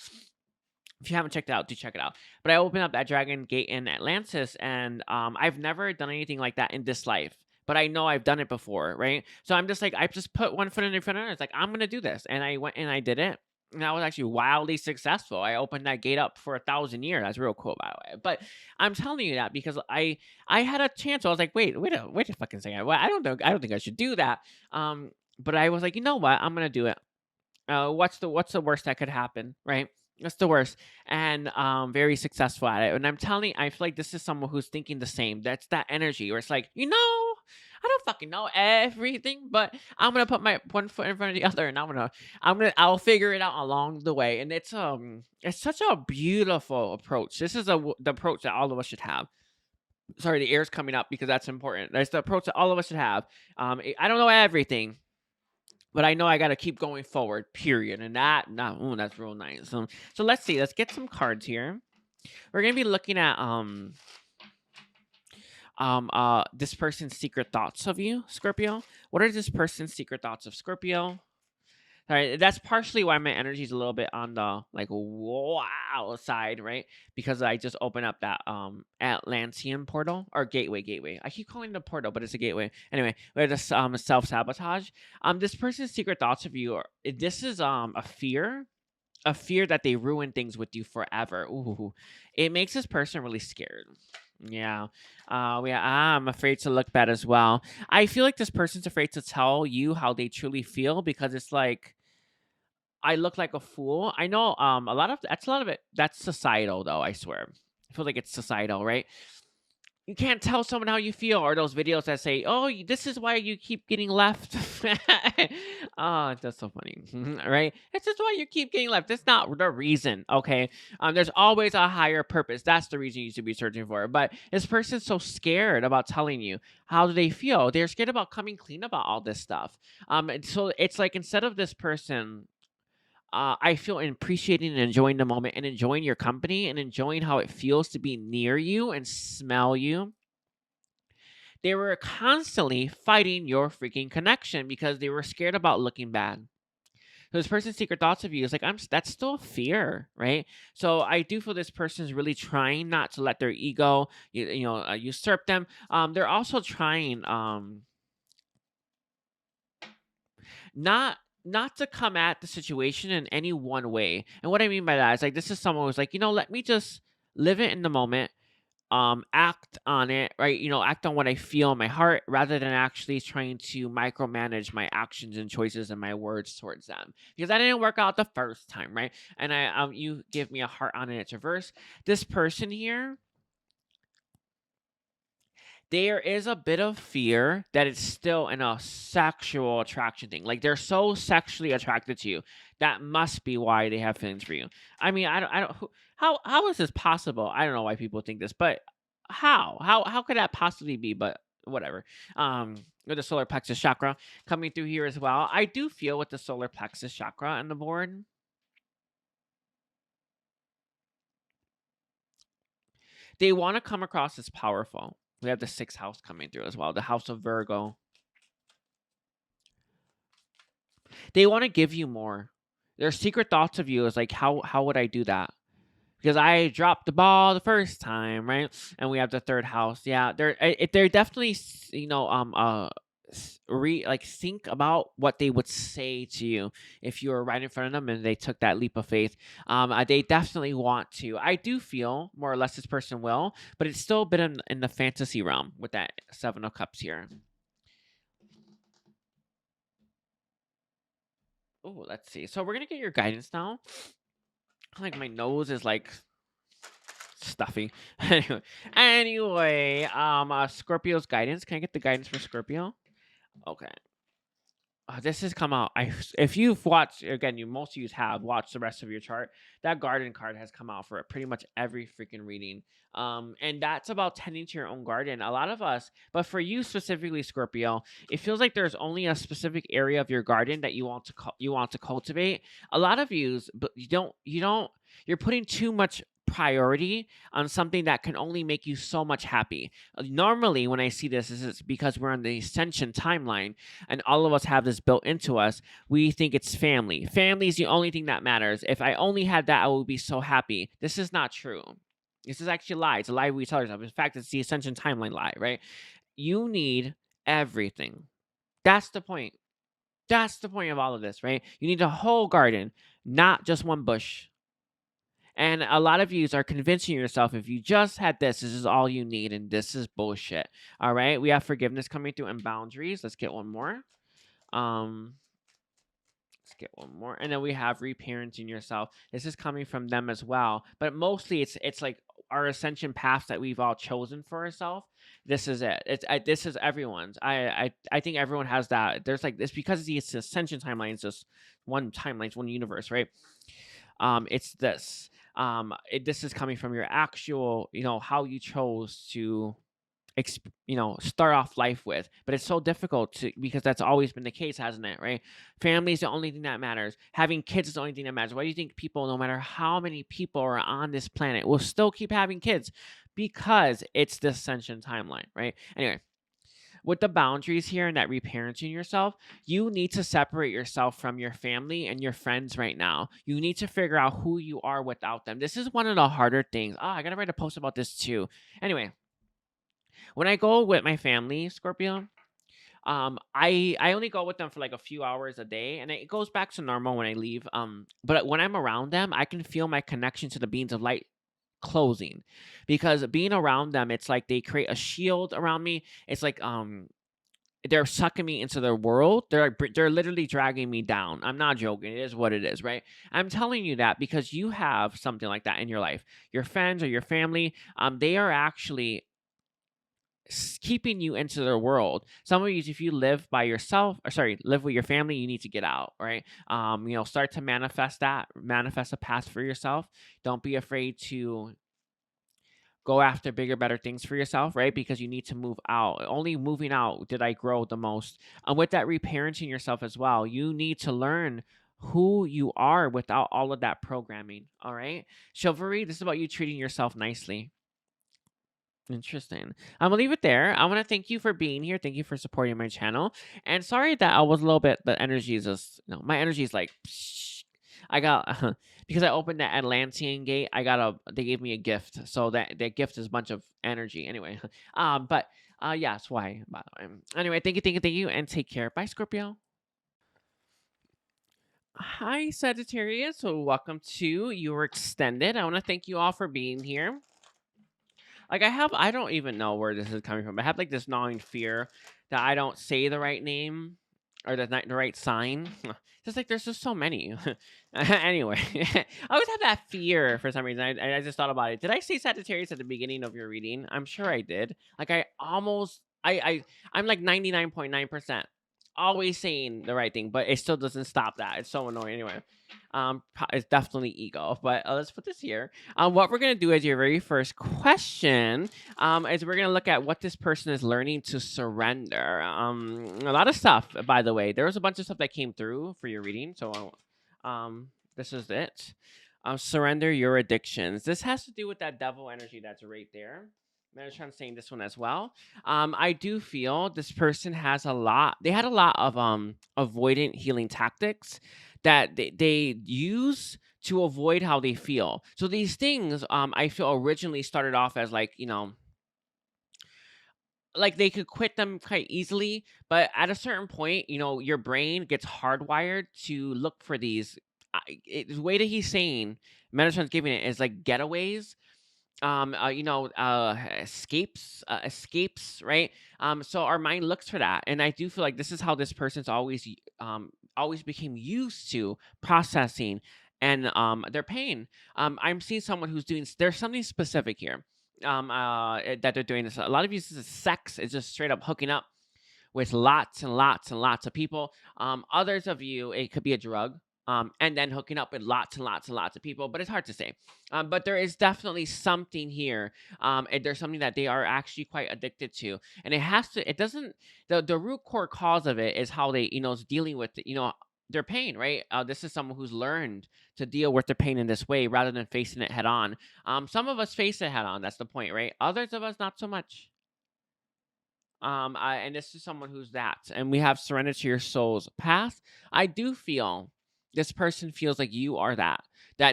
Speaker 1: If you haven't checked it out, do check it out. But I opened up that dragon gate in Atlantis, and I've never done anything like that in this life. But I know I've done it before, right? So I'm just like, I just put one foot in front of it. It's like, I'm going to do this. And I went and I did it. And I was actually wildly successful. I opened that gate up for 1,000 years. That's real cool, by the way. But I'm telling you that because I had a chance. I was like, wait a fucking second. Well, I don't think I should do that. But I was like, you know what? I'm going to do it. What's the worst that could happen, right? That's the worst. And very successful at it. And I feel like this is someone who's thinking the same. That's that energy where it's like, I don't fucking know everything, but I'm gonna put my one foot in front of the other, and I'll figure it out along the way. And it's such a beautiful approach. This is the approach that all of us should have. Sorry, the air's coming up because that's important. That's the approach that all of us should have. I don't know everything, but I know I got to keep going forward. Period. And that's real nice. So let's see. Let's get some cards here. We're gonna be looking at this person's secret thoughts of you, Scorpio. What are this person's secret thoughts of Scorpio? All right, that's partially why my energy is a little bit on the like wow side, right? Because I just opened up that Atlantean portal or gateway. I keep calling it a portal, but it's a gateway. Anyway, we have this self-sabotage. This person's secret thoughts of you this is a fear that they ruin things with you forever. Ooh, it makes this person really scared. Yeah. I'm afraid to look bad as well. I feel like this person's afraid to tell you how they truly feel because it's like I look like a fool. I know a lot of it that's societal though, I swear. I feel like it's societal, right? You can't tell someone how you feel, or those videos that say, "Oh, this is why you keep getting left." Oh, that's so funny, right? It's just why you keep getting left. That's not the reason, okay? There's always a higher purpose. That's the reason you should be searching for. But this person's so scared about telling you how do they feel. They're scared about coming clean about all this stuff. And so it's like instead of this person I feel appreciating and enjoying the moment and enjoying your company and enjoying how it feels to be near you and smell you. They were constantly fighting your freaking connection because they were scared about looking bad. So this person's secret thoughts of you is like, that's still fear, right? So I do feel this person's really trying not to let their ego, usurp them. They're also trying, not to come at the situation in any one way. And what I mean by that is like this is someone who's like, let me just live it in the moment, act on it, right? Act on what I feel in my heart rather than actually trying to micromanage my actions and choices and my words towards them. Because that didn't work out the first time, right? And you give me a heart on it, it's reverse. This person here, there is a bit of fear that it's still in a sexual attraction thing. Like they're so sexually attracted to you. That must be why they have feelings for you. I mean, I don't. How is this possible? I don't know why people think this, but how could that possibly be? But whatever. With the solar plexus chakra coming through here as well, I do feel with the solar plexus chakra on the board. They want to come across as powerful. We have the 6th house coming through as well, the house of Virgo. They want to give you more. Their secret thoughts of you is like, how would I do that? Because I dropped the ball the first time, right? And we have the 3rd house. Yeah, they're definitely, think about what they would say to you if you were right in front of them and they took that leap of faith. They definitely want to. I do feel more or less this person will, but it's still a bit in the fantasy realm with that 7 of Cups here. Oh, let's see. So we're gonna get your guidance now. Like my nose is like stuffy. Anyway, Scorpio's guidance. Can I get the guidance for Scorpio? Okay. This has come out. If you've watched again, most of you have watched the rest of your chart. That garden card has come out for pretty much every freaking reading. And that's about tending to your own garden. A lot of us, but for you specifically, Scorpio, it feels like there's only a specific area of your garden that you want to cultivate. A lot of yous, but you don't. You're putting too much priority on something that can only make you so much happy. Normally, when I see this, is because we're on the ascension timeline and all of us have this built into us. We think it's family. Family is the only thing that matters. If I only had that, I would be so happy. This is not true. This is actually a lie. It's a lie we tell ourselves. In fact, it's the ascension timeline lie, right? You need everything. That's the point. That's the point of all of this, right? You need a whole garden, not just one bush. And a lot of yous are convincing yourself if you just had this is all you need, and this is bullshit. All right, we have forgiveness coming through and boundaries. Let's get one more. Let's get one more, and then we have reparenting yourself. This is coming from them as well, but mostly it's like our ascension paths that we've all chosen for ourselves. This is it. This is everyone's. I think everyone has that. There's like this because it's the ascension timeline. It's just one timeline, it's one universe, right? It's this. This is coming from your actual, how you chose to start off life with. But it's so difficult because that's always been the case, hasn't it? Right? Family is the only thing that matters. Having kids is the only thing that matters. Why do you think people, no matter how many people are on this planet, will still keep having kids? Because it's the ascension timeline, right? Anyway, with the boundaries here and that reparenting yourself, you need to separate yourself from your family and your friends right now. You need to figure out who you are without them. This is one of the harder things. I gotta write a post about this too. Anyway, when I go with my family, Scorpio, I only go with them for like a few hours a day, and it goes back to normal when I leave. But when I'm around them, I can feel my connection to the beings of light closing, because being around them, it's like they create a shield around me. It's like they're sucking me into their world. They're literally dragging me down. I'm not joking. It is what it is, right? I'm telling you that because you have something like that in your life. Your friends or your family, they are actually keeping you into their world. Some of you, if you live by yourself, or sorry, live with your family, you need to get out, right? Start to manifest a path for yourself. Don't be afraid to go after bigger, better things for yourself, right? Because you need to move out. Only moving out did I grow the most. And with that, reparenting yourself as well, you need to learn who you are without all of that programming. All right. Chivalry, this is about you treating yourself nicely. Interesting. I'm gonna leave it there. I want to thank you for being here. Thank you for supporting my channel. And sorry that I was a little bit. The energy is just, my energy is like, I got because I opened the Atlantean gate. They gave me a gift, so that gift is a bunch of energy. Anyway, but yeah, that's why. By the way, anyway, thank you, and take care. Bye, Scorpio. Hi, Sagittarius. So welcome to your extended. I want to thank you all for being here. Like I don't even know where this is coming from. I have like this gnawing fear that I don't say the right name or the right sign. Just like there's just so many. Anyway, I always have that fear for some reason. I just thought about it. Did I say Sagittarius at the beginning of your reading? I'm sure I did. Like I'm like 99.9% always saying the right thing, but it still doesn't stop that. It's so annoying. Anyway, it's definitely ego. But let's put this here. What we're gonna do as your very first question, is we're gonna look at what this person is learning to surrender. A lot of stuff, by the way. There was a bunch of stuff that came through for your reading, so this is it. Surrender your addictions. This has to do with that devil energy that's right there. I'm trying to say this one as well. I do feel this person has a lot. They had a lot of avoidant healing tactics that they use to avoid how they feel. So these things, I feel originally started off as like like they could quit them quite easily, but at a certain point, your brain gets hardwired to look for these. The way that he's saying, Metatron's giving it is like getaways, escapes, right? So our mind looks for that, and I do feel like this is how this person's always became used to processing and their pain. I'm seeing someone who's doing, there's something specific here that they're doing. This, a lot of you, this is sex. It's just straight up hooking up with lots and lots and lots of people. Others of you, it could be a drug, and then hooking up with lots and lots and lots of people, but it's hard to say. But there is definitely something here. And there's something that they are actually quite addicted to, and it doesn't. The root core cause of it is how they, is dealing with, their pain, right? This is someone who's learned to deal with their pain in this way rather than facing it head on. Some of us face it head on. That's the point, right? Others of us not so much. And this is someone who's that. And we have surrender to your soul's path. I do feel this person feels like you are that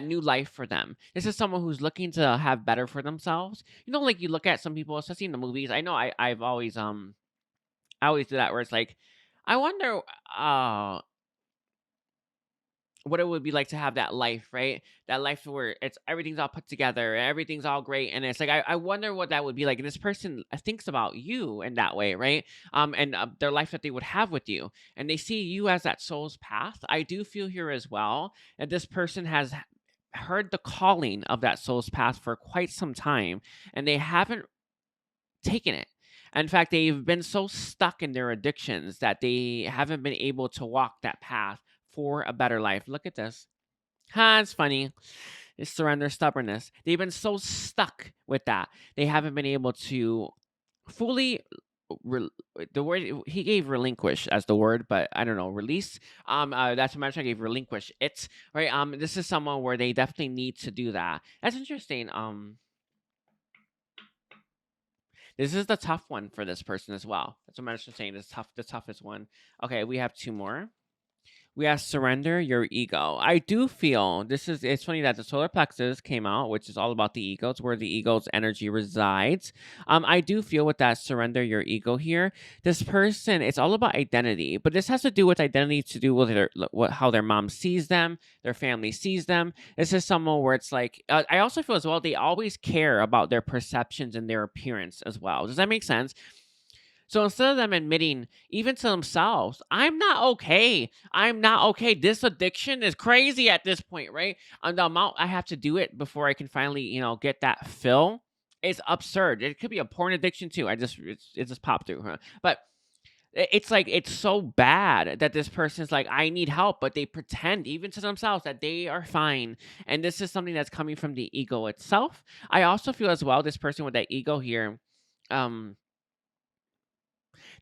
Speaker 1: new life for them. This is someone who's looking to have better for themselves. Like you look at some people, especially in the movies. I know I've always I always do that where it's like, I wonder what it would be like to have that life, right? That life where it's everything's all put together, everything's all great, and it's like I wonder what that would be like. And this person thinks about you in that way, right? And their life that they would have with you, and they see you as that soul's path. I do feel here as well, and this person has heard the calling of that soul's path for quite some time, and they haven't taken it. In fact, they've been so stuck in their addictions that they haven't been able to walk that path for a better life. Look at this. Ha, it's funny. It's surrender stubbornness. They've been so stuck with that. They haven't been able to fully the word he gave relinquish as the word, but I don't know, release. That's what I gave relinquish. It's right. This is someone where they definitely need to do that. That's interesting. This is the tough one for this person as well. That's what I'm just saying. It's tough, the toughest one. Okay, we have two more. We have surrender your ego. I do feel it's funny that the solar plexus came out, which is all about the ego. It's where the ego's energy resides. I do feel with that surrender your ego here. This person, it's all about identity, but this has to do with identity to do with how their mom sees them, their family sees them. This is someone where it's like, I also feel as well, they always care about their perceptions and their appearance as well. Does that make sense? So instead of them admitting, even to themselves, I'm not okay. I'm not okay. This addiction is crazy at this point, right? And the amount I have to do it before I can finally, get that fill is absurd. It could be a porn addiction too. It just popped through, huh? But it's like it's so bad that this person's like, I need help, but they pretend even to themselves that they are fine. And this is something that's coming from the ego itself. I also feel as well, this person with that ego here,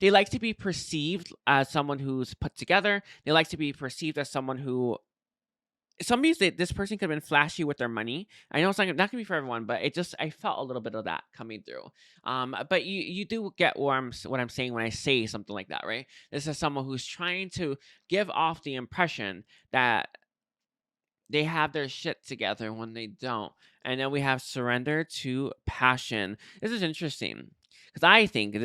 Speaker 1: they like to be perceived as someone who's put together. They like to be perceived as someone who. Some use this person could have been flashy with their money. I know it's not gonna be for everyone, but I felt a little bit of that coming through. But you do get what I'm saying when I say something like that, right? This is someone who's trying to give off the impression that they have their shit together when they don't. And then we have surrender to passion. This is interesting because I think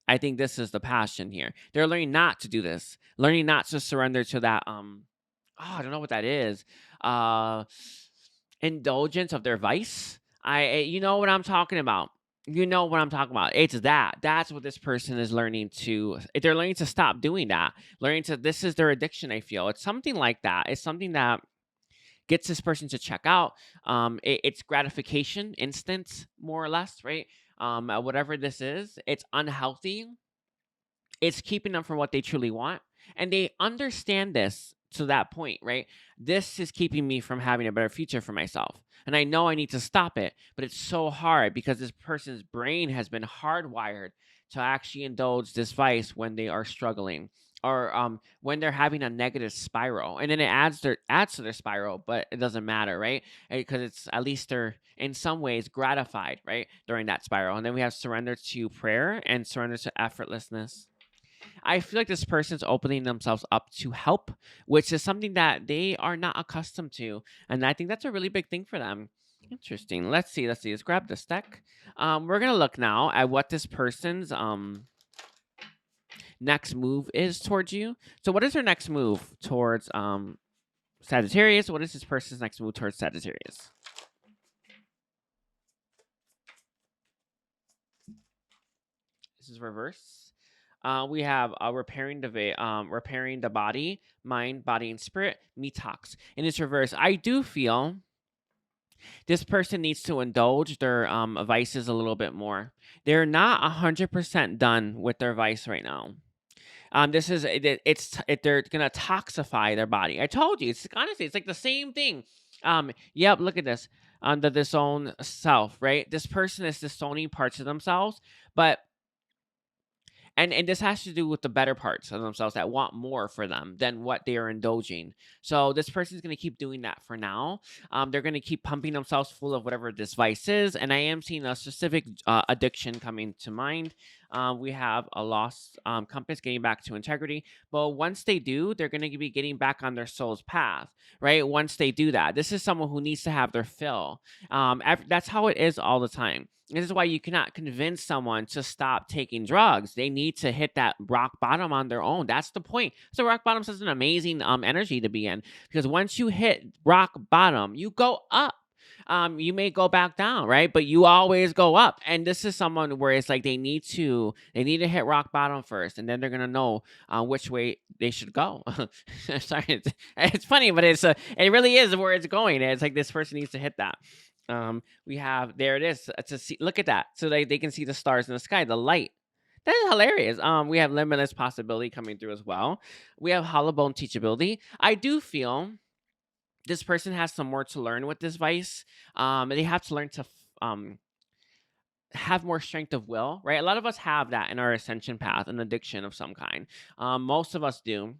Speaker 1: I think this is the passion here. They're learning not to do this, learning not to surrender to that. I don't know what that is. Indulgence of their vice. You know what I'm talking about. You know what I'm talking about. It's that. That's what this person is learning to. They're learning to stop doing that. Learning to. This is their addiction. I feel it's something like that. It's something that gets this person to check out. It's gratification, instant, more or less, right? Whatever this is, it's unhealthy. It's keeping them from what they truly want, and they understand this to that point, right? This is keeping me from having a better future for myself, and I know I need to stop it, but it's so hard because this person's brain has been hardwired to actually indulge this vice when they are struggling or when they're having a negative spiral, and then it adds to their spiral, but it doesn't matter, right? Because it's at least they're in some ways gratified, right, during that spiral. And then we have surrender to prayer and surrender to effortlessness. I feel like this person's opening themselves up to help, which is something that they are not accustomed to, and I think that's a really big thing for them. Interesting. Let's see. Let's grab this deck. We're gonna look now at what this person's next move is towards you. So what is their next move towards Sagittarius? What is this person's next move towards Sagittarius? This is reverse. We have repairing the body, mind, body, and spirit, detox. In its reverse, I do feel this person needs to indulge their vices a little bit more. They're not 100% done with their vice right now. This is they're gonna toxify their body. I told you, it's honestly, it's like the same thing. Yep, look at this. The disown self, right? This person is disowning parts of themselves, but and this has to do with the better parts of themselves that want more for them than what they are indulging. So this person is going to keep doing that for now. They're going to keep pumping themselves full of whatever this vice is, and I am seeing a specific addiction coming to mind. We have a lost compass, getting back to integrity. But once they do, they're going to be getting back on their soul's path, right? Once they do that, this is someone who needs to have their fill. That's how it is all the time. This is why you cannot convince someone to stop taking drugs. They need to hit that rock bottom on their own. That's the point. So rock bottom is an amazing energy to be in, because once you hit rock bottom, you go up. You may go back down, right? But you always go up. And this is someone where it's like they need to hit rock bottom first, and then they're gonna know which way they should go. Sorry, it's funny, but it really is where it's going. It's like this person needs to hit that. We have, there it is, to see, look at that, so they can see the stars in the sky, the light. That is hilarious. We have limitless possibility coming through as well. We have hollow bone teachability. I do feel this person has some more to learn with this vice. They have to learn to have more strength of will, right? A lot of us have that in our ascension path, an addiction of some kind. Most of us do.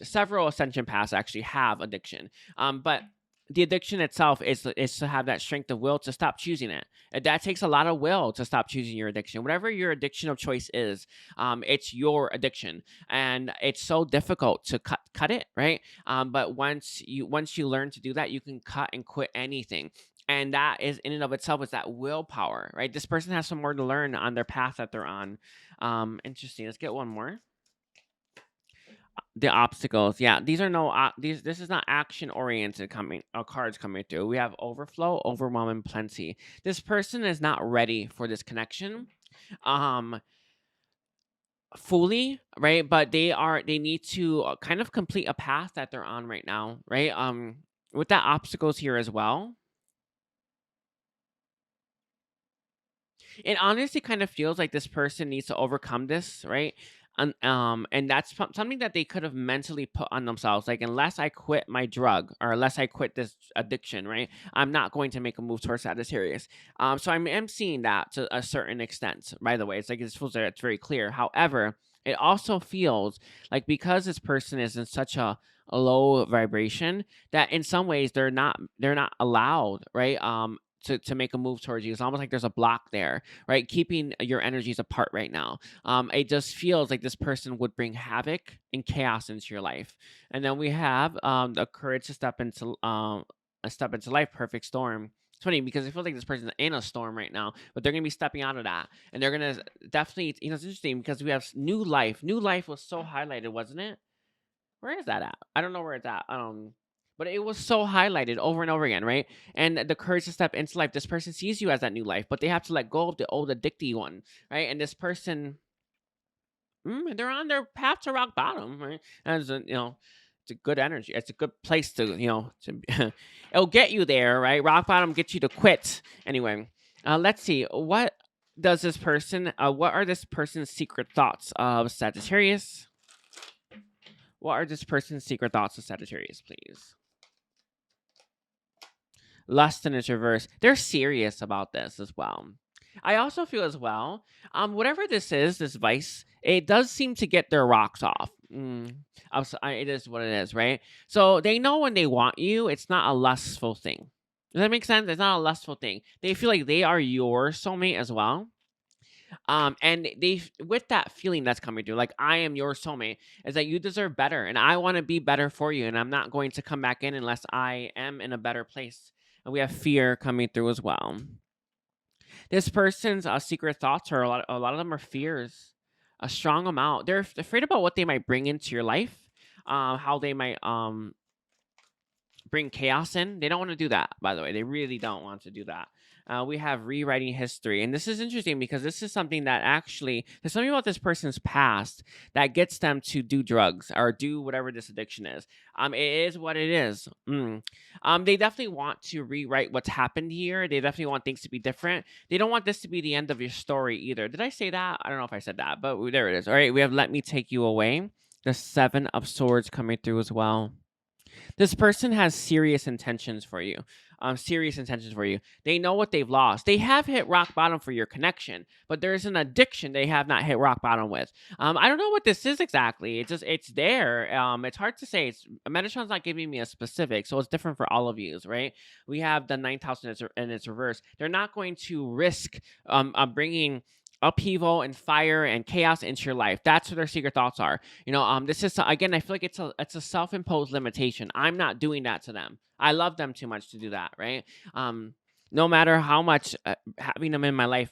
Speaker 1: Several ascension paths actually have addiction. But the addiction itself is to have that strength of will to stop choosing it. That takes a lot of will to stop choosing your addiction. Whatever your addiction of choice is, it's your addiction, and it's so difficult to cut it, right? But once you learn to do that, you can cut and quit anything. And that is in and of itself is that willpower, right? This person has some more to learn on their path that they're on. Interesting. Let's get one more. The obstacles, yeah, these are no this is not action oriented cards coming through. We have overflow, overwhelm, and plenty. This person is not ready for this connection fully, right? But they need to kind of complete a path that they're on right now, right? With that obstacles here as well, it honestly kind of feels like this person needs to overcome this, right? And that's something that they could have mentally put on themselves. Like, unless I quit my drug, or unless I quit this addiction, right, I'm not going to make a move towards Sagittarius. So I'm seeing that to a certain extent. By the way, it's like it feels that it's very clear. However, it also feels like, because this person is in such a low vibration, that in some ways they're not allowed, right? To make a move towards you. It's almost like there's a block there, right? Keeping your energies apart right now. It just feels like this person would bring havoc and chaos into your life. And then we have the courage to step into life, perfect storm. It's funny because I feel like this person's in a storm right now, but they're gonna be stepping out of that, and they're gonna definitely. It's interesting because we have new life. New life was so highlighted, wasn't it? Where is that at? I don't know where it's at. But it was so highlighted over and over again, right? And the courage to step into life. This person sees you as that new life, but they have to let go of the old addicty one, right? And this person, they're on their path to rock bottom, right? As it's a good energy. It's a good place to, it'll get you there, right? Rock bottom gets you to quit. Anyway, let's see. What are this person's secret thoughts of Sagittarius? What are this person's secret thoughts of Sagittarius, please? Lust in its reverse. They're serious about this as well. I also feel as well, whatever this is, this vice, it does seem to get their rocks off. It is what it is, right? So they know when they want you, it's not a lustful thing. Does that make sense? It's not a lustful thing. They feel like they are your soulmate as well. And they, with that feeling that's coming through, like, I am your soulmate, is that you deserve better, and I want to be better for you, and I'm not going to come back in unless I am in a better place. And we have fear coming through as well. This person's secret thoughts are a lot of them are fears, a strong amount. They're afraid about what they might bring into your life, how they might bring chaos in. They don't want to do that, by the way. They really don't want to do that. We have rewriting history. And this is interesting because this is something that actually, there's something about this person's past that gets them to do drugs or do whatever this addiction is. It is what it is. They definitely want to rewrite what's happened here. They definitely want things to be different. They don't want this to be the end of your story either. Did I say that? I don't know if I said that, but there it is. All right, we have Let Me Take You Away. The 7 of Swords coming through as well. This person has serious intentions for you. They know what they've lost. They have hit rock bottom for your connection, but there's an addiction they have not hit rock bottom with. I don't know what this is exactly. It's there. It's hard to say. Metatron's not giving me a specific, so it's different for all of you, right? We have the 9th house in its reverse. They're not going to risk bringing upheaval and fire and chaos into your life. That's what their secret thoughts are. This is, again, I feel like it's a self-imposed limitation. I'm not doing that to them. I love them too much to do that, right? No matter how much having them in my life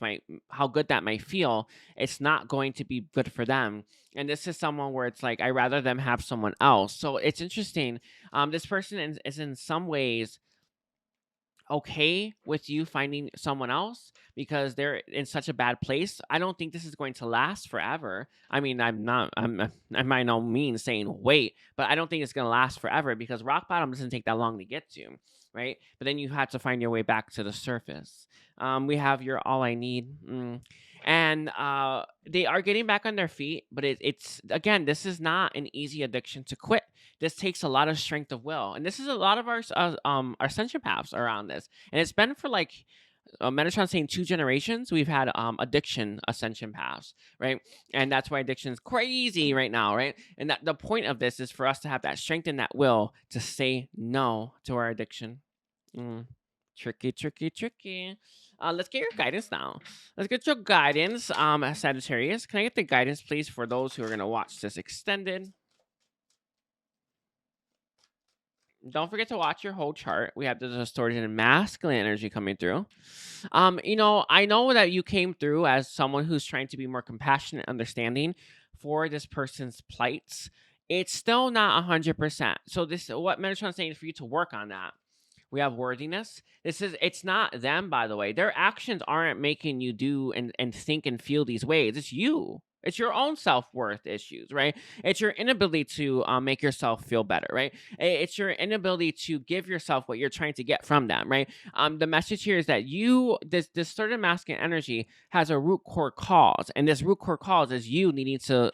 Speaker 1: how good that might feel, it's not going to be good for them. And this is someone where it's like, I rather them have someone else. So it's interesting. This person is in some ways okay with you finding someone else because they're in such a bad place. I don't think this is going to last forever. I mean, I'm by no means saying wait, but I don't think it's going to last forever because rock bottom doesn't take that long to get to, right? But then you have to find your way back to the surface. We have your all I need. And they are getting back on their feet, but it's again, this is not an easy addiction to quit. This takes a lot of strength of will, and this is a lot of our ascension paths around this, and it's been for like Metatron saying 2 generations. We've had addiction ascension paths, right? And that's why addiction is crazy right now, right? And that the point of this is for us to have that strength and that will to say no to our addiction. Tricky, tricky, tricky. Let's get your guidance now. Let's get your guidance, Sagittarius. Can I get the guidance, please, for those who are going to watch this extended? Don't forget to watch your whole chart. We have the distorted and masculine energy coming through. I know that you came through as someone who's trying to be more compassionate, understanding for this person's plights. It's still not 100%. So what Metatron's saying is for you to work on that. We have worthiness. It's not them, by the way. Their actions aren't making you do and think and feel these ways. It's you. It's your own self-worth issues, right? It's your inability to make yourself feel better, right? It's your inability to give yourself what you're trying to get from them, right? The message here is that this certain masculine energy has a root core cause, and this root core cause is you needing to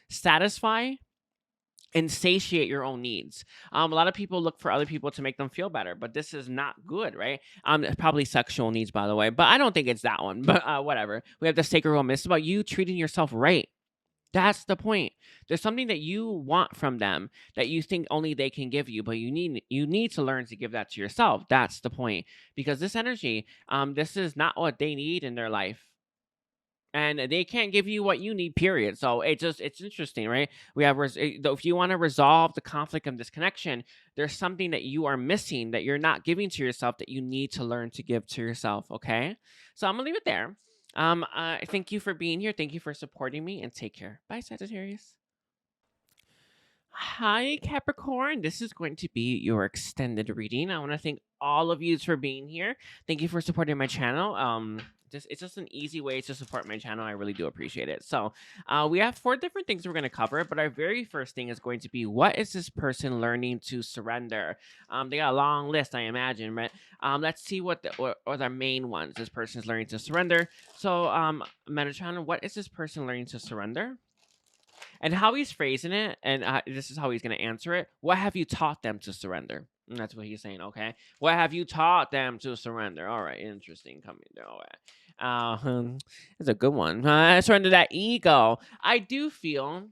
Speaker 1: satisfy and satiate your own needs. A lot of people look for other people to make them feel better, but this is not good, right? Probably sexual needs, by the way, but I don't think it's that one, but whatever. We have the sacred woman. It's about you treating yourself right. That's the point. There's something that you want from them that you think only they can give you, but you need to learn to give that to yourself. That's the point. Because this energy, this is not what they need in their life. And they can't give you what you need, period. So it's interesting, right? We have, if you want to resolve the conflict of disconnection, there's something that you are missing that you're not giving to yourself that you need to learn to give to yourself, okay? So I'm going to leave it there. Thank you for being here. Thank you for supporting me, and take care. Bye, Sagittarius. Hi, Capricorn. This is going to be your extended reading. I want to thank all of you for being here. Thank you for supporting my channel. It's just an easy way to support my channel. I really do appreciate it. So we have 4 different things we're going to cover, but our very first thing is going to be, what is this person learning to surrender? They got a long list, I imagine, but let's see what are the main ones this person is learning to surrender. So Metatron, what is this person learning to surrender? And how he's phrasing it, and this is how he's going to answer it. What have you taught them to surrender? And that's what he's saying, okay? What have you taught them to surrender? All right, interesting coming there. All right. It's a good one. Surrender that ego. I do feel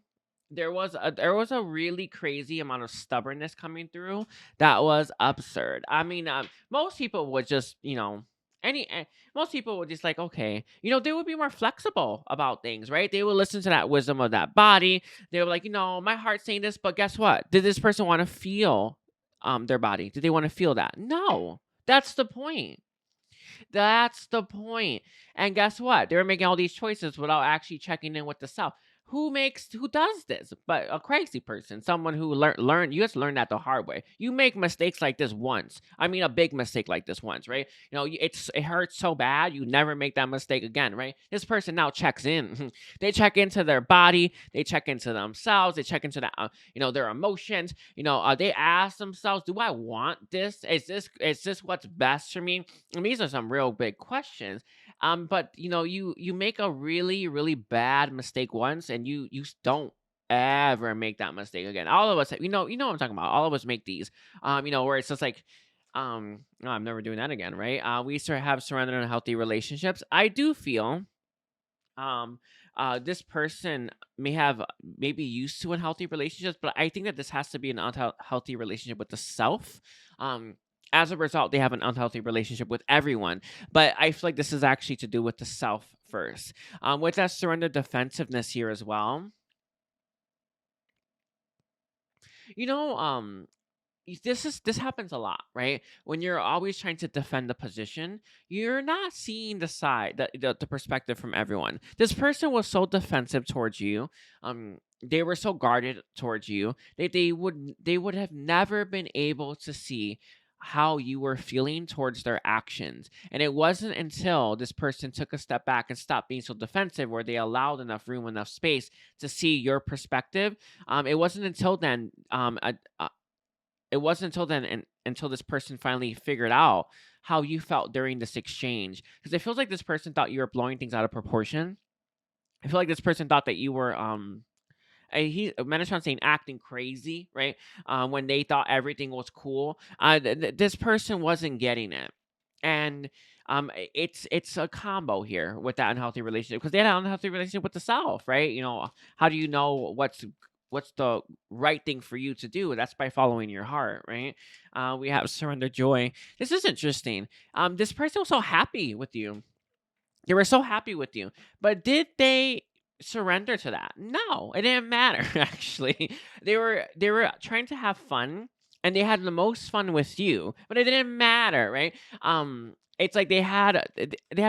Speaker 1: there was a really crazy amount of stubbornness coming through that was absurd. I mean, most people would just, most people would just like, okay, they would be more flexible about things, right? They would listen to that wisdom of that body. They were like, my heart's saying this, but guess what? Did this person want to feel their body? Did they want to feel that? No. That's the point. That's the point. And guess what? They were making all these choices without actually checking in with the self. Who does this? But a crazy person, someone who learned. You just learn that the hard way. You make mistakes like this once. I mean, a big mistake like this once, right? It hurts so bad. You never make that mistake again, right? This person now checks in. They check into their body. They check into themselves. They check into that, their emotions. They ask themselves, "Do I want this? Is this what's best for me?" And these are some real big questions. But you make a really, really bad mistake once, and you don't ever make that mistake again. All of us, what I'm talking about. All of us make these, where it's just like, no, I'm never doing that again, right? We have surrendered in healthy relationships. I do feel, this person may be used to unhealthy relationships, but I think that this has to be an unhealthy relationship with the self. As a result, they have an unhealthy relationship with everyone. But I feel like this is actually to do with the self first. With that surrender defensiveness here as well, you know, this happens a lot, right? When you're always trying to defend the position, you're not seeing the side, the perspective from everyone. This person was so defensive towards you. They were so guarded towards you. They would have never been able to see how you were feeling towards their actions. And it wasn't until this person took a step back and stopped being so defensive, where they allowed enough room, enough space to see your perspective. It wasn't until then it wasn't until then until this person finally figured out how you felt during this exchange, because it feels like this person thought you were blowing things out of proportion. I feel like this person thought that you were Metatron saying acting crazy, right? When they thought everything was cool. This person wasn't getting it, and it's a combo here with that unhealthy relationship, because they had an unhealthy relationship with the self, right? How do you know what's the right thing for you to do? That's by following your heart, right? We have surrender joy. This is interesting. This person was so happy with you. They were so happy with you, but did they surrender to that? No, it didn't matter. Actually, they were trying to have fun, and they had the most fun with you, but it didn't matter, right? It's like they had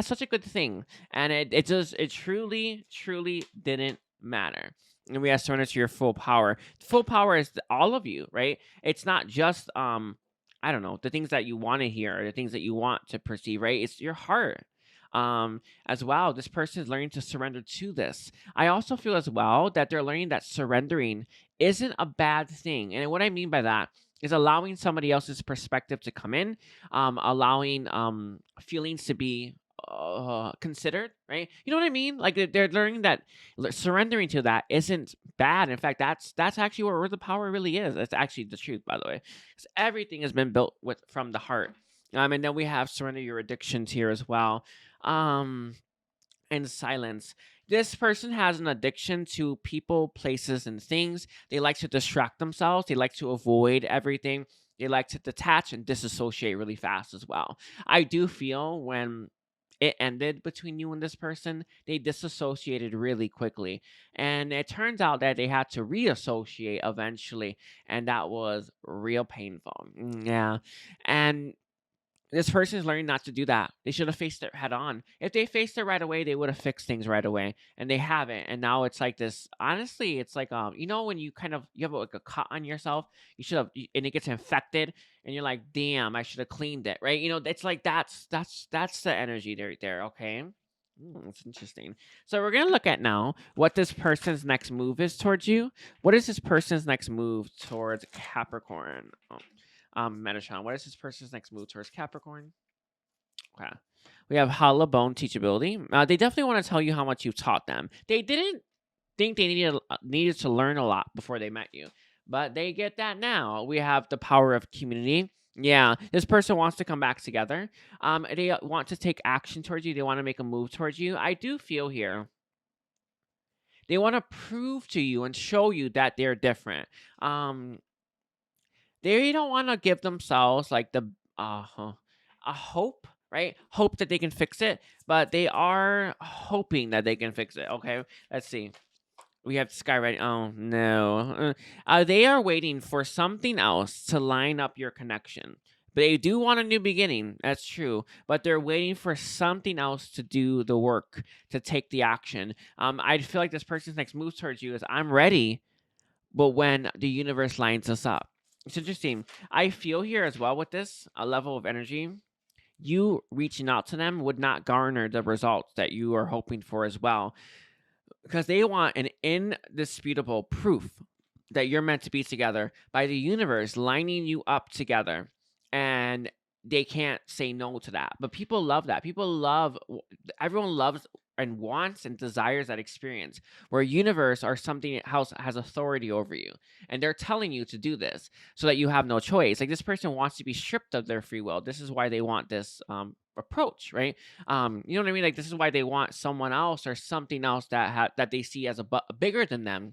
Speaker 1: such a good thing, and it truly didn't matter. And we have surrender to your full power. Full power is all of you, right? It's not just I don't know, the things that you want to hear, or the things that you want to perceive, right? It's your heart. As well, this person is learning to surrender to this. I also feel as well that they're learning that surrendering isn't a bad thing. And what I mean by that is allowing somebody else's perspective to come in, allowing feelings to be considered, right? You know what I mean? Like they're learning that surrendering to that isn't bad. In fact, that's actually where the power really is. That's actually the truth, by the way, because everything has been built from the heart. And then we have surrender your addictions here as well. Um, and silence. This person has an addiction to people, places, and things. They like to distract themselves. They like to avoid everything. They like to detach and disassociate really fast as well. I do feel when it ended between you and this person, they disassociated really quickly. And it turns out that they had to reassociate eventually. And that was real painful. Yeah. And this person is learning not to do that. They should have faced it head on. If they faced it right away, they would have fixed things right away, and they haven't. And now it's like this. Honestly, it's like when you you have like a cut on yourself, you should have, and it gets infected, and you're like, damn, I should have cleaned it, right? It's like that's the energy there. Okay. It's interesting. So we're gonna look at now what this person's next move is towards you. What is this person's next move towards Capricorn? Metatron. What is this person's next move towards Capricorn? Okay. We have Hollow Bone Teachability. They definitely want to tell you how much you've taught them. They didn't think they needed to learn a lot before they met you, but they get that now. We have the power of community. Yeah, this person wants to come back together. They want to take action towards you. They want to make a move towards you. I do feel here they want to prove to you and show you that they're different. Um, they don't want to give themselves like a hope, right? Hope that they can fix it, but they are hoping that they can fix it. Okay, let's see. We have Skywriting. Oh no, they are waiting for something else to line up your connection. They do want a new beginning. That's true, but they're waiting for something else to do the work, to take the action. I feel like this person's next move towards you is, I'm ready, but when the universe lines us up. It's interesting. I feel here as well with this a level of energy. You reaching out to them would not garner the results that you are hoping for as well, because they want an indisputable proof that you're meant to be together by the universe lining you up together, and they can't say no to that. But people love that. Everyone loves and wants and desires that experience where universe or something else has authority over you, and they're telling you to do this so that you have no choice. Like, this person wants to be stripped of their free will. This is why they want this approach, right? You know what I mean? Like, this is why they want someone else or something else that they see as bigger than them.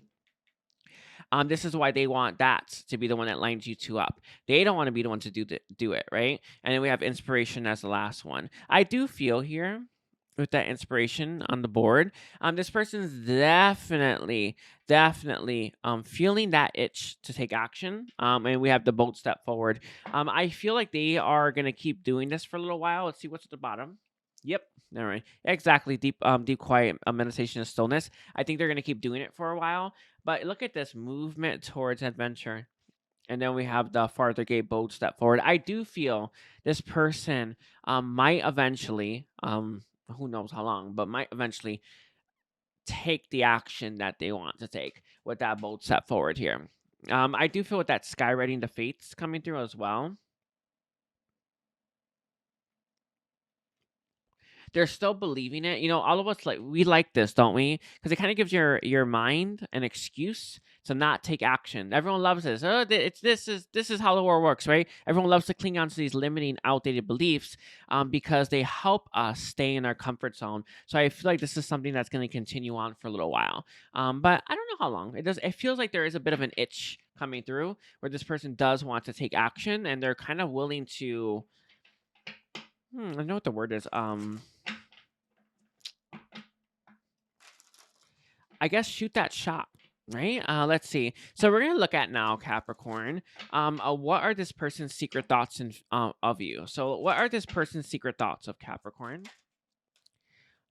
Speaker 1: This is why they want that to be the one that lines you two up. They don't want to be the one to do it, right? And then we have inspiration as the last one. I do feel here with that inspiration on the board. This person's definitely feeling that itch to take action. And we have the bold step forward. I feel like they are gonna keep doing this for a little while. Let's see what's at the bottom. Yep. All right. Exactly. Deep quiet meditation and stillness. I think they're gonna keep doing it for a while. But look at this movement towards adventure. And then we have the farther gate bold step forward. I do feel this person might eventually, who knows how long, but might eventually take the action that they want to take with that bold step forward here. I do feel with that skywriting the fates coming through as well. They're still believing it. You know, all of us like we like this, don't we? Because it kind of gives your mind an excuse to not take action. Everyone loves this. Oh, this is how the world works, right? Everyone loves to cling on to these limiting, outdated beliefs because they help us stay in our comfort zone. So I feel like this is something that's going to continue on for a little while. But I don't know how long. It does. It feels like there is a bit of an itch coming through where this person does want to take action and they're kind of willing to. I know what the word is. I guess shoot that shot, right? Let's see. So we're gonna look at now Capricorn. What are this person's secret thoughts of you? So what are this person's secret thoughts of Capricorn?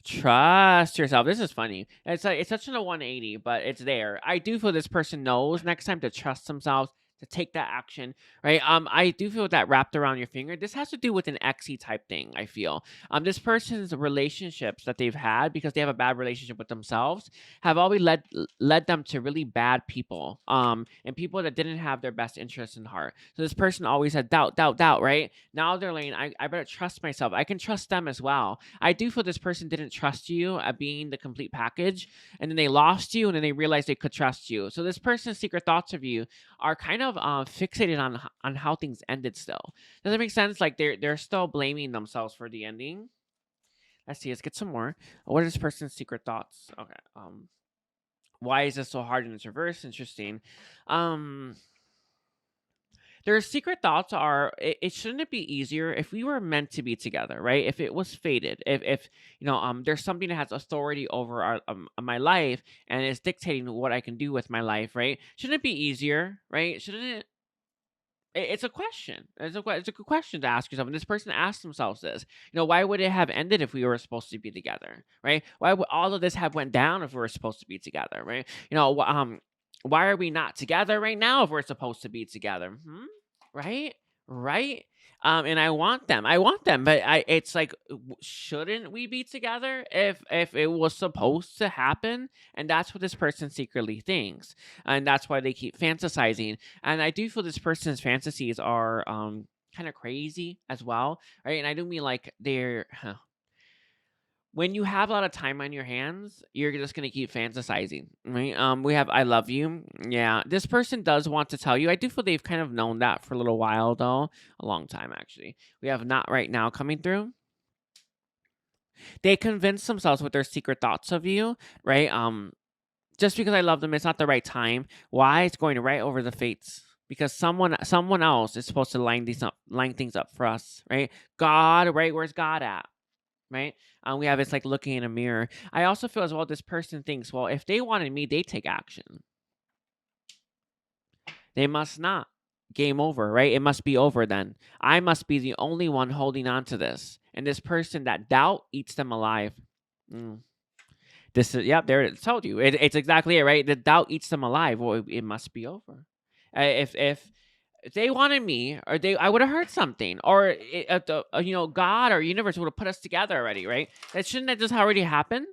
Speaker 1: Trust yourself. This is funny. It's such a 180, but it's there. I do feel this person knows next time to trust themselves, to take that action, right? I do feel that wrapped around your finger. This has to do with an XE type thing, I feel. This person's relationships that they've had because they have a bad relationship with themselves have always led them to really bad people. And people that didn't have their best interests in heart. So this person always had doubt, right? Now they're like, I better trust myself. I can trust them as well. I do feel this person didn't trust you at being the complete package, and then they lost you, and then they realized they could trust you. So this person's secret thoughts of you are kind of fixated on how things ended. Still, does that make sense? Like they're still blaming themselves for the ending. Let's see. Let's get some more. What are this person's secret thoughts? Okay. Why is this so hard in its reverse? Interesting. Um, Their secret thoughts are it shouldn't it be easier if we were meant to be together, right? If it was fated, if there's something that has authority over my life and is dictating what I can do with my life, right? Shouldn't it be easier, right? Shouldn't it? It's a question. It's a good question to ask yourself. And this person asked themselves this. Why would it have ended if we were supposed to be together, right? Why would all of this have went down if we were supposed to be together, right? Why are we not together right now if we're supposed to be together? Right? Right? And I want them. But it's like, shouldn't we be together if it was supposed to happen? And that's what this person secretly thinks, and that's why they keep fantasizing. And I do feel this person's fantasies are kind of crazy as well, right? And I do mean like they're when you have a lot of time on your hands, you're just gonna keep fantasizing, right? We have I love you. Yeah, this person does want to tell you. I do feel they've kind of known that for a little while, though, a long time actually. We have not right now coming through. They convince themselves with their secret thoughts of you, right? Just because I love them, it's not the right time. Why? It's going right over the fates. Because someone else is supposed to line things up for us, right? God, right? Where's God at? Right? We have it's like looking in a mirror. I also feel as well this person thinks, well, if they wanted me, they take action. They must not. Game over, right? It must be over then. I must be the only one holding on to this. And this person, that doubt eats them alive. This is there. It told you. It's exactly it, right? The doubt eats them alive. Well, it must be over. If they wanted me, or I would have heard something, or God or universe would have put us together already, right? Shouldn't that just already happen?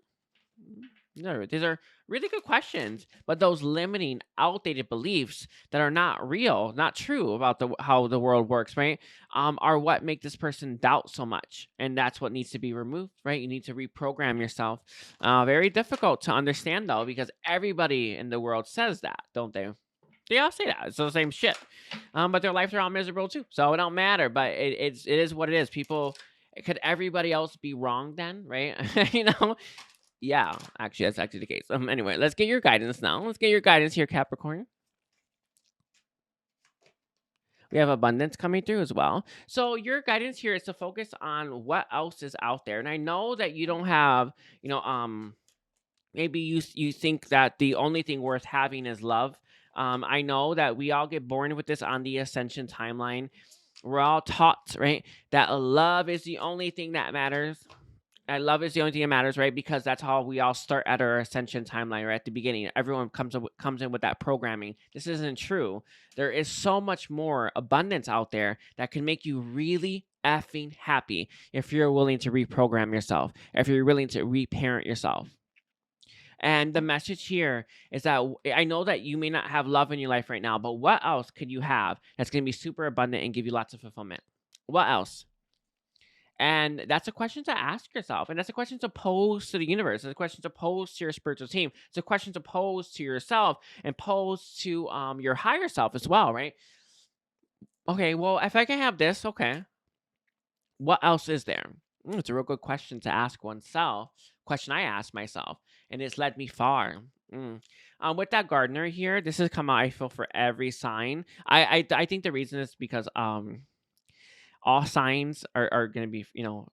Speaker 1: No, these are really good questions, but those limiting, outdated beliefs that are not real, not true about how the world works, right? Are what make this person doubt so much, and that's what needs to be removed, right? You need to reprogram yourself. Very difficult to understand though, because everybody in the world says that, don't they? They all say that. It's the same shit. But their lives are all miserable too. So it don't matter. But it is what it is. People, could everybody else be wrong then, right? Yeah, actually, that's actually the case. Anyway, let's get your guidance now. Let's get your guidance here, Capricorn. We have abundance coming through as well. So your guidance here is to focus on what else is out there. And I know that you don't have, maybe you think that the only thing worth having is love. I know that we all get born with this on the ascension timeline. We're all taught, right, that love is the only thing that matters. And love is the only thing that matters, right? Because that's how we all start at our ascension timeline, right? At the beginning, everyone comes in with that programming. This isn't true. There is so much more abundance out there that can make you really effing happy if you're willing to reprogram yourself, if you're willing to reparent yourself. And the message here is that I know that you may not have love in your life right now, but what else could you have that's going to be super abundant and give you lots of fulfillment? What else? And that's a question to ask yourself. And that's a question to pose to the universe. It's a question to pose to your spiritual team. It's a question to pose to yourself and pose to your higher self as well, right? Okay, well, if I can have this, okay, what else is there? It's a real good question to ask oneself. Question I ask myself, and it's led me far. With that gardener here, this has come out, I feel, for every sign. I think the reason is because all signs are going to be,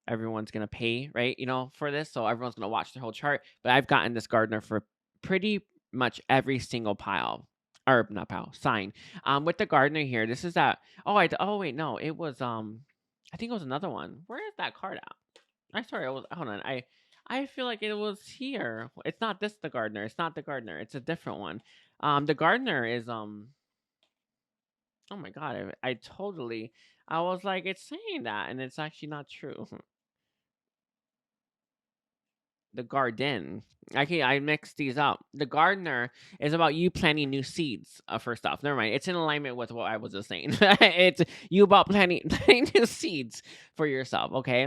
Speaker 1: everyone's going to pay, right, for this. So everyone's going to watch the whole chart. But I've gotten this gardener for pretty much every single pile. Or not pile, sign. With the gardener here, this is that. Oh wait, no, it was I think it was another one. Where is that card at? I sorry, hold on. I feel like it was here. It's not this the gardener. It's not the gardener. It's a different one. The gardener is oh my god, I totally I was like, it's saying that, and it's actually not true. The garden. I mixed these up. The gardener is about you planting new seeds. First off, never mind. It's in alignment with what I was just saying. It's you about planting new seeds for yourself. Okay.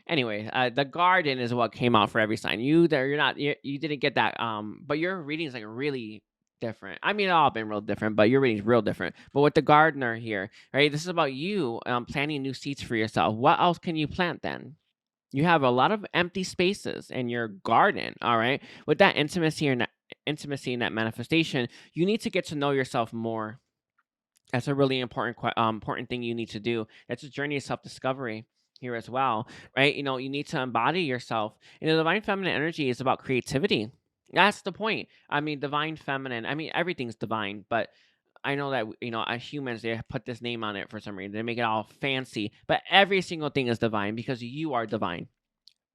Speaker 1: Anyway, the garden is what came out for every sign. You there, you're not. You didn't get that. But your reading is like really different. I mean, it all been real different, but your reading's real different. But with the gardener here, right? This is about you planting new seeds for yourself. What else can you plant then? You have a lot of empty spaces in your garden, all right? With that intimacy and that manifestation, you need to get to know yourself more. That's a really important thing you need to do. That's a journey of self-discovery here as well, right? You need to embody yourself. The divine feminine energy is about creativity. That's the point. I mean, divine feminine. I mean, everything's divine, but I know that as humans they put this name on it for some reason. They make it all fancy, but every single thing is divine because you are divine.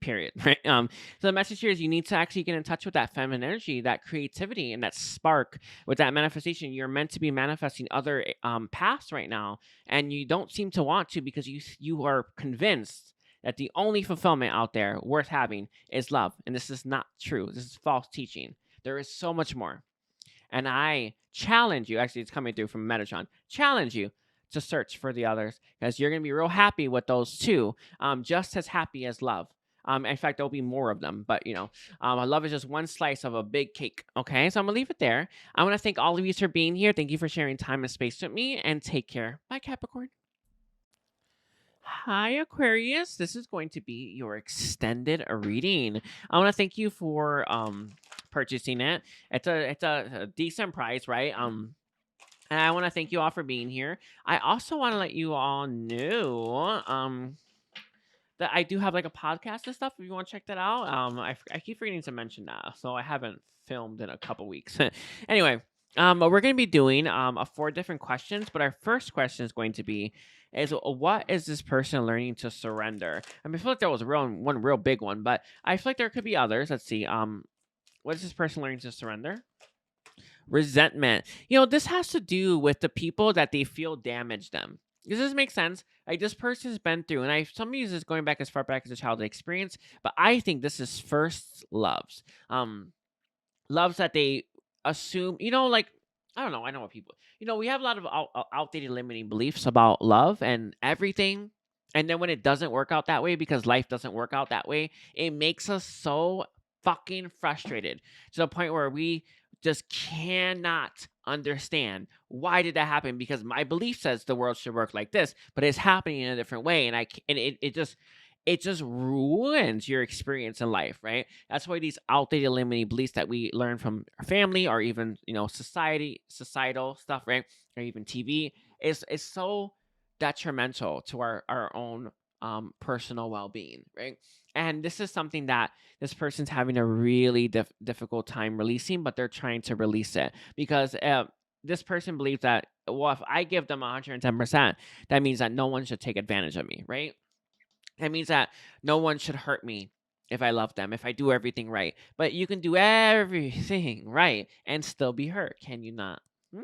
Speaker 1: Period. Right. So the message here is you need to actually get in touch with that feminine energy, that creativity, and that spark. With that manifestation, you're meant to be manifesting other paths right now, and you don't seem to want to because you are convinced that the only fulfillment out there worth having is love, and this is not true. This is false teaching. There is so much more. And I challenge you, actually, it's coming through from Metatron, challenge you to search for the others because you're going to be real happy with those two, just as happy as love. In fact, there'll be more of them, but love is just one slice of a big cake. Okay, so I'm gonna leave it there. I want to thank all of you for being here. Thank you for sharing time and space with me, and take care. Bye, Capricorn. Hi, Aquarius. This is going to be your extended reading. I want to thank you for purchasing it. It's a decent price, right? And I want to thank you all for being here. I also want to let you all know that I do have like a podcast and stuff. If you want to check that out, I keep forgetting to mention that, so I haven't filmed in a couple weeks. Anyway, we're going to be doing 4 different questions, but our first question is going to be what is this person learning to surrender? I mean, I feel like there was one real big one, but I feel like there could be others. Let's see. What is this person learning to surrender? Resentment. This has to do with the people that they feel damaged them. Does this make sense? Like this person's been through, and some use this going back as far back as a childhood experience, but I think this is first loves. Loves that they assume, like I don't know. I know what people, we have a lot of outdated limiting beliefs about love and everything. And then when it doesn't work out that way, because life doesn't work out that way, it makes us so fucking frustrated to the point where we just cannot understand why did that happen, because my belief says the world should work like this, but it's happening in a different way, and it just it just ruins your experience in life, right? That's why these outdated limiting beliefs that we learn from our family or even, societal stuff, right? Or even TV is so detrimental to our own personal well-being, right? And this is something that this person's having a really difficult time releasing, but they're trying to release it because this person believes that, well, if I give them 110%, that means that no one should take advantage of me, right? That means that no one should hurt me if I love them, if I do everything right. But you can do everything right and still be hurt, can you not? Hmm?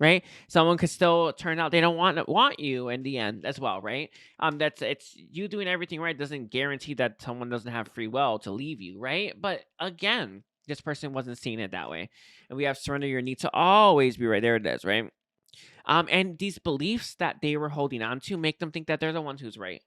Speaker 1: Right? Someone could still turn out they don't want you in the end as well, right? That's it's you doing everything right doesn't guarantee that someone doesn't have free will to leave you, right? But again, this person wasn't seeing it that way. And we have surrender your need to always be right. There it is, right? And these beliefs that they were holding on to make them think that they're the ones who's right,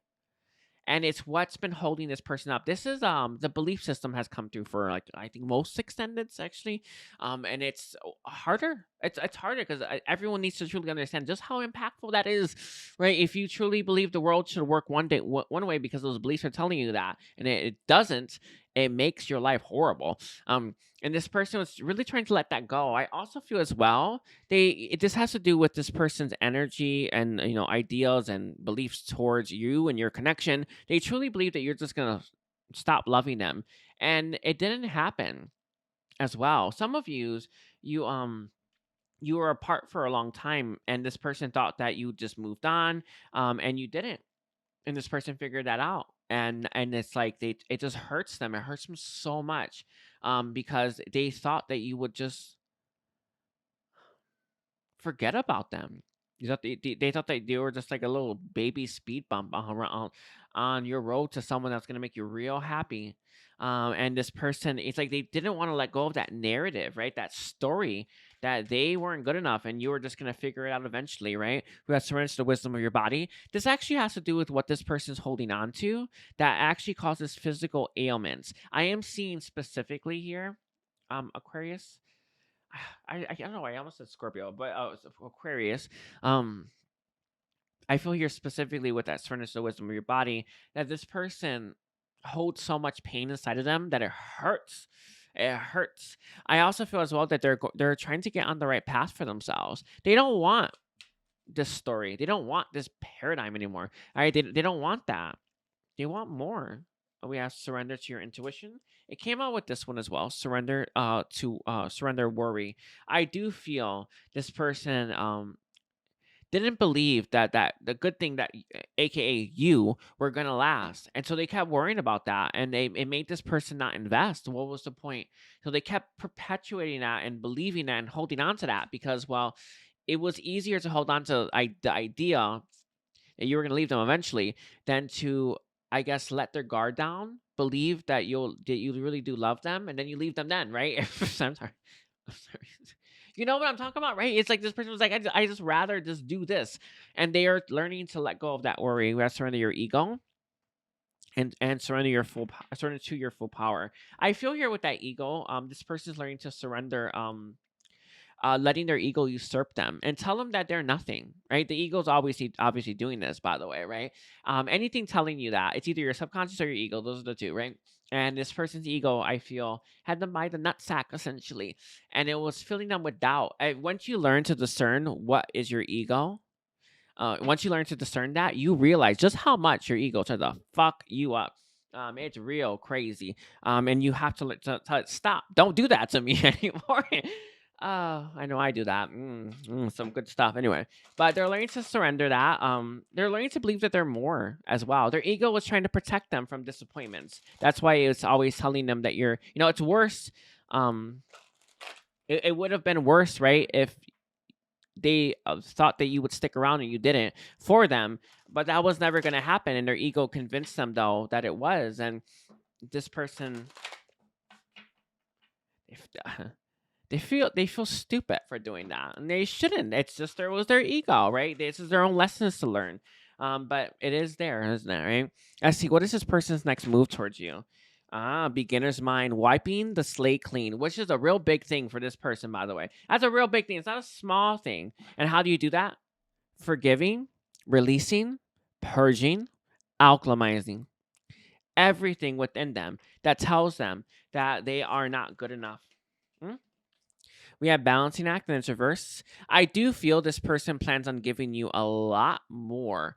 Speaker 1: and it's what's been holding this person up. This is the belief system has come through for, like, I think most extendeds actually, and it's harder. It's harder because everyone needs to truly understand just how impactful that is, right? If you truly believe the world should work one way because those beliefs are telling you that, and it doesn't, it makes your life horrible. And this person was really trying to let that go. I also feel as well this has to do with this person's energy and ideals and beliefs towards you and your connection. They truly believe that you're just gonna stop loving them, and it didn't happen as well. Some of you were apart for a long time, and this person thought that you just moved on, and you didn't. And this person figured that out, and it's like it just hurts them. It hurts them so much, because they thought that you would just forget about them. You thought they thought that they were just like a little baby speed bump on your road to someone that's gonna make you real happy. And this person, it's like they didn't want to let go of that narrative, right? That story that they weren't good enough and you were just gonna figure it out eventually, right? Who has surrendered to the wisdom of your body. This actually has to do with what this person's holding on to that actually causes physical ailments. I am seeing specifically here, Aquarius. I don't know why I almost said Scorpio, but Aquarius. Um, I feel here specifically with that surrender to the wisdom of your body that this person holds so much pain inside of them that it hurts. It hurts. I also feel as well that they're trying to get on the right path for themselves. They don't want this story. They don't want this paradigm anymore. All right, they don't want that. They want more. We have surrender to your intuition. It came out with this one as well. Surrender worry. I do feel this person didn't believe that the good thing that aka you were gonna last, and so they kept worrying about that, and it made this person not invest. What was the point? So they kept perpetuating that and believing that and holding on to that because, well, it was easier to hold on to the idea that you were gonna leave them eventually than to, I guess, let their guard down, believe that you really do love them, and then you leave them then, right? I'm sorry. I'm sorry. You know what I'm talking about, right? It's like this person was like, I just rather just do this. And they are learning to let go of that worry. You have to surrender your ego and surrender surrender to your full power. I feel here with that ego, this person is learning to surrender letting their ego usurp them and tell them that they're nothing, right? The ego's obviously doing this, by the way, right? Anything telling you that, it's either your subconscious or your ego. Those are the two, right? And this person's ego, I feel, had them by the nutsack essentially, and it was filling them with doubt. Once you learn to discern what is your ego, once you learn to discern that, you realize just how much your ego tries to fuck you up. It's real crazy. And you have to stop. Don't do that to me anymore. I know I do that. Some good stuff. Anyway, but they're learning to surrender that. They're learning to believe that they're more as well. Their ego was trying to protect them from disappointments. That's why it's always telling them that it's worse. It would have been worse, right, if they thought that you would stick around and you didn't for them, but that was never going to happen. And their ego convinced them though that it was. And this person, if they feel stupid for doing that, and they shouldn't. It's just their ego, right? This is their own lessons to learn. But it is there, isn't it? Right? Let's see. What is this person's next move towards you? Beginner's mind, wiping the slate clean, which is a real big thing for this person, by the way. That's a real big thing. It's not a small thing. And how do you do that? Forgiving, releasing, purging, alchemizing. everything within them that tells them that they are not good enough. Mm? We have balancing act and it's reverse. I do feel this person plans on giving you a lot more.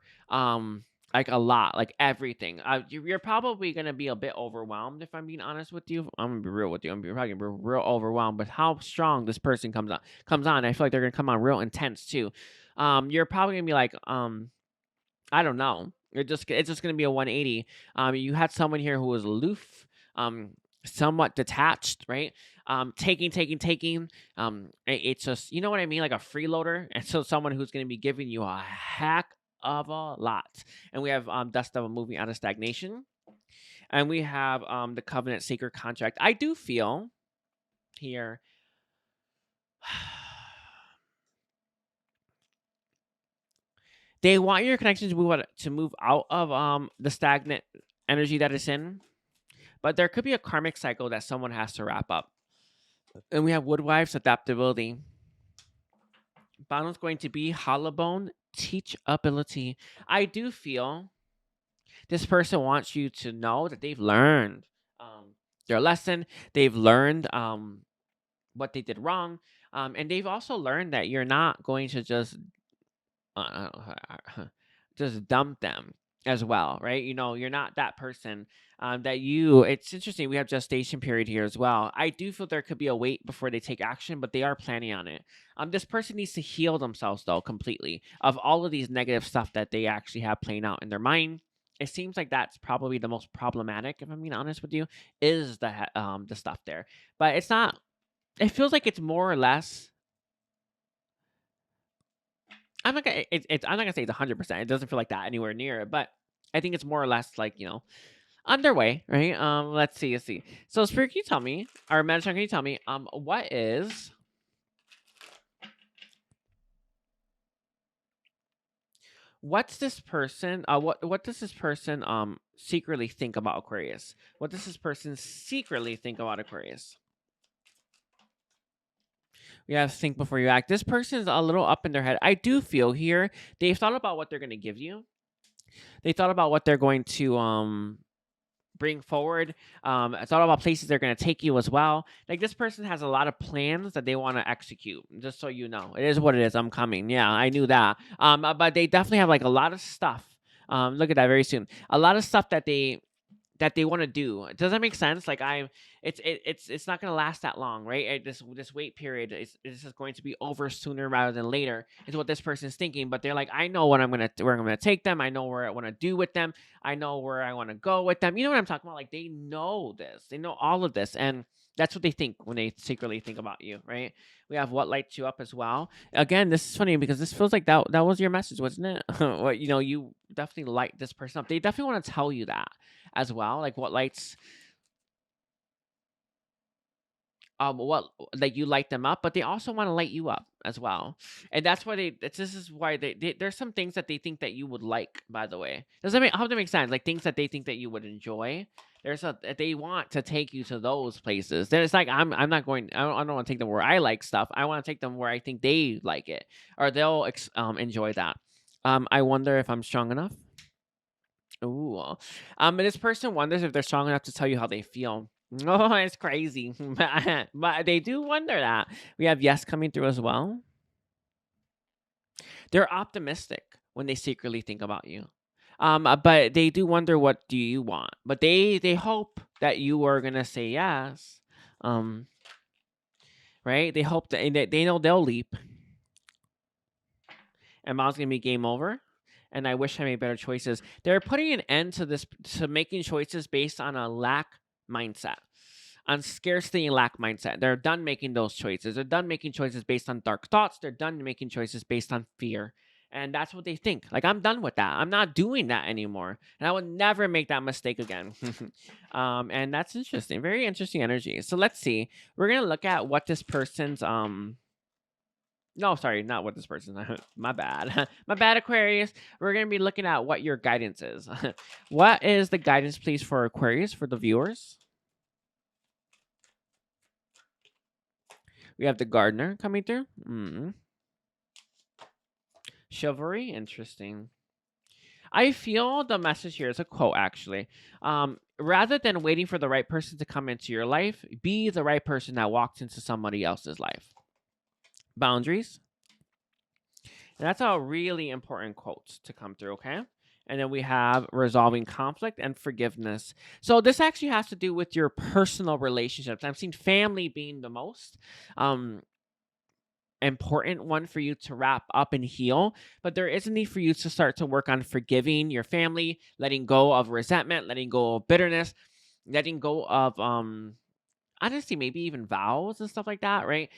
Speaker 1: Like a lot, like everything. You're probably gonna be a bit overwhelmed if I'm being honest with you. I'm gonna be real with you. I'm probably gonna be real overwhelmed with how strong this person comes on. I feel like they're gonna come on real intense too. You're probably gonna be like, I don't know. It's just gonna be a 180. You had someone here who was aloof, um, somewhat detached, right? Taking. It's just, you know what I mean, like a freeloader, and so someone who's gonna be giving you a heck of a lot. And we have dust devil moving out of stagnation, and we have the covenant sacred contract. I do feel here. They want your connections to move out of the stagnant energy that it's in, but there could be a karmic cycle that someone has to wrap up. And we have Woodwife's adaptability. Bottom's going to be Hollowbone teachability. I do feel this person wants you to know that they've learned their lesson. They've learned what they did wrong. And they've also learned that you're not going to uh, just dump them as well, right? You're not that person it's interesting. We have gestation period here as well. I do feel there could be a wait before they take action, but they are planning on it. This person needs to heal themselves though completely of all of these negative stuff that they actually have playing out in their mind. It seems like that's probably the most problematic, if I'm being honest with you, is the stuff there. But it's not. It feels like it's more or less. I'm not gonna say it's 100%. It doesn't feel like that anywhere near it, but I think it's more or less like underway, right? Let's see. So, Spirit, can you tell me, or Metatron, can you tell me, what's this person? What does this person secretly think about Aquarius? What does this person secretly think about Aquarius? We have to think before you act. This person is a little up in their head. I do feel here they've thought about what they're going to give you. They thought about what they're going to bring forward. I thought about places they're going to take you as well. Like this person has a lot of plans that they want to execute. Just so you know, it is what it is. I'm coming. Yeah, I knew that. But they definitely have like a lot of stuff. Look at that very soon. A lot of stuff that they want to do. Does that make sense? Like it's not going to last that long, right? This wait period is just going to be over sooner rather than later. Is what this person's thinking. But they're like, I know where I'm gonna take them. I know where I want to do with them. I know where I want to go with them. You know what I'm talking about? Like they know this. They know all of this, and that's what they think when they secretly think about you, right? We have what lights you up as well. Again, this is funny because this feels like that was your message, wasn't it? What you definitely light this person up. They definitely want to tell you that as well, like what lights what like you light them up, but they also want to light you up as well. And that's why this is why there's some things that they think that you would like, by the way. Does that make how does that make sense? Like things that they think that you would enjoy. They want to take you to those places. Then it's like I'm not going. I don't want to take them where I like stuff. I want to take them where I think they like it or they'll enjoy that. I wonder if I'm strong enough. Ooh. But this person wonders if they're strong enough to tell you how they feel. Oh, it's crazy. But they do wonder that. We have yes coming through as well. They're optimistic when they secretly think about you. But they do wonder what do you want. But they hope that you are gonna say yes. Right? They hope that they know they'll leap. And mom's gonna be game over. And I wish I made better choices. They're putting an end to this, to making choices based on a lack mindset, on scarcity and lack mindset. They're done making those choices. They're done making choices based on dark thoughts. They're done making choices based on fear. And that's what they think. Like, I'm done with that. I'm not doing that anymore. And I would never make that mistake again. And that's interesting. Very interesting energy. So let's see. We're going to look at what this person's no, sorry, not what this person. My bad. My bad, Aquarius. We're going to be looking at what your guidance is. What is the guidance, please, for Aquarius, for the viewers? We have the gardener coming through. Chivalry, interesting. I feel the message here is a quote actually. Rather than waiting for the right person to come into your life, be the right person that walks into somebody else's life. Boundaries. And that's a really important quote to come through, okay? And then we have resolving conflict and forgiveness. So this actually has to do with your personal relationships. I've seen family being the most important one for you to wrap up and heal, but there is a need for you to start to work on forgiving your family, letting go of resentment, letting go of bitterness, letting go of honestly maybe even vows and stuff like that, right?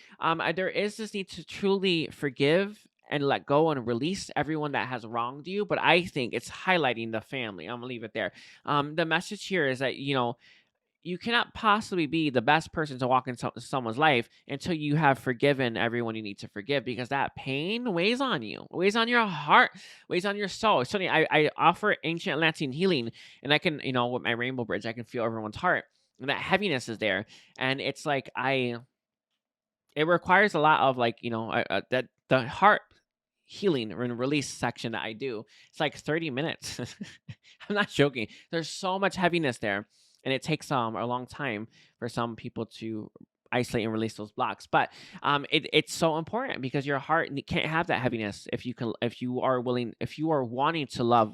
Speaker 1: There is this need to truly forgive and let go and release everyone that has wronged you, but I think it's highlighting the family. I'm gonna leave it there. The message here is that you cannot possibly be the best person to walk into someone's life until you have forgiven everyone you need to forgive, because that pain weighs on you, weighs on your heart, weighs on your soul. Certainly, I offer ancient Atlantean healing, and I can, with my rainbow bridge, I can feel everyone's heart, and that heaviness is there, and it's like it requires a lot of that the heart healing and release section that I do. It's like 30 minutes. I'm not joking. There's so much heaviness there, and it takes a long time for some people to isolate and release those blocks. But it's so important because your heart can't have that heaviness if you are wanting to love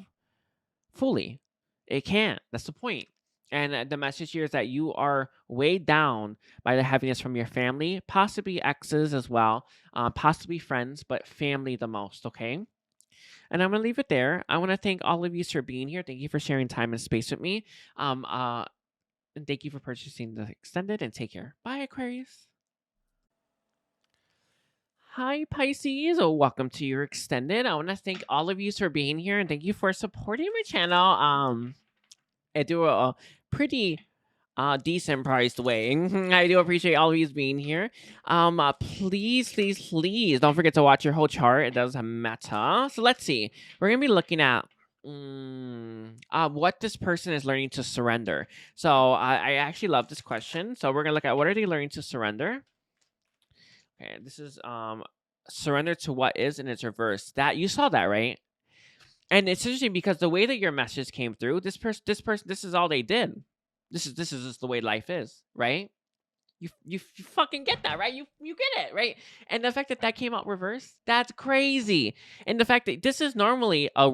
Speaker 1: fully. It can't. That's the point. And the message here is that you are weighed down by the heaviness from your family, possibly exes as well, possibly friends, but family the most, okay? And I'm going to leave it there. I want to thank all of you for being here. Thank you for sharing time and space with me. And thank you for purchasing the extended, and take care. Bye, Aquarius. Hi, Pisces. Welcome to your extended. I want to thank all of you for being here, and thank you for supporting my channel. I do a pretty decent priced way. I do appreciate all of you being here. Please, please, please don't forget to watch your whole chart. It does matter. So let's see. We're gonna be looking at what this person is learning to surrender. So I actually love this question. So we're gonna look at what are they learning to surrender. Okay, this is surrender to what is in its reverse. That you saw that, right? And it's interesting because the way that your message came through, this person, this is all they did. This is just the way life is, right? You fucking get that, right? You get it, right? And the fact that that came out reverse, that's crazy. And the fact that this is normally a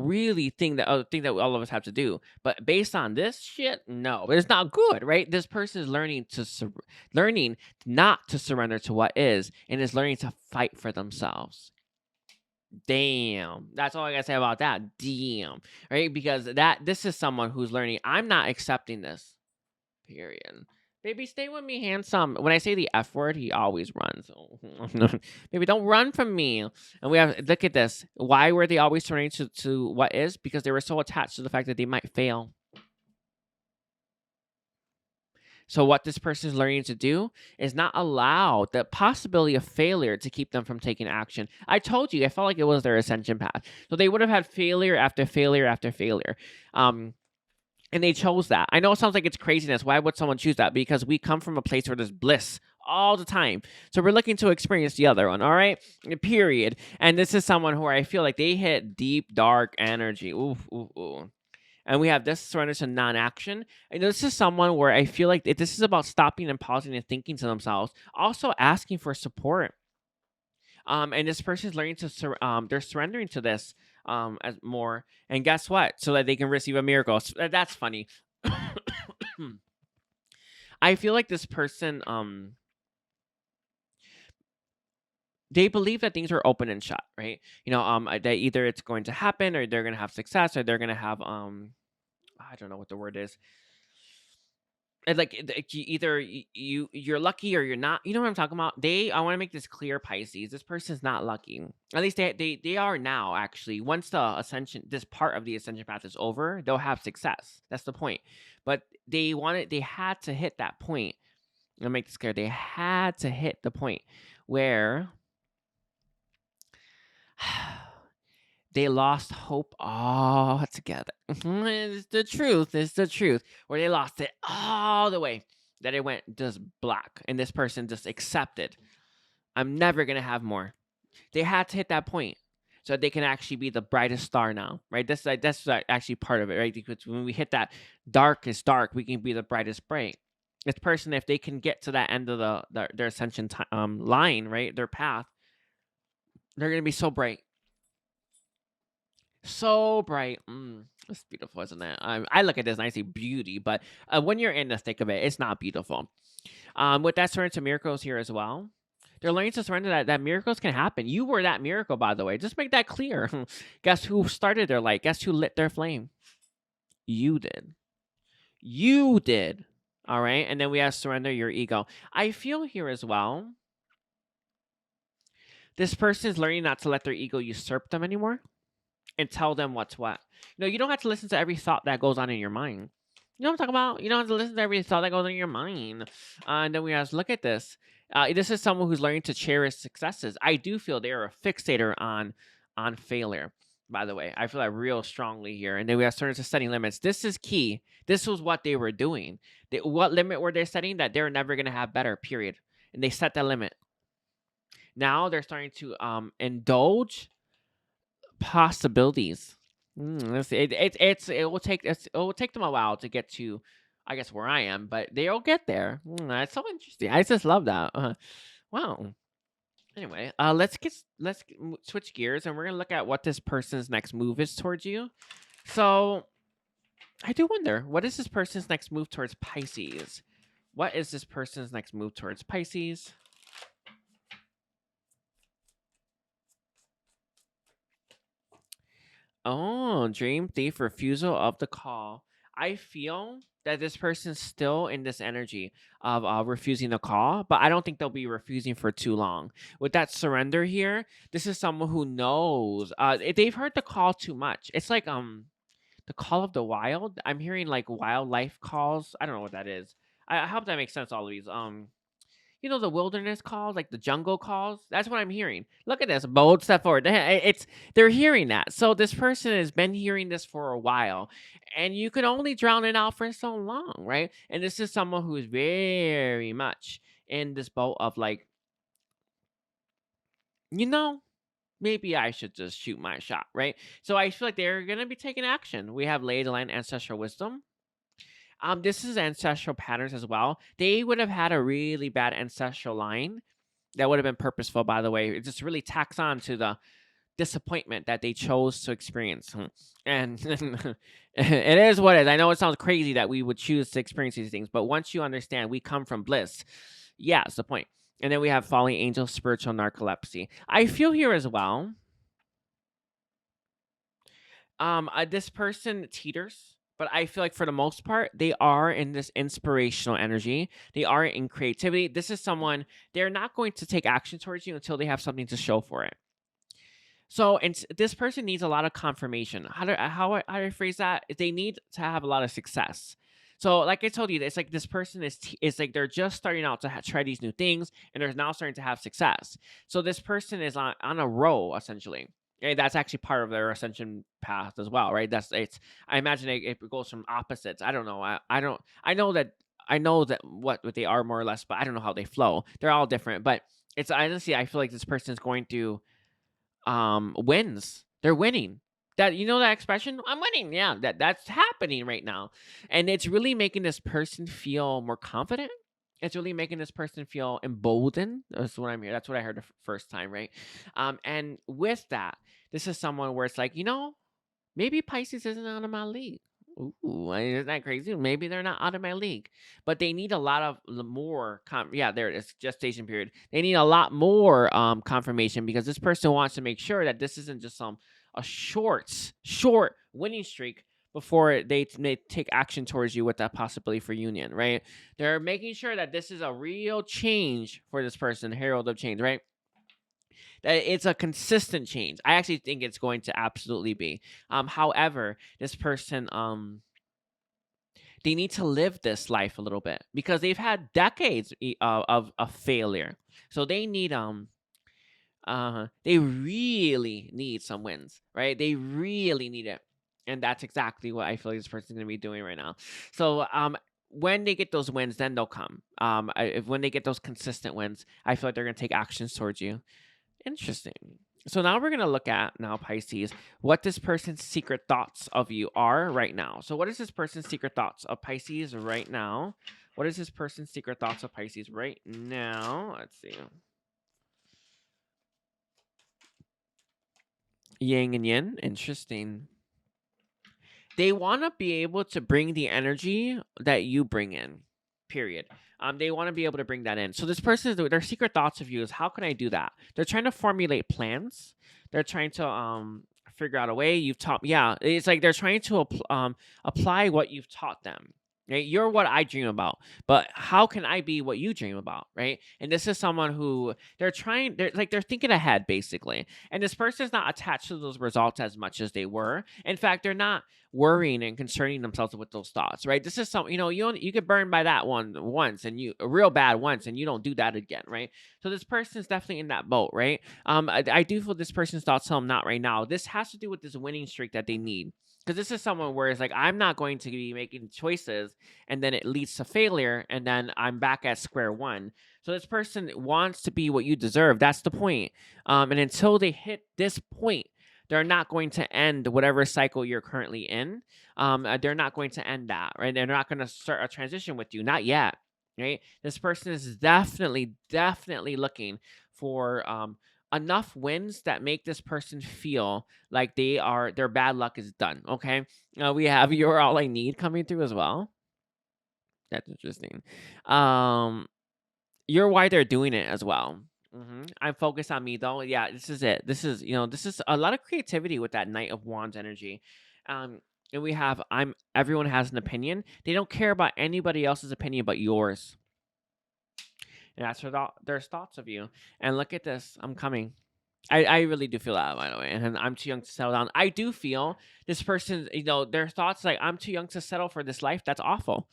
Speaker 1: thing that all of us have to do, but based on this shit, no, it's not good, right? This person is learning not to surrender to what is, and is learning to fight for themselves. Damn. That's all I gotta say about that. Damn. Right? Because this is someone who's learning, I'm not accepting this. Period. Baby, stay with me, handsome. When I say the F word, he always runs. Baby, don't run from me. And we have, look at this. Why were they always turning to what is? Because they were so attached to the fact that they might fail. So what this person is learning to do is not allow the possibility of failure to keep them from taking action. I told you, I felt like it was their ascension path. So they would have had failure after failure after failure. And they chose that. I know it sounds like it's craziness. Why would someone choose that? Because we come from a place where there's bliss all the time. So we're looking to experience the other one, all right? Period. And this is someone who I feel like they hit deep, dark energy. Ooh, ooh, ooh. And we have this surrender to non-action. And this is someone where I feel like this is about stopping and pausing and thinking to themselves. Also asking for support. And this person is learning to they're surrendering to this as more. And guess what? So that they can receive a miracle. So that's funny. I feel like this person they believe that things are open and shut, right? That either it's going to happen, or they're going to have success, or they're going to have I don't know what the word is. And either you're lucky or you're not. You know what I'm talking about? I want to make this clear, Pisces. This person's not lucky. At least they are now, actually. Once this part of the ascension path is over, they'll have success. That's the point. But they had to hit that point. I'll make this clear. They had to hit the point where they lost hope altogether. It's the truth. It's the truth. Where they lost it all the way. That it went just black. And this person just accepted. I'm never going to have more. They had to hit that point. so they can actually be the brightest star now, right? That's actually part of it, right? Because when we hit that darkest dark, we can be the brightest bright. This person, if they can get to that end of their ascension line, right, their path, they're gonna be so bright, so bright. It's beautiful, isn't it? I look at this and I see beauty, but when you're in the thick of it, it's not beautiful. With that, surrender to miracles here as well. They're learning to surrender that miracles can happen. You were that miracle, by the way. Just make that clear. Guess who started their light? Guess who lit their flame? You did. You did. All right. And then we have surrender your ego. I feel here as well. This person is learning not to let their ego usurp them anymore and tell them what's what. You don't have to listen to every thought that goes on in your mind. You know what I'm talking about? You don't have to listen to every thought that goes on in your mind. And then we have to look at this. This is someone who's learning to cherish successes. I do feel they are a fixator on failure, by the way. I feel that real strongly here. And then we have started to setting limits. This is key. This was what they were doing. What limit were they setting? That they're never going to have better, period. And they set that limit. Now they're starting to indulge possibilities. It will take them a while to get to, I guess, where I am, but they'll get there. That's so interesting. I just love that. Wow. Anyway, let's switch gears, and we're gonna look at what this person's next move is towards you. So, I do wonder, what is this person's next move towards Pisces? What is this person's next move towards Pisces? Oh, dream thief, refusal of the call. I feel that this person's still in this energy of refusing the call, but I don't think they'll be refusing for too long. With that surrender here, this is someone who knows they've heard the call too much. It's like the call of the wild. I'm hearing like wildlife calls. I don't know what that is. I hope that makes sense. All of these the wilderness calls, like the jungle calls. That's what I'm hearing. Look at this, bold step forward. They're hearing that. So this person has been hearing this for a while, and you can only drown it out for so long, right? And this is someone who is very much in this boat of like, maybe I should just shoot my shot, right? So I feel like they're gonna be taking action. We have lay the land ancestral wisdom. This is ancestral patterns as well. They would have had a really bad ancestral line that would have been purposeful, by the way. It just really tacks on to the disappointment that they chose to experience. And it is what it is. I know it sounds crazy that we would choose to experience these things, but once you understand we come from bliss, yeah, it's the point. And then we have falling angel, spiritual narcolepsy. I feel here as well. This person teeters, but I feel like for the most part, they are in this inspirational energy. They are in creativity. This is someone, they're not going to take action towards you until they have something to show for it. So, and this person needs a lot of confirmation. How I phrase that? They need to have a lot of success. So, like I told you, it's like this person is like they're just starting out to try these new things, and they're now starting to have success. So, this person is on a roll essentially. And that's actually part of their ascension path as well, right? I imagine it goes from opposites. I don't know. I know that what they are more or less, but I don't know how they flow. They're all different, but it's honestly, I feel like this person is going to wins. They're winning. That that expression, I'm winning. Yeah, that's happening right now. And it's really making this person feel more confident. It's really making this person feel emboldened. That's what I'm here. That's what I heard the first time, right? And with that, this is someone where it's like, maybe Pisces isn't out of my league. Ooh, isn't that crazy? Maybe they're not out of my league, but they need a lot of more. Yeah, there it is. Gestation period. They need a lot more confirmation because this person wants to make sure that this isn't just a short winning streak before they take action towards you with that possibility for union, right? They're making sure that this is a real change for this person, herald of change, right? That it's a consistent change. I actually think it's going to absolutely be. However, this person, they need to live this life a little bit because they've had decades of failure. So they need they really need some wins, right? They really need it. And that's exactly what I feel like this person's going to be doing right now. So when they get those wins, then they'll come. When they get those consistent wins, I feel like they're going to take actions towards you. Interesting. So now we're going to look at now, Pisces, what this person's secret thoughts of you are right now. So what is this person's secret thoughts of Pisces right now? What is this person's secret thoughts of Pisces right now? Let's see. Yang and yin. Interesting. They want to be able to bring the energy that you bring in, period. They want to be able to bring that in. So this person, their secret thoughts of you is, how can I do that? They're trying to formulate plans. They're trying to figure out a way. You've taught, yeah, it's like they're trying to apply what you've taught them. Right? You're what I dream about, but how can I be what you dream about, right? And this is someone who they're thinking ahead, basically. And this person's not attached to those results as much as they were. In fact, they're not worrying and concerning themselves with those thoughts, right? This is something, you get burned by that one once, and you real bad once, and you don't do that again, right? So this person's definitely in that boat, right? I do feel this person's thoughts tell them not right now. This has to do with this winning streak that they need. Because this is someone where it's like, I'm not going to be making choices and then it leads to failure and then I'm back at square one. So this person wants to be what you deserve. That's the point. And until they hit this point, they're not going to end whatever cycle you're currently in. They're not going to end that, right? They're not going to start a transition with you. Not yet, right? This person is definitely looking for enough wins that make this person feel like their bad luck is done. Okay. We have You're All I Need coming through as well. That's interesting. You're why they're doing it as well. I'm focused on me though. Yeah, this is it. This is a lot of creativity with that Knight of Wands energy. And we have everyone has an opinion. They don't care about anybody else's opinion but yours. And that's their thoughts of you. And look at this. I'm coming. I really do feel that, by the way. And I'm too young to settle down. I do feel this person, their thoughts like, I'm too young to settle for this life. That's awful.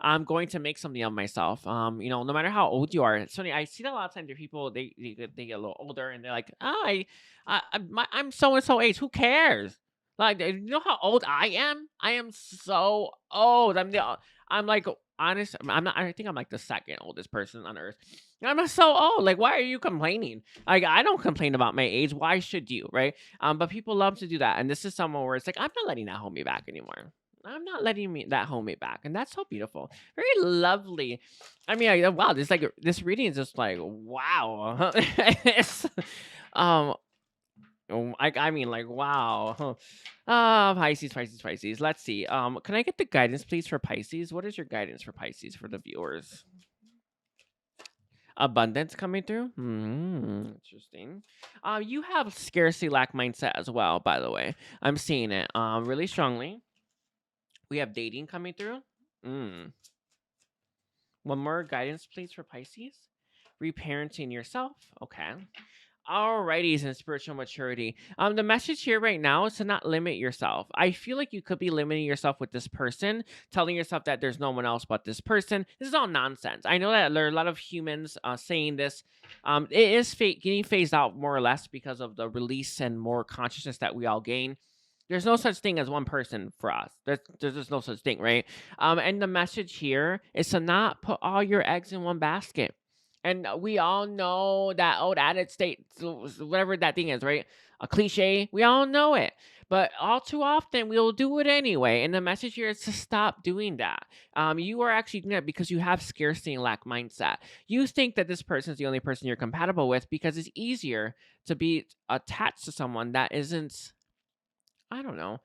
Speaker 1: I'm going to make something of myself. No matter how old you are. It's funny. I see that a lot of times. There people they get a little older and they're like, I'm so and so age. Who cares? Like, you know how old I am? I am so old. I'm like, honest. I'm not. I think I'm like the second oldest person on earth. I'm so old. Like, why are you complaining? Like, I don't complain about my age. Why should you, right? But people love to do that, and this is someone where it's like, I'm not letting that hold me back anymore. I'm not letting that hold me back, and that's so beautiful, very lovely. I mean, wow, this reading is just like wow. It's, I mean, like, wow. Pisces. Let's see. Can I get the guidance, please, for Pisces? What is your guidance for Pisces for the viewers? Abundance coming through. Interesting. You have scarcity lack mindset as well, by the way. I'm seeing it really strongly. We have dating coming through. One more guidance, please, for Pisces. Reparenting yourself. Okay. Alrighties, in spiritual maturity. The message here right now is to not limit yourself. I feel like you could be limiting yourself with this person, telling yourself that there's no one else but this person. This is all nonsense. I know that there are a lot of humans saying this. It is getting phased out more or less because of the release and more consciousness that we all gain. There's no such thing as one person for us. There's just no such thing, right? And the message here is to not put all your eggs in one basket. And we all know that old adage state, whatever that thing is, right? A cliche. We all know it. But all too often, we'll do it anyway. And the message here is to stop doing that. You are actually doing that because you have scarcity and lack mindset. You think that this person is the only person you're compatible with because it's easier to be attached to someone that isn't, I don't know,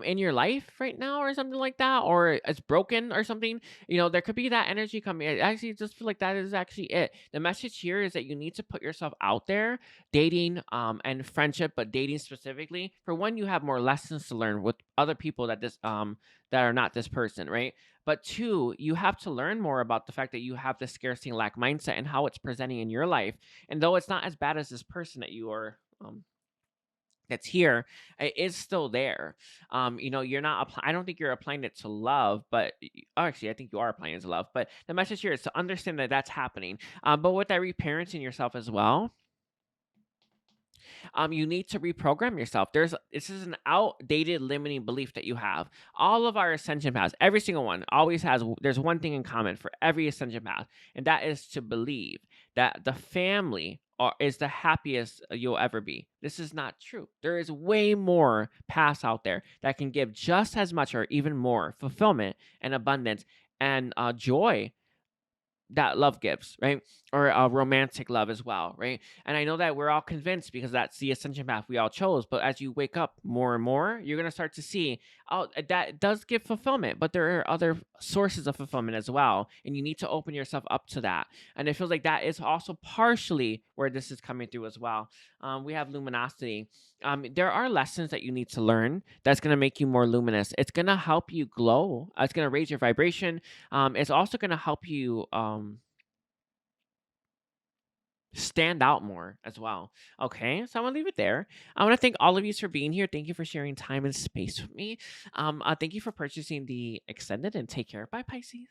Speaker 1: in your life right now or something like that, or it's broken or something. There could be that energy coming. I actually just feel like that is actually it. The message here is that you need to put yourself out there, dating and friendship, but dating specifically. For one, you have more lessons to learn with other people that are not this person, right? But two, you have to learn more about the fact that you have this scarcity and lack mindset and how it's presenting in your life. And though it's not as bad as this person that you are that's here, it is still there. You're not I don't think you're applying it to love, but actually I think you are applying it to love. But the message here is to understand that that's happening. But with that, reparenting yourself as well, you need to reprogram yourself. This is an outdated limiting belief that you have. All of our ascension paths, every single one, always there's one thing in common for every ascension path, and that is to believe that the family is the happiest you'll ever be. This is not true. There is way more paths out there that can give just as much or even more fulfillment and abundance and joy that love gives, right? Or romantic love as well, right? And I know that we're all convinced because that's the ascension path we all chose. But as you wake up more and more, you're gonna start to see, oh, that does give fulfillment, but there are other sources of fulfillment as well, and you need to open yourself up to that. And it feels like that is also partially where this is coming through as well. We have luminosity. There are lessons that you need to learn that's gonna make you more luminous. It's gonna help you glow. It's gonna raise your vibration. It's also gonna help you stand out more as well. Okay, so I'm gonna leave it there. I want to thank all of you for being here. Thank you for sharing time and space with me. Thank you for purchasing the extended, and take care. Bye, Pisces.